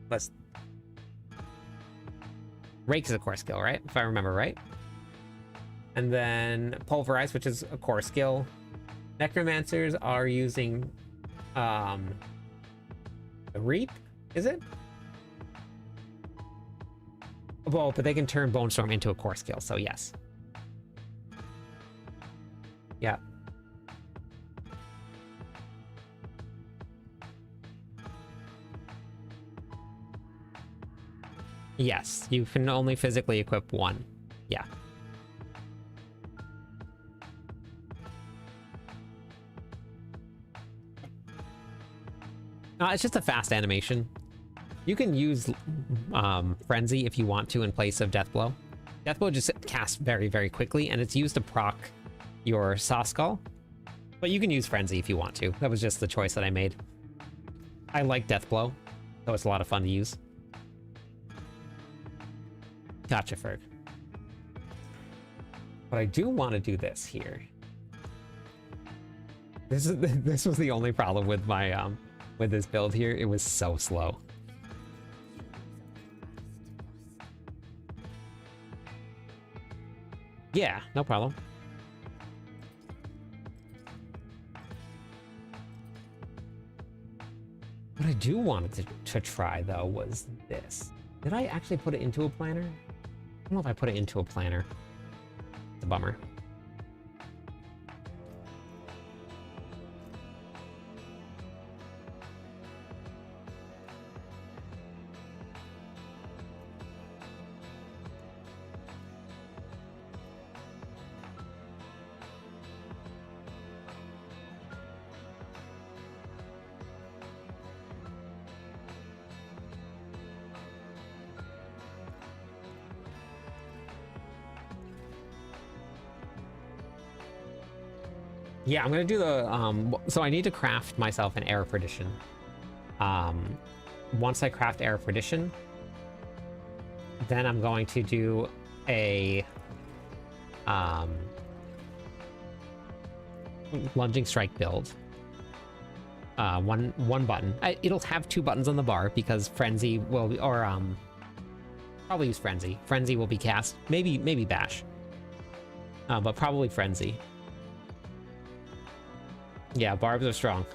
let's... Rake is a core skill, right? If I remember right. And then Pulverize, which is a core skill. Necromancers are using, the Reap, is it? Well, but they can turn Bone Storm into a core skill, so yes. Yeah. Yes, you can only physically equip one. Yeah. It's just a fast animation. You can use Frenzy if you want to in place of Deathblow. Deathblow just casts very, very quickly, and it's used to proc your Saw Skull. But you can use Frenzy if you want to. That was just the choice that I made. I like Deathblow, so it's a lot of fun to use. Gotcha, Ferg. But I do want to do this here. This was the only problem with my with this build here. It was so slow. Yeah, no problem. What I do want to try, though, was this. Did I actually put it into a planner? I don't know if I put it into a planner. It's a bummer. Yeah, I'm gonna do the, so I need to craft myself an Air of Perdition. Once I craft Air of Perdition, then I'm going to do a, Lunging Strike build. One button. It'll have 2 buttons on the bar because Frenzy will be, or, probably use Frenzy. Frenzy will be cast. Maybe Bash. But probably Frenzy. Yeah, barbs are strong.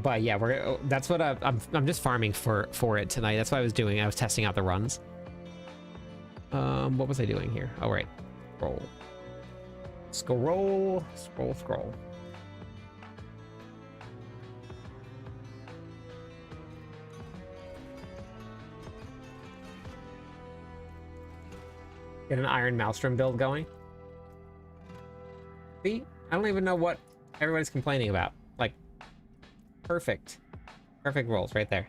But yeah, that's what I'm just farming for it tonight. That's what I was doing. I was testing out the runs. What was I doing here? Oh, right. Scroll. Scroll. Get an Iron Maelstrom build going. See? I don't even know what everybody's complaining about. Like, perfect. Perfect rolls right there.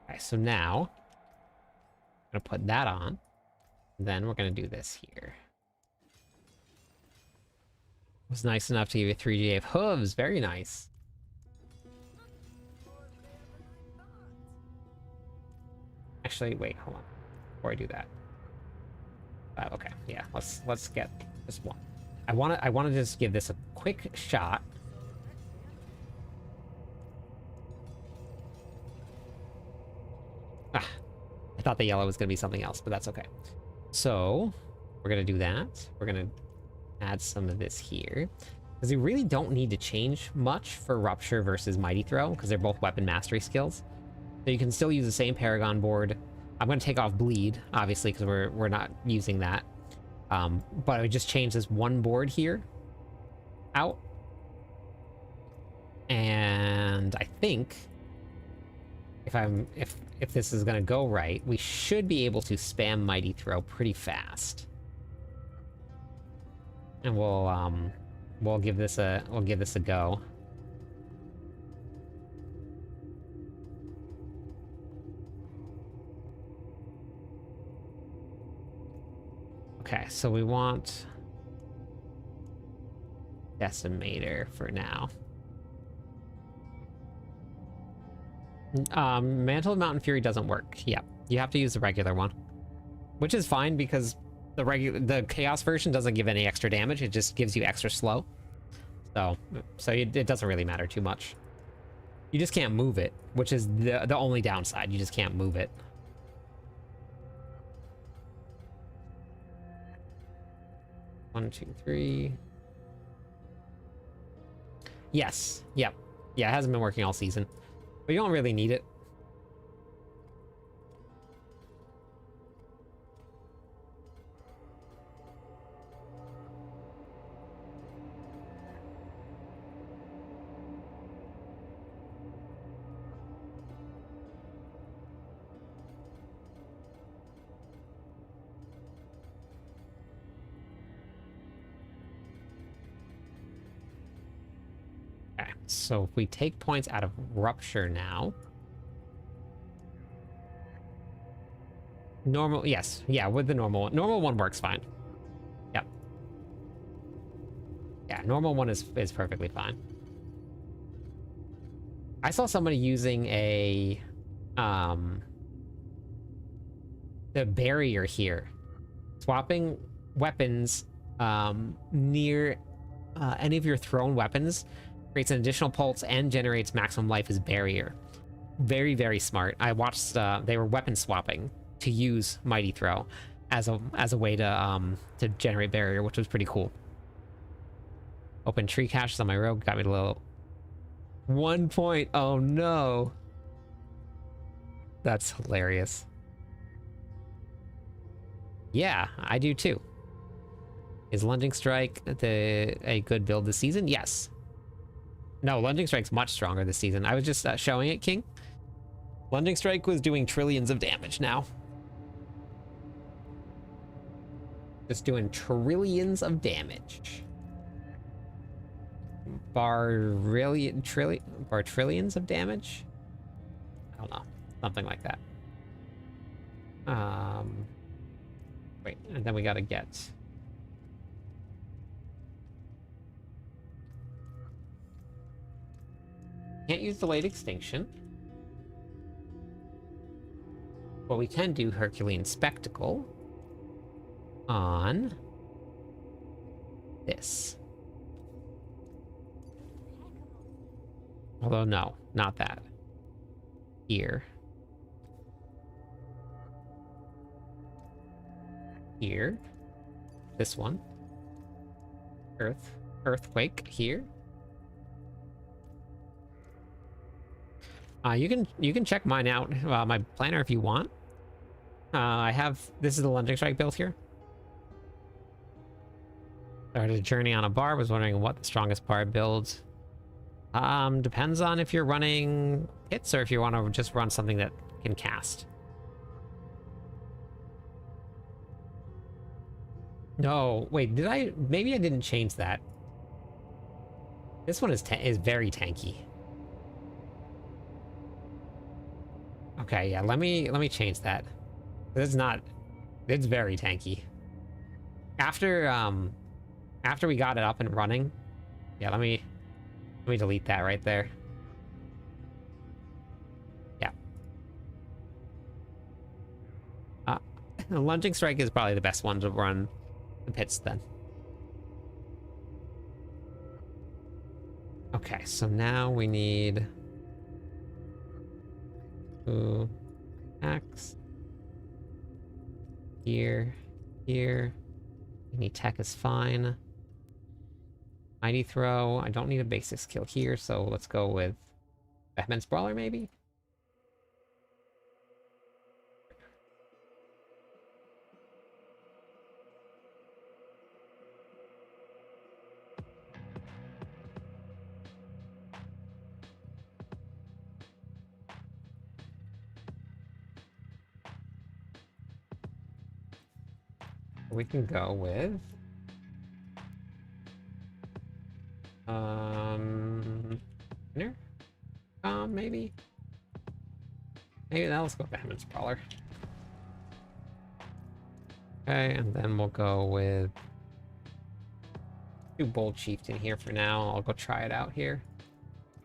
Okay, so now I'm gonna put that on. Then we're gonna do this here. It was nice enough to give you 3 of hooves. Very nice. Actually, wait, hold on. Before I do that. Okay, yeah, let's get this one. I wanna just give this a quick shot. Ah, I thought the yellow was gonna be something else, but that's okay. So we're gonna do that. We're gonna add some of this here. Because you really don't need to change much for Rupture versus Mighty Throw, because they're both weapon mastery skills. So you can still use the same Paragon board. I'm going to take off Bleed, obviously, because we're not using that. But I would just change this one board here out. And I think if this is going to go right, we should be able to spam Mighty Throw pretty fast. And we'll give this a go. Okay, so we want decimator for now. Mantle of Mountain Fury doesn't work. Yep, you have to use the regular one, which is fine because the chaos version doesn't give any extra damage. It just gives you extra slow. So it doesn't really matter too much. You just can't move it, which is the only downside. You just can't move it. One, two, three. Yes. Yep. Yeah, it hasn't been working all season. But you don't really need it. Okay, so if we take points out of Rupture now... Normal, yes. Yeah, with the normal one. Normal one works fine. Yep. Yeah, normal one is perfectly fine. I saw somebody using a... the barrier here. Swapping weapons near any of your thrown weapons creates an additional pulse and generates maximum life as barrier. Very, very smart. I watched, they were weapon swapping to use Mighty Throw as a way to generate barrier, which was pretty cool. Open tree caches on my road, got me a little 1 point. Oh no. That's hilarious. Yeah, I do too. Is Lunging Strike a good build this season? Yes. No, Lunging Strike's much stronger this season. I was just showing it, King. Lunging Strike was doing trillions of damage now. Just doing trillions of damage. Trillions of damage? I don't know. Something like that. Wait, and then we gotta get... Can't use Delayed Extinction. But we can do Herculean Spectacle on this. Although, no, not that. Here. Here. This one. Earthquake here. You can check mine out, my planner if you want. I have, this is the Lunging Strike build here. Started a journey on a bar, was wondering what the strongest bar builds. Depends on if you're running hits or if you want to just run something that can cast. No, wait, maybe I didn't change that. This one is very tanky. Okay, yeah, let me change that. It's very tanky. After we got it up and running, yeah, let me delete that right there. Yeah. Lunging Strike is probably the best one to run the pits then. Okay, so now we need axe here. Any tech is fine. Mighty Throw. I don't need a basic skill here, so let's go with Batman's Brawler maybe. We can go with winner? Maybe now let's go Batman's Brawler. Okay, and then we'll go with Do Bold Chieftain here for now. I'll go try it out here.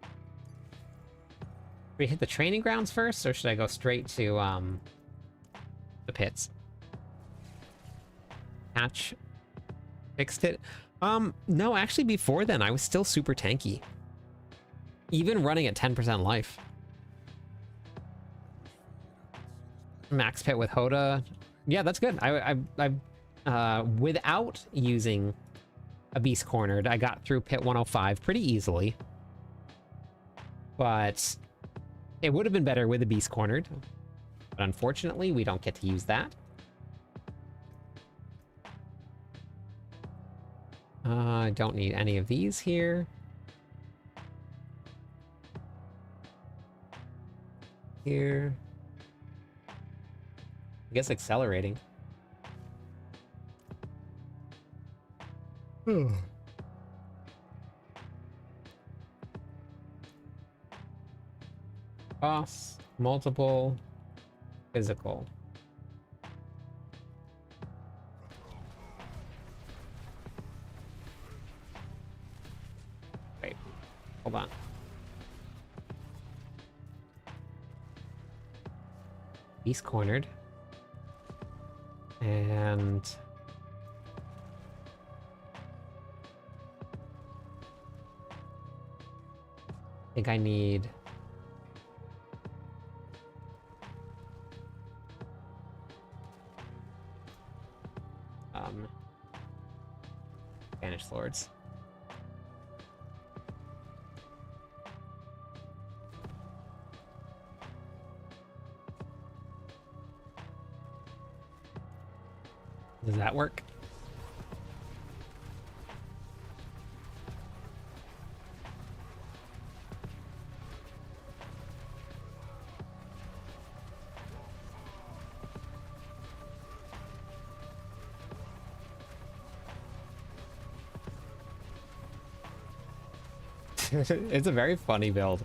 Should we hit the training grounds first, or should I go straight to the pits? Patch fixed it. No, actually before then I was still super tanky. Even running at 10% life. Max pit with Hoda. Yeah, that's good. I without using a Beast Cornered, I got through pit 105 pretty easily. But it would have been better with a Beast Cornered. But unfortunately, we don't get to use that. I don't need any of these here. Here. I guess accelerating. Boss, multiple, physical. Wait, hold on. Beast Cornered. And I think I need Banished Lords. Does that work? It's a very funny build.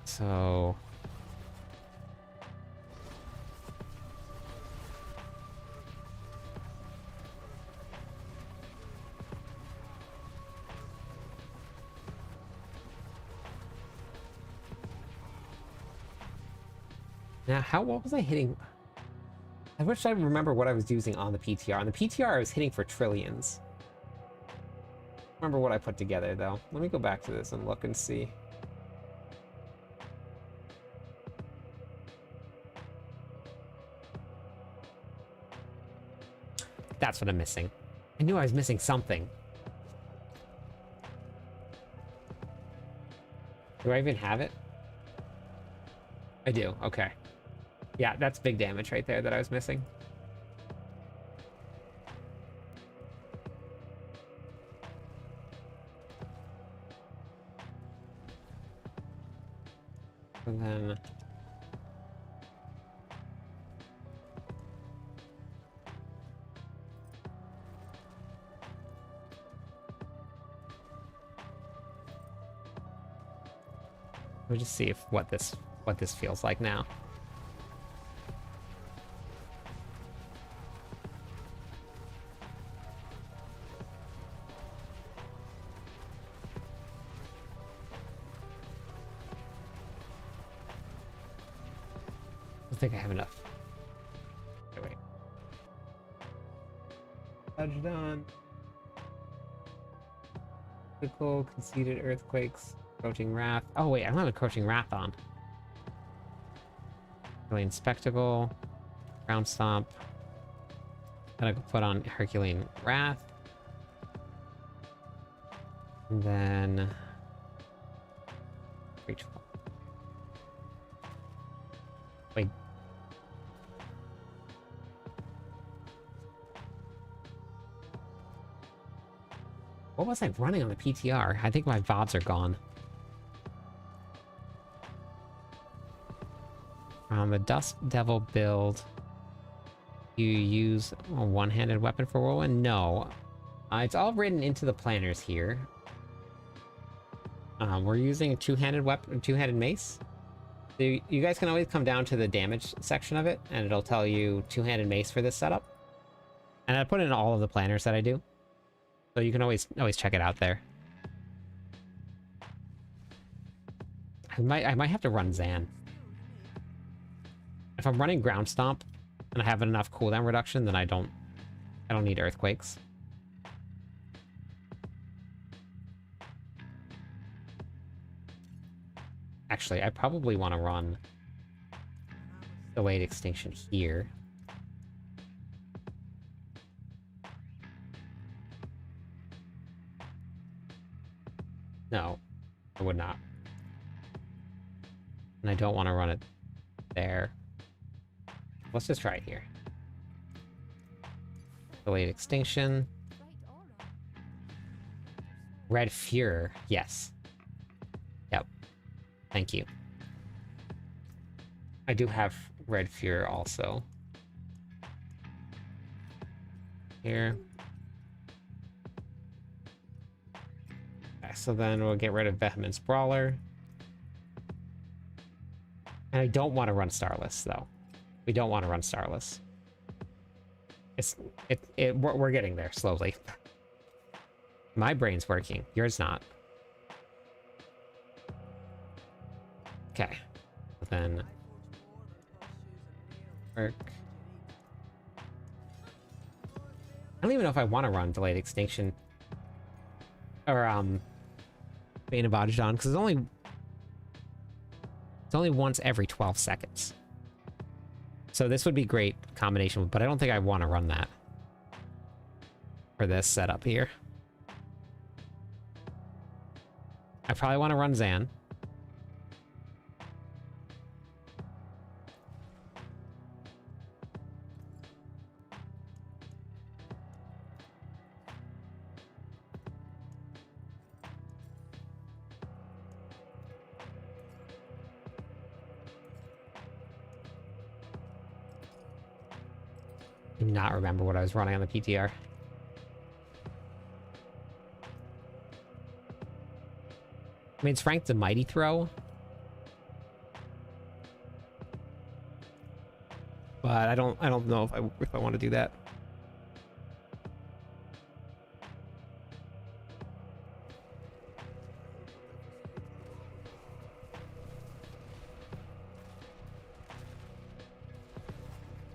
So now, what was I hitting? I wish I remember what I was using on the PTR. On the PTR, I was hitting for trillions. Remember what I put together, though. Let me go back to this and look and see. That's what I'm missing. I knew I was missing something. Do I even have it? I do, okay. Yeah, that's big damage right there that I was missing. And then we'll just see if what this feels like now. I think I have enough. Okay, wait. Touchdown. Critical, conceded earthquakes, coaching wrath. Oh wait, I don't have a coaching wrath on. Herculean spectacle, ground stomp. Gotta put on Herculean wrath. And then reach. Wait. What was I running on the PTR? I think my VODs are gone. The Dust Devil build, you use a one-handed weapon for Whirlwind? No. It's all written into the planners here. We're using a two-handed weapon, two-handed mace. So you guys can always come down to the damage section of it, and it'll tell you two-handed mace for this setup. And I put in all of the planners that I do, so you can always check it out there. I might have to run Zan. If I'm running ground stomp and I have enough cooldown reduction, then I don't need earthquakes. Actually, I probably want to run delayed extinction here. No, I would not. And I don't want to run it there. Let's just try it here. Delayed extinction. Red Fuhrer, yes. Yep. Thank you. I do have Red Fuhrer also. Here. Okay, so then we'll get rid of Vehement Brawler. And I don't want to run Starless, though. We don't want to run Starless. We're getting there slowly. My brain's working. Yours not. Okay. Then work. I don't even know if I want to run Delayed Extinction or Bane of Ajadan, because it's only once every 12 seconds. So this would be great combination, but I don't think I want to run that for this setup here. I probably want to run Zan. Do not remember what I was running on the PTR. I mean, it's Frank the Mighty Throw. But I don't know if I want to do that.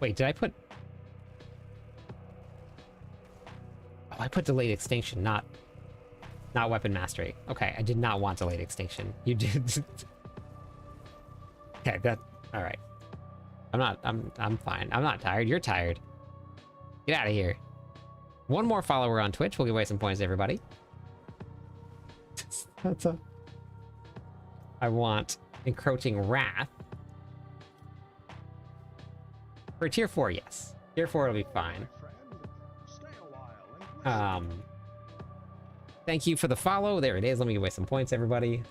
Wait, did I put... Oh, I put Delayed Extinction, not Weapon Mastery. Okay, I did not want Delayed Extinction. You did. Okay, all right. I'm fine. I'm not tired. You're tired. Get out of here. One more follower on Twitch. We'll give away some points to everybody. I want Encroaching Wrath. For tier 4, yes. Tier 4 will be fine. Thank you for the follow. There it is. Let me give away some points, everybody.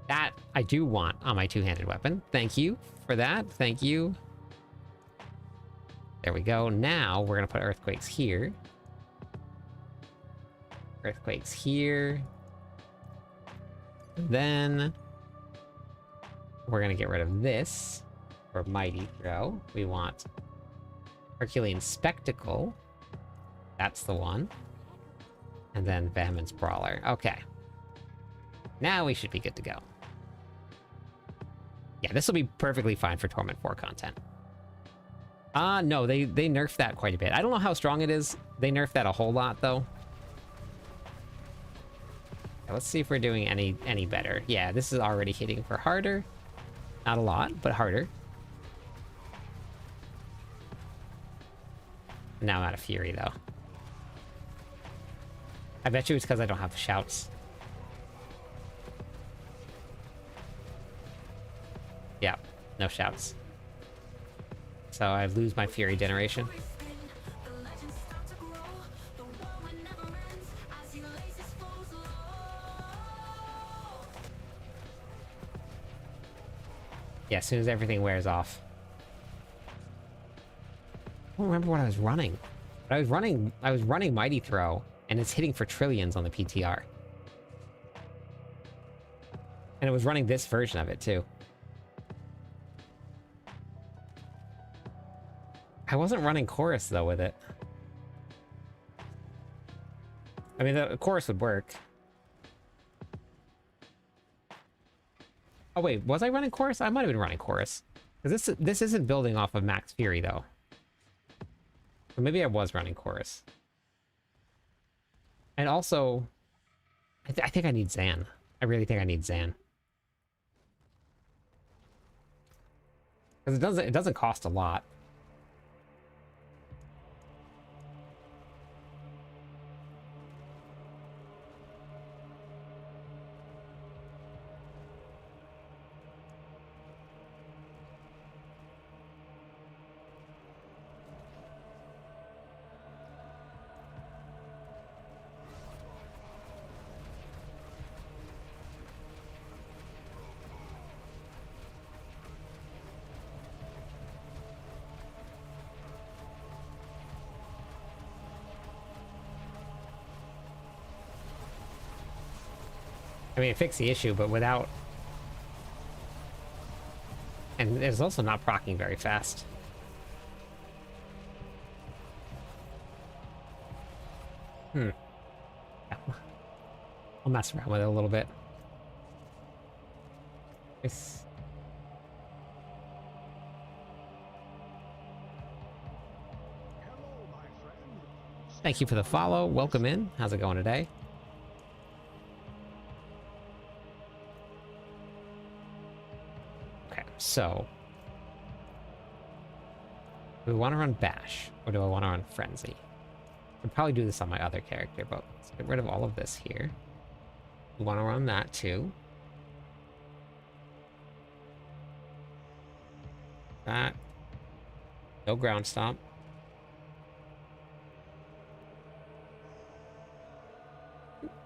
That I do want on my two-handed weapon. Thank you for that. Thank you. There we go. Now we're going to put earthquakes here. Earthquakes here. Then we're going to get rid of this for Mighty Throw. We want Herculean Spectacle. That's the one. And then Vehement Brawler. Okay. Now we should be good to go. Yeah, this will be perfectly fine for Torment 4 content. No, they nerfed that quite a bit. I don't know how strong it is. They nerfed that a whole lot, though. Okay, let's see if we're doing any better. Yeah, this is already hitting for harder. Not a lot, but harder. Now I'm out of Fury, though. I bet you it's because I don't have shouts. Yeah, no shouts. So I lose my Fury generation. Yeah, as soon as everything wears off. I don't remember what I was running. But I was running Mighty Throw, and it's hitting for trillions on the PTR. And it was running this version of it, too. I wasn't running chorus though with it. I mean, the chorus would work. Oh wait, was I running chorus? I might have been running chorus. Because this isn't building off of Max Fury though. So maybe I was running chorus. And also, I think I need Zan. I really think I need Zan. Because it doesn't cost a lot. I mean, it fixed the issue, but without... And it's also not proccing very fast. I'll mess around with it a little bit. Nice. Hello, my friend. Thank you for the follow. Welcome in. How's it going today? Okay, so... Do we want to run Bash, or do I want to run Frenzy? I'd probably do this on my other character, but let's get rid of all of this here. We want to run that too. That. No ground stomp.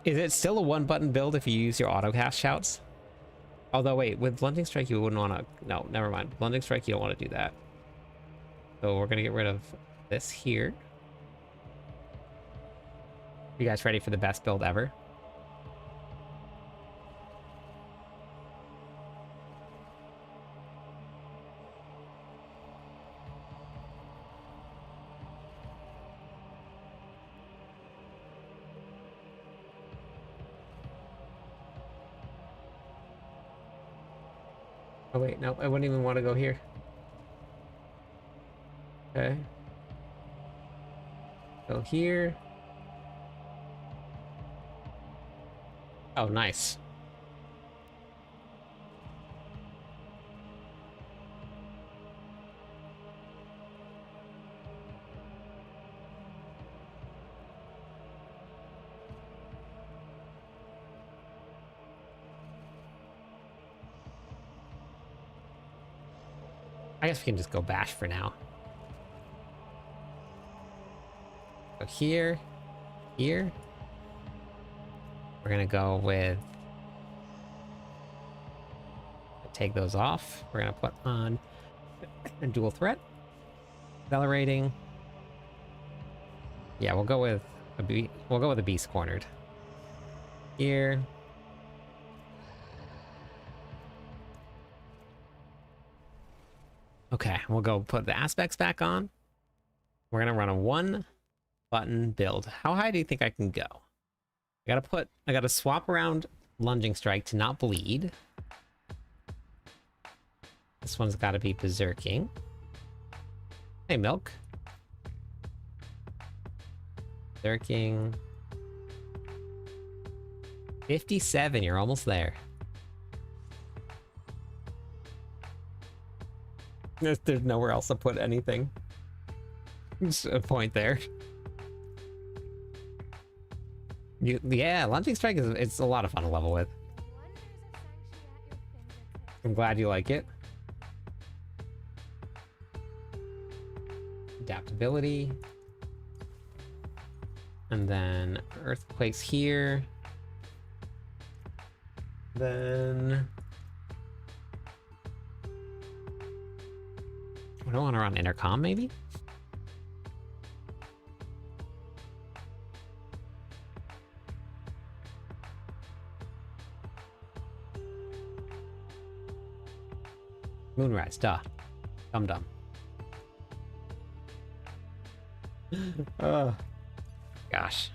Is it still a one-button build if you use your auto-cast shouts? Although, wait, with Blunting Strike, you wouldn't want to... No, never mind. Blunting Strike, you don't want to do that. So we're going to get rid of this here. You guys ready for the best build ever? Oh wait, no, I wouldn't even want to go here. Okay. Go here. Oh, nice. I guess we can just go Bash for now. Go here, here. We're gonna go with... Take those off. We're gonna put on a dual threat. Accelerating. Yeah, we'll go with a beast cornered. Here. Okay, we'll go put the aspects back on. We're gonna run a one-button build. How high do you think I can go? I gotta swap around Lunging Strike to not bleed. This one's gotta be Berserking. Hey, Milk. Berserking. 57, you're almost there. There's nowhere else to put anything. Just a point there. Yeah, Lunging Strike it's a lot of fun to level with. I'm glad you like it. Adaptability. And then Earthquakes here. Then... I don't want to run Intercom, maybe? Moonrise, duh. Dum-dum. Oh, gosh.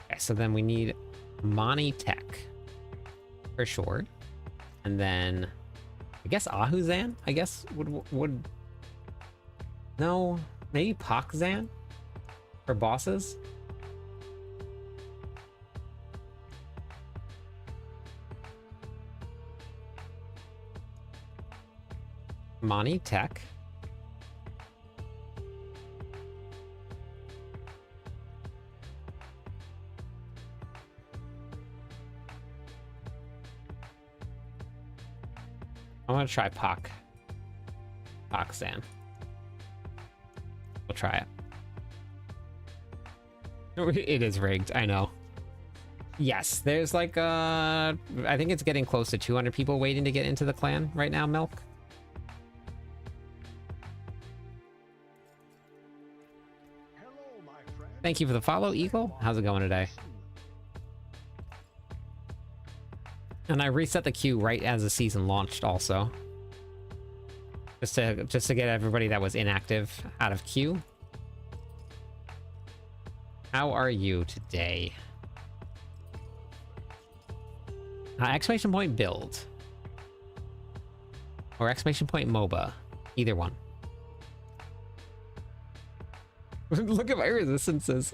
Okay, so then we need Mani Tech for sure. And then I guess Ahuzan, I guess would no, maybe Pakzan for bosses. Mani Tech. I want to try Pakzan. We'll try it. It is rigged, I know. Yes, there's like I think it's getting close to 200 people waiting to get into the clan right now, Milk. Hello, my friend. Thank you for the follow, Eagle. How's it going today? And I reset the queue right as the season launched also. Just to get everybody that was inactive out of queue. How are you today? Exclamation point build. Or exclamation point MOBA. Either one. Look at my resistances.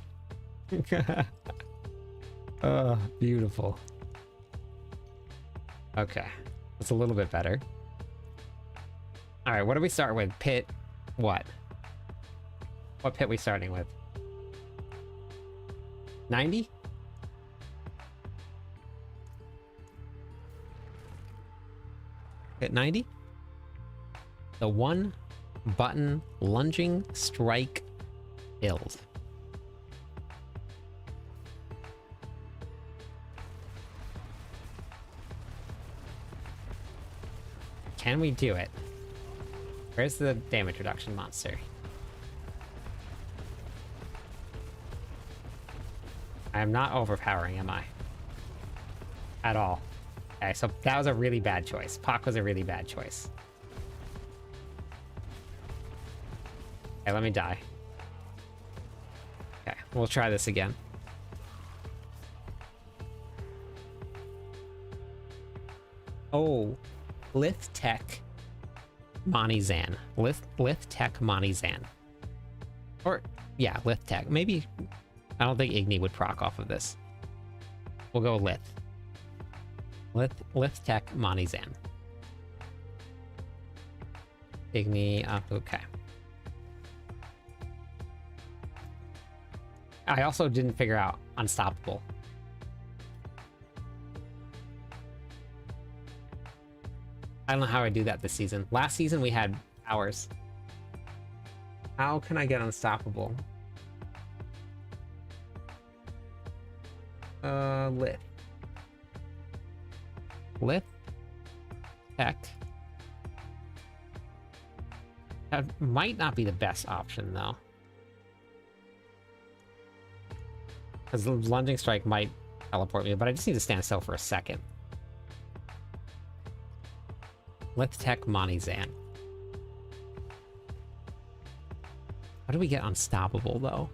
Beautiful. Okay. That's a little bit better. Alright, what do we start with? Pit. What? What pit we starting with? 90? Pit 90? The one button lunging strike build. Can we do it? Where's the damage reduction monster? I am not overpowering, am I? At all. Okay, so that was a really bad choice. Pak was a really bad choice. Okay, let me die. Okay, we'll try this again. Oh, Lith Tech Monizan. Lith Tech Monizan. Or, yeah, Lith Tech. Maybe, I don't think Igni would proc off of this. We'll go Lith. Lith Tech Monizan. Igni, okay. I also didn't figure out Unstoppable. I don't know how I do that this season. Last season we had hours. How can I get Unstoppable? Lith. Lith? Tech. That might not be the best option though. Because the lunging strike might teleport me, but I just need to stand still for a second. Let's tech Monizan. How do we get Unstoppable though?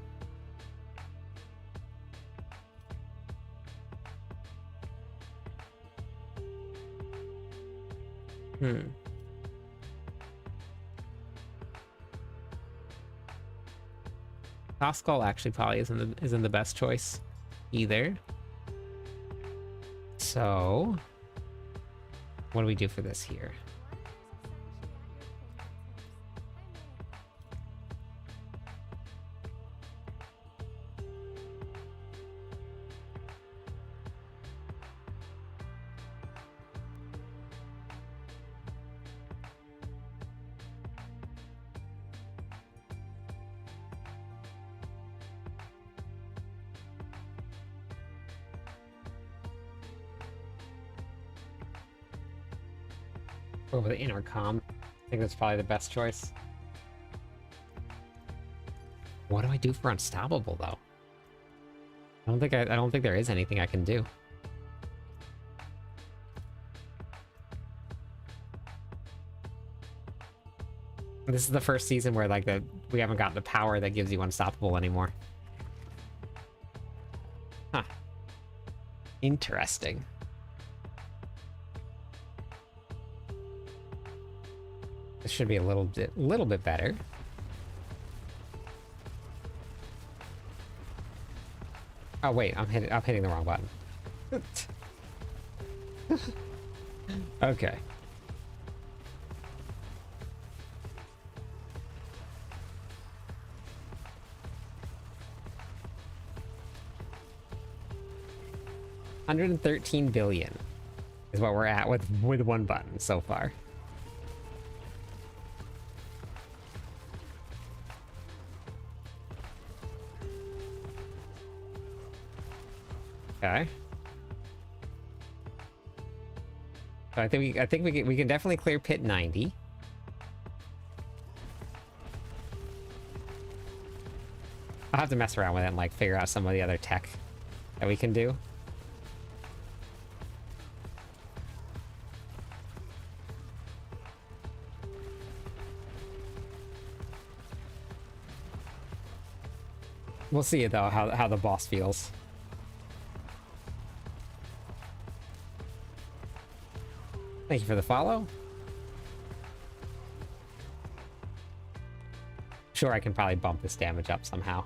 Toss Skull actually probably isn't the best choice either. So, what do we do for this here? Over the intercom. I think that's probably the best choice. What do I do for Unstoppable though? I don't think there is anything I can do. This is the first season where like we haven't got the power that gives you unstoppable anymore. Huh. Interesting. This should be a little bit better. Oh wait, I'm hitting the wrong button. Okay. $113 billion is what we're at with one button so far. Okay. So I think we can definitely clear pit 90. I'll have to mess around with it and like figure out some of the other tech that we can do. We'll see though how the boss feels. Thank you for the follow. Sure, I can probably bump this damage up somehow.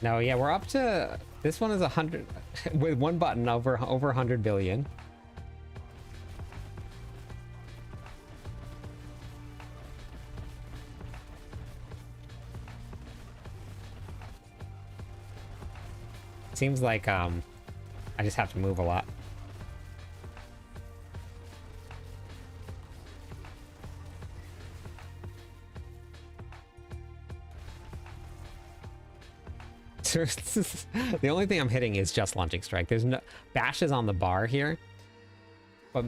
No, yeah, we're up to... This one is 100... with one button over 100 billion. Seems like, I just have to move a lot. The only thing I'm hitting is just launching strike. There's no bash is on the bar here, but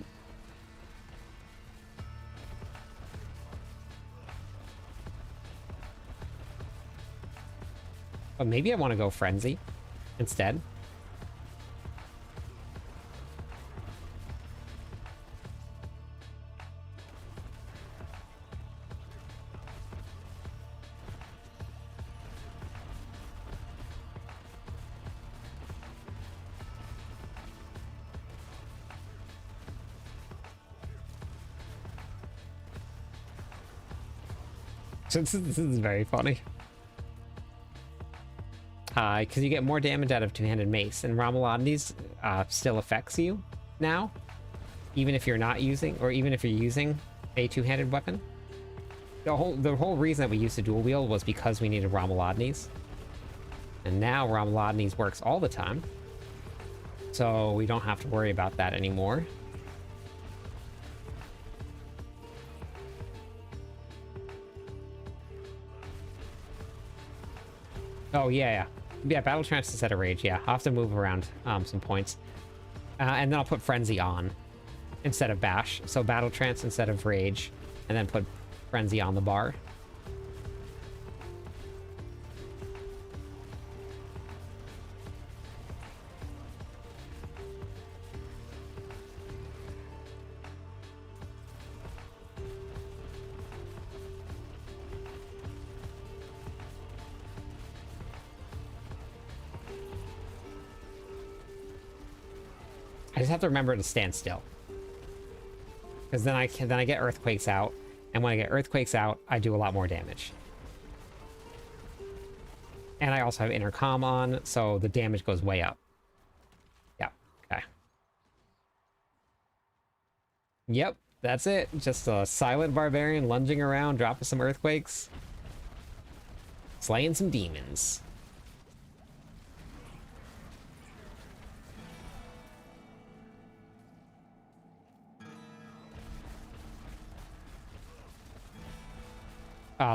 maybe I want to go frenzy instead. This is very funny. Because you get more damage out of two-handed mace, and Ramalodnes still affects you now, even if you're not using, or even if you're using a two-handed weapon. The whole reason that we used to dual wield was because we needed Ramalodnes, and now Ramalodnes works all the time, so we don't have to worry about that anymore. Oh, yeah. Yeah, Battle Trance instead of Rage, yeah. I'll have to move around some points. And then I'll put Frenzy on instead of Bash. So Battle Trance instead of Rage, and then put Frenzy on the bar. I just have to remember to stand still, because then I get earthquakes out, and when I get earthquakes out, I do a lot more damage. And I also have intercom on, so the damage goes way up. Yeah. Okay. Yep, that's it. Just a silent barbarian lunging around, dropping some earthquakes, slaying some demons.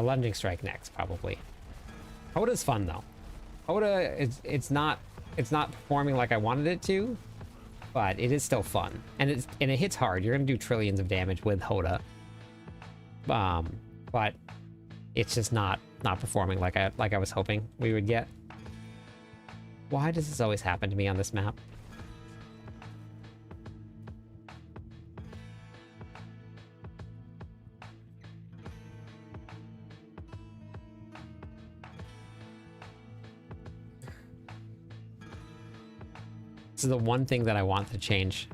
Lunging strike next, probably. Hoda's fun though. Hoda, it's not performing like I wanted it to, but it is still fun, and it hits hard. You're gonna do trillions of damage with Hoda. But it's just not performing like I was hoping we would get. Why does this always happen to me on this map? This is the one thing that I want to change.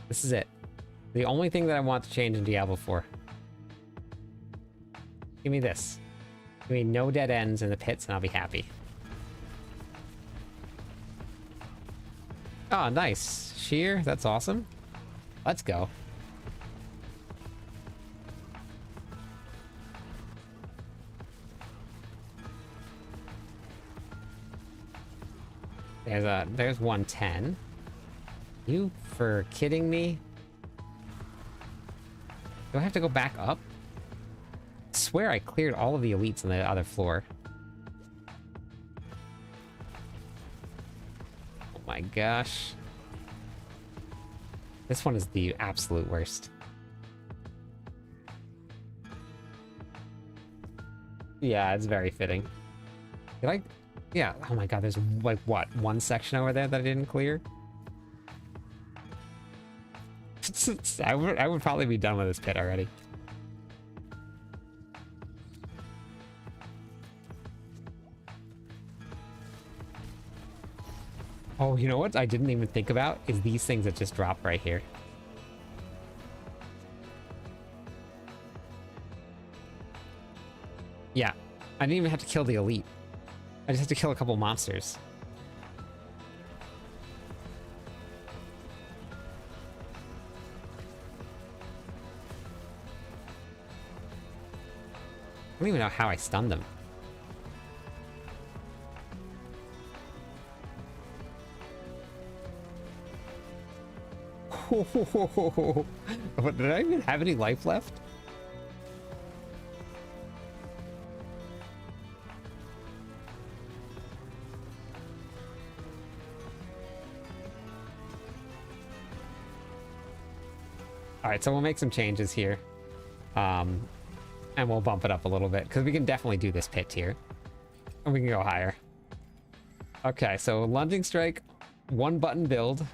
This is it. The only thing that I want to change in Diablo 4. Give me this. Give me no dead ends in the pits and I'll be happy. Oh, nice. Shear, that's awesome. Let's go. There's 110. You for kidding me? Do I have to go back up? I swear I cleared all of the elites on the other floor. Oh my gosh. This one is the absolute worst. Yeah, it's very fitting. Did I... Yeah, oh my god, there's like, what, one section over there that I didn't clear? I would probably be done with this pit already. Oh, you know what I didn't even think about? Is these things that just drop right here. Yeah, I didn't even have to kill the elite. I just have to kill a couple monsters. I don't even know how I stunned them. But did I even have any life left? Alright, so we'll make some changes here. And we'll bump it up a little bit, because we can definitely do this pit tier. And we can go higher. Okay, so lunging strike, 1 button build.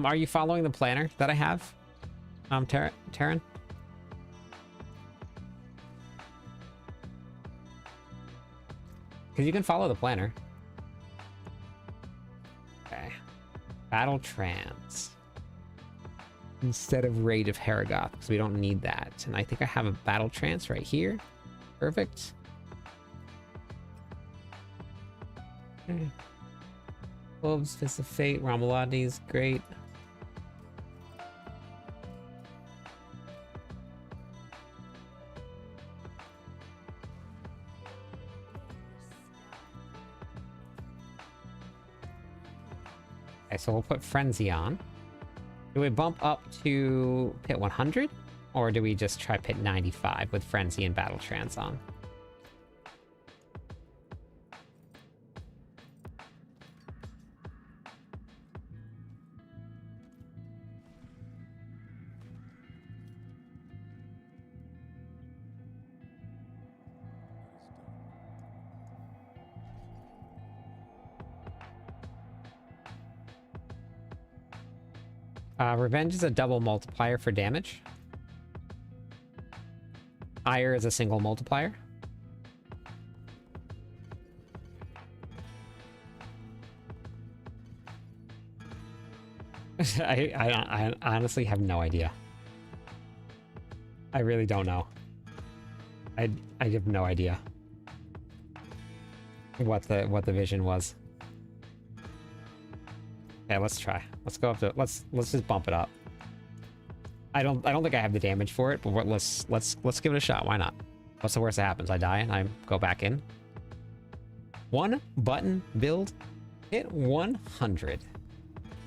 Are you following the planner that I have? Taryn? Because you can follow the planner. Okay. Battle trans. Instead of Raid of Haragoth, because we don't need that. And I think I have a battle trance right here. Perfect. Okay. Wolves, Fist of Fate, Ramaladi's great. Okay, so we'll put Frenzy on. Do we bump up to pit 100? Or do we just try pit 95 with Frenzy and Battle Trance on? Revenge is a double multiplier for damage. Ire is a single multiplier. I honestly have no idea. I really don't know. I have no idea what the vision was. Okay, let's try. Let's go up to let's just bump it up. I don't think I have the damage for it, but let's give it a shot. Why not? What's the worst that happens? I die and I go back in. One button build hit 100.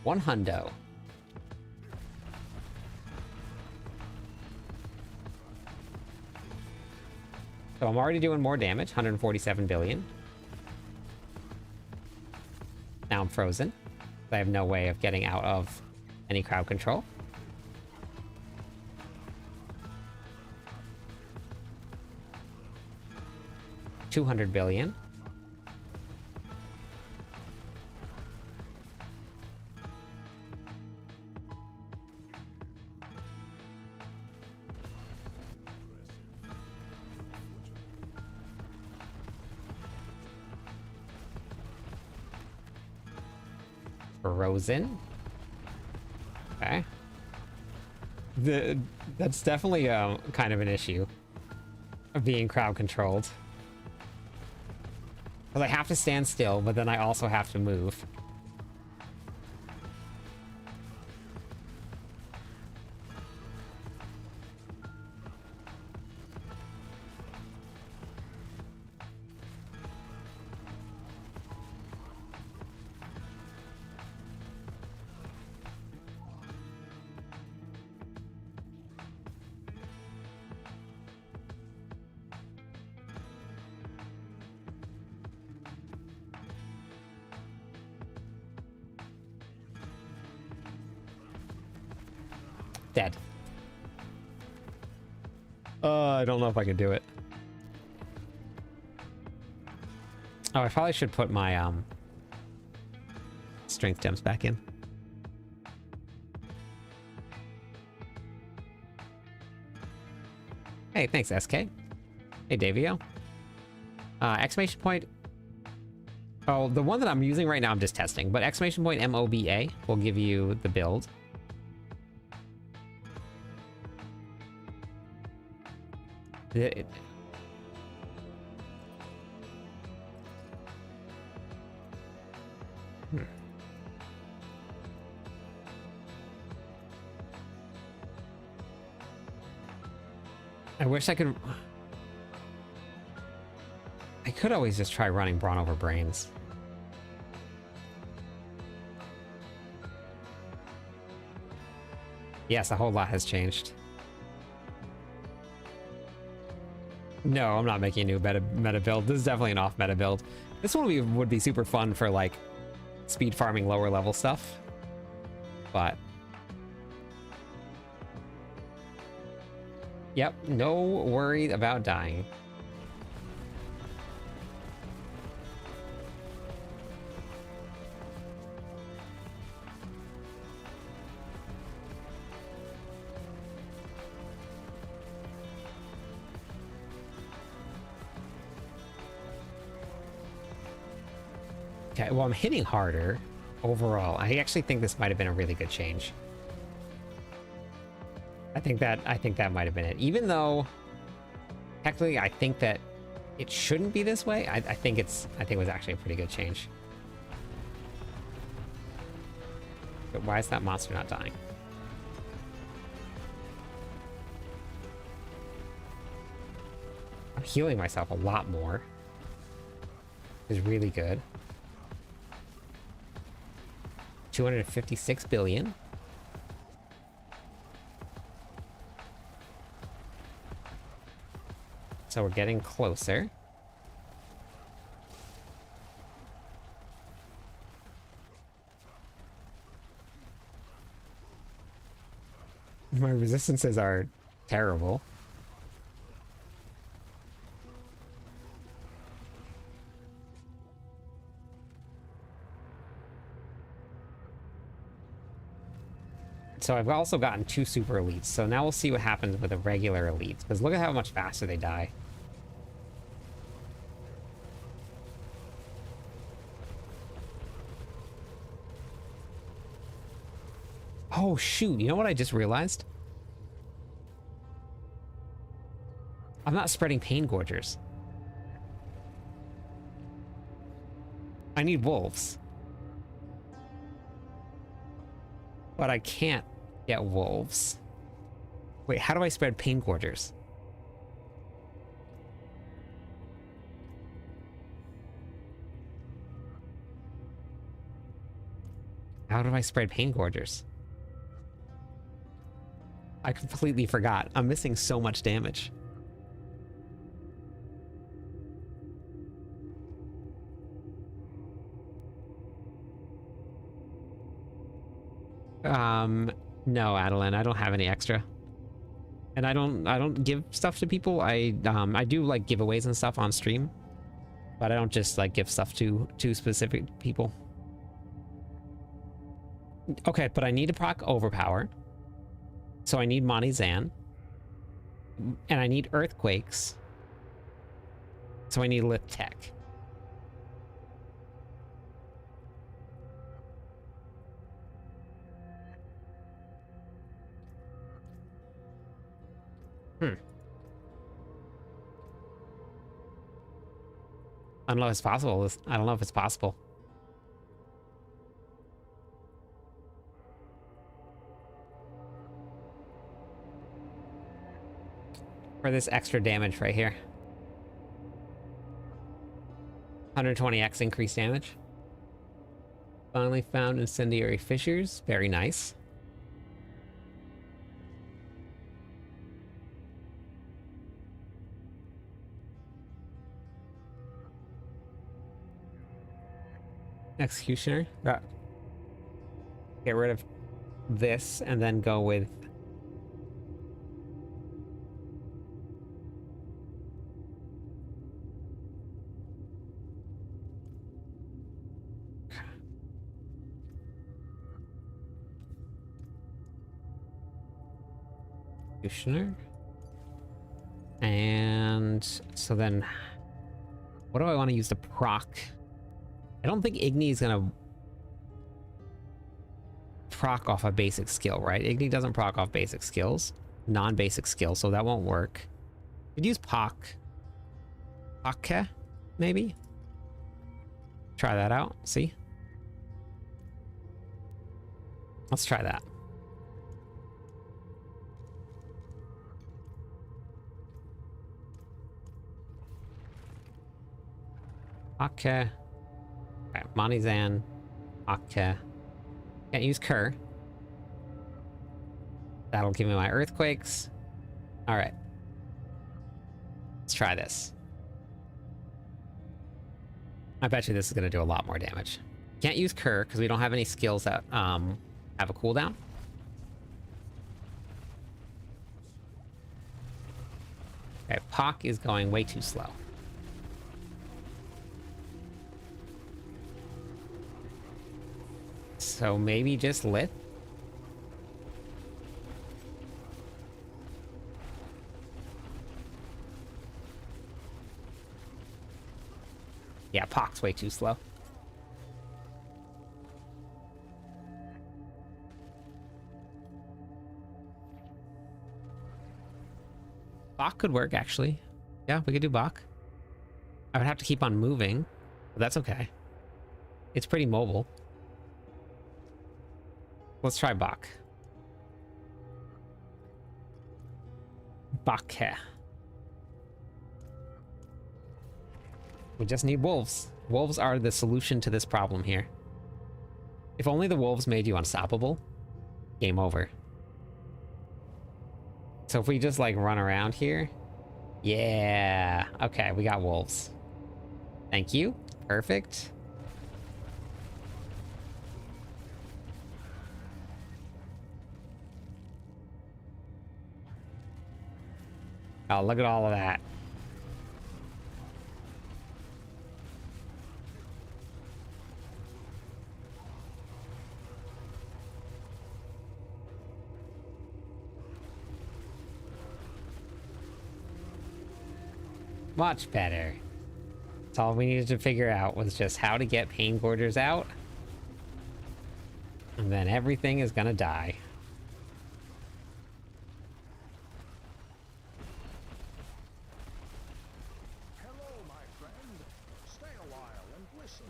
One hundo. So I'm already doing more damage, 147 billion. Now I'm frozen. I have no way of getting out of any crowd control. $200 billion. Frozen. Okay. That's definitely kind of an issue of being crowd controlled. Because I have to stand still, but then I also have to move. Dead. I don't know if I can do it. Oh, I probably should put my strength gems back in. Hey, thanks, SK. Hey, Davio. Exclamation point. Oh, the one that I'm using right now, I'm just testing. But exclamation point MOBA will give you the build. It, I wish I could... I could always just try running Brawn over Brains. Yes, a whole lot has changed. No, I'm not making a new meta build. This is definitely an off meta build. This one would be super fun for like speed farming lower level stuff. But yep, no worry about dying. Okay, well, I'm hitting harder overall. I actually think this might have been a really good change. I think that might have been it. Even though technically I think that it shouldn't be this way, I think it was actually a pretty good change. But why is that monster not dying? I'm healing myself a lot more. Is really good. 256 billion. So we're getting closer. My resistances are terrible. So I've also gotten 2 super elites. So now we'll see what happens with the regular elites. Because look at how much faster they die. Oh, shoot. You know what I just realized? I'm not spreading pain gorgers. I need wolves. But I can't get wolves. Wait, how do I spread pain gorgers? How do I spread pain gorgers? I completely forgot. I'm missing so much damage. No, Adeline, I don't have any extra. And I don't give stuff to people. I do like giveaways and stuff on stream, but I don't just like give stuff to specific people. Okay, but I need to proc overpower. So I need Monty Zan. And I need earthquakes. So I need lift tech. I don't know if it's possible. I don't know if it's possible. For this extra damage right here. 120x increased damage. Finally found incendiary fissures. Very nice. Executioner. Get rid of this and then go with Executioner. And so then what do I want to use to proc? I don't think Igni is gonna proc off a basic skill, right? Igni doesn't proc off basic skills, non-basic skills, so that won't work. Could use Poc. Pokke, maybe? Try that out, see? Let's try that. Pokke. Okay, Monizan, Akka. Can't use Kerr. That'll give me my earthquakes. All right. Let's try this. I bet you this is going to do a lot more damage. Can't use Kerr because we don't have any skills that have a cooldown. Okay, Pock is going way too slow. So maybe just lit. Yeah, Pock's way too slow. Bach could work, actually. Yeah, we could do Bach. I would have to keep on moving, but that's okay. It's pretty mobile. Let's try Bach. Bakke. We just need wolves. Wolves are the solution to this problem here. If only the wolves made you unstoppable, game over. So if we just like run around here, yeah. Okay, we got wolves. Thank you. Perfect. Oh, look at all of that. Much better. That's all we needed to figure out was just how to get pain gorgers out. And then everything is gonna die. Hello, my friend. Stay a while and listen.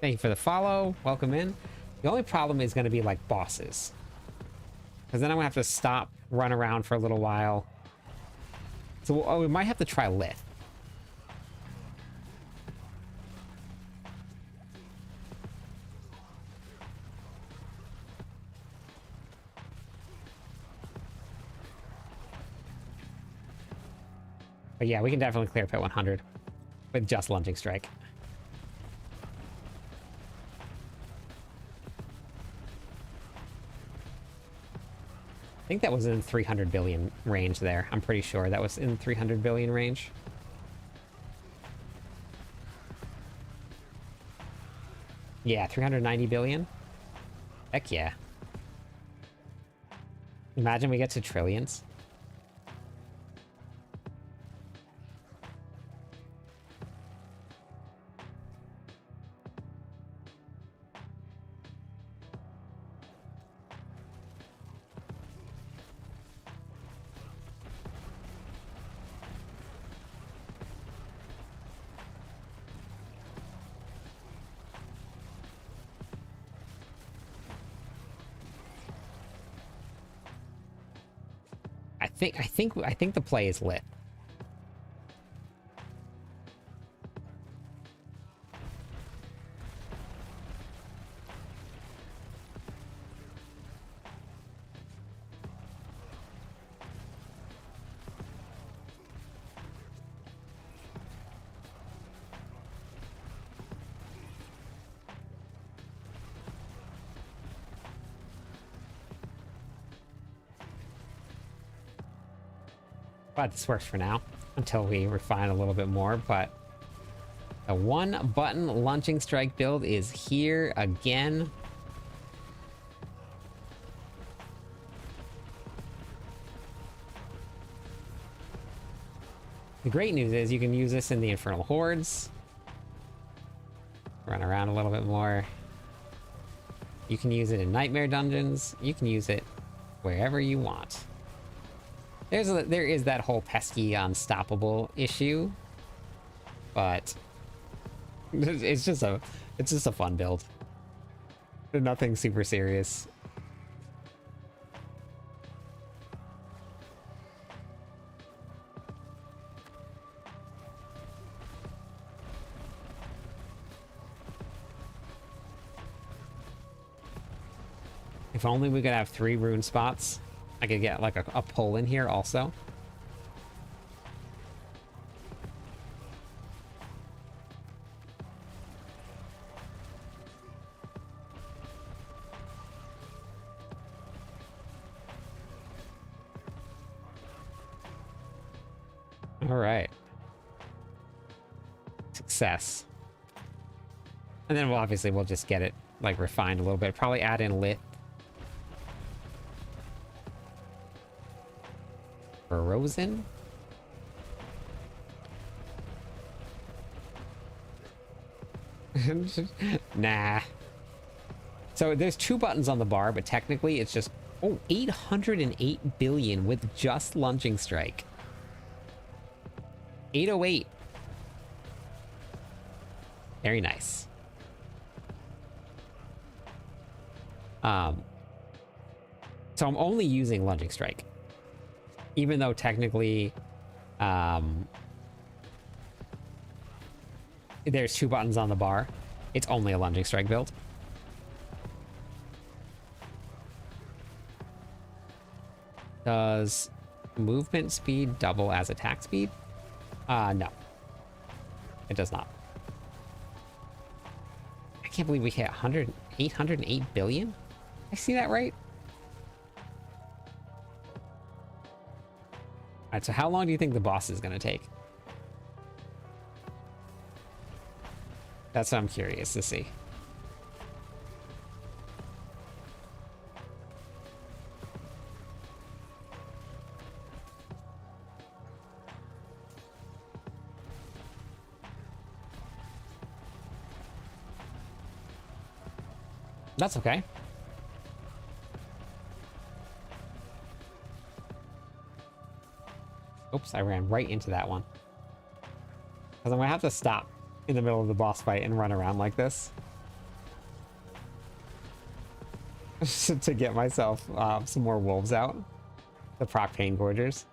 Thank you for the follow. Welcome in. The only problem is going to be like bosses. Because then I'm going to have to stop, run around for a little while. So we might have to try Lith. But yeah, we can definitely clear pit 100 with just lunging strike. I think that was in 300 billion range there. I'm pretty sure that was in 300 billion range. Yeah, 390 billion. Heck yeah. Imagine we get to trillions. I think the play is lit. But this works for now until we refine a little bit more. But the one button launching strike build is here again. The great news is you can use this in the Infernal Hordes. Run around a little bit more. You can use it in Nightmare Dungeons. You can use it wherever you want. There is that whole pesky unstoppable issue, but it's just a fun build. Nothing super serious. If only we could have 3 rune spots. I could get like a pull in here also. All right. Success. And then we'll just get it like refined a little bit. Probably add in lit. Frozen? Nah. So there's 2 buttons on the bar, but technically it's just 808 billion with just lunging strike. 808. Very nice. So I'm only using lunging strike. Even though technically, there's 2 buttons on the bar, it's only a lunging strike build. Does movement speed double as attack speed? No. It does not. I can't believe we hit 808 billion? I see that right? Alright, so how long do you think the boss is going to take? That's what I'm curious to see. That's okay. Oops, I ran right into that one. Because I'm going to have to stop in the middle of the boss fight and run around like this. To get myself some more wolves out. The proc pain gorgers.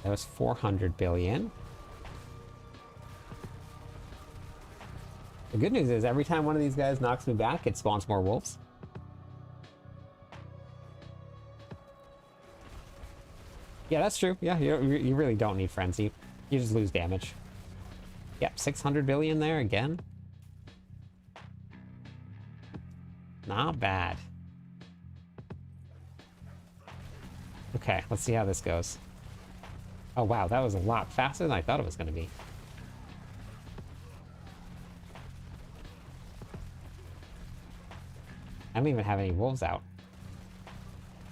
That was 400 billion. The good news is every time one of these guys knocks me back, it spawns more wolves. Yeah, that's true. Yeah, you really don't need frenzy. You just lose damage. Yep, 600 billion there again. Not bad. Okay, let's see how this goes. Oh wow, that was a lot faster than I thought it was going to be. I don't even have any wolves out.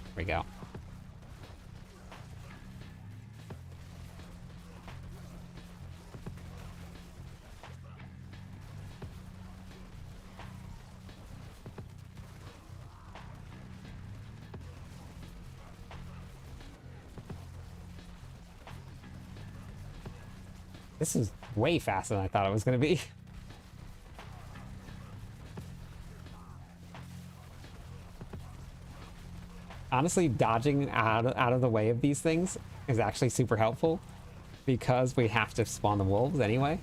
There we go. This is way faster than I thought it was going to be. Honestly, dodging out of the way of these things is actually super helpful because we have to spawn the wolves anyway.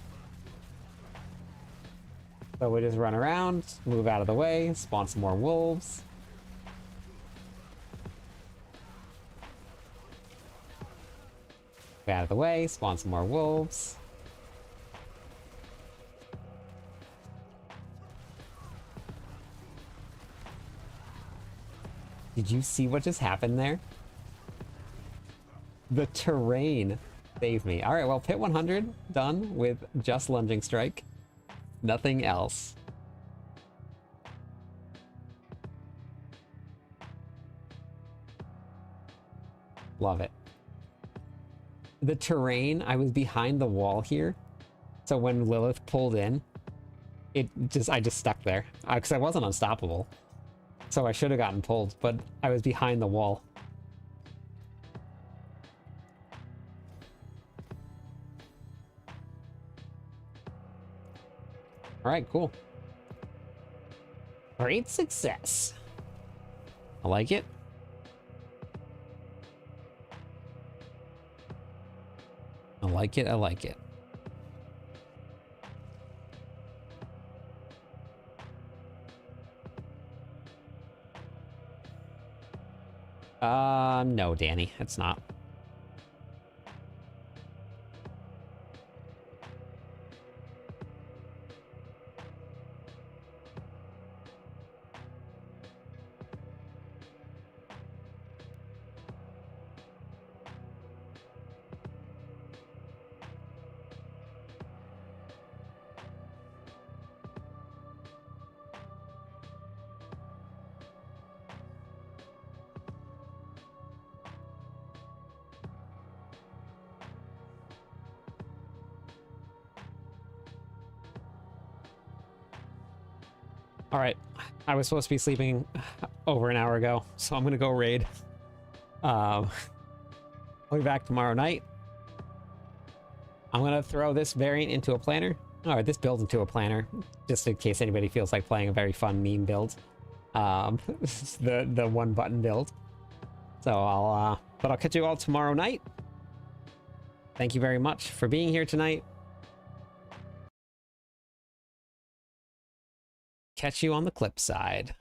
So we just run around, move out of the way, spawn some more wolves. Move out of the way, spawn some more wolves. Did you see what just happened there? The terrain saved me. All right, well, pit 100 done with just lunging strike. Nothing else. Love it. The terrain, I was behind the wall here. So when Lilith pulled in, I just stuck there. Because I wasn't unstoppable. So I should have gotten pulled, but I was behind the wall. All right, cool. Great success. I like it. I like it. I like it. No, Danny, it's not. All right, I was supposed to be sleeping over an hour ago, so I'm gonna go raid. I'll be back tomorrow night. I'm gonna throw this variant into a planner. All right, this build into a planner, just in case anybody feels like playing a very fun meme build. The one button build. So but I'll catch you all tomorrow night. Thank you very much for being here tonight. Catch you on the clip side.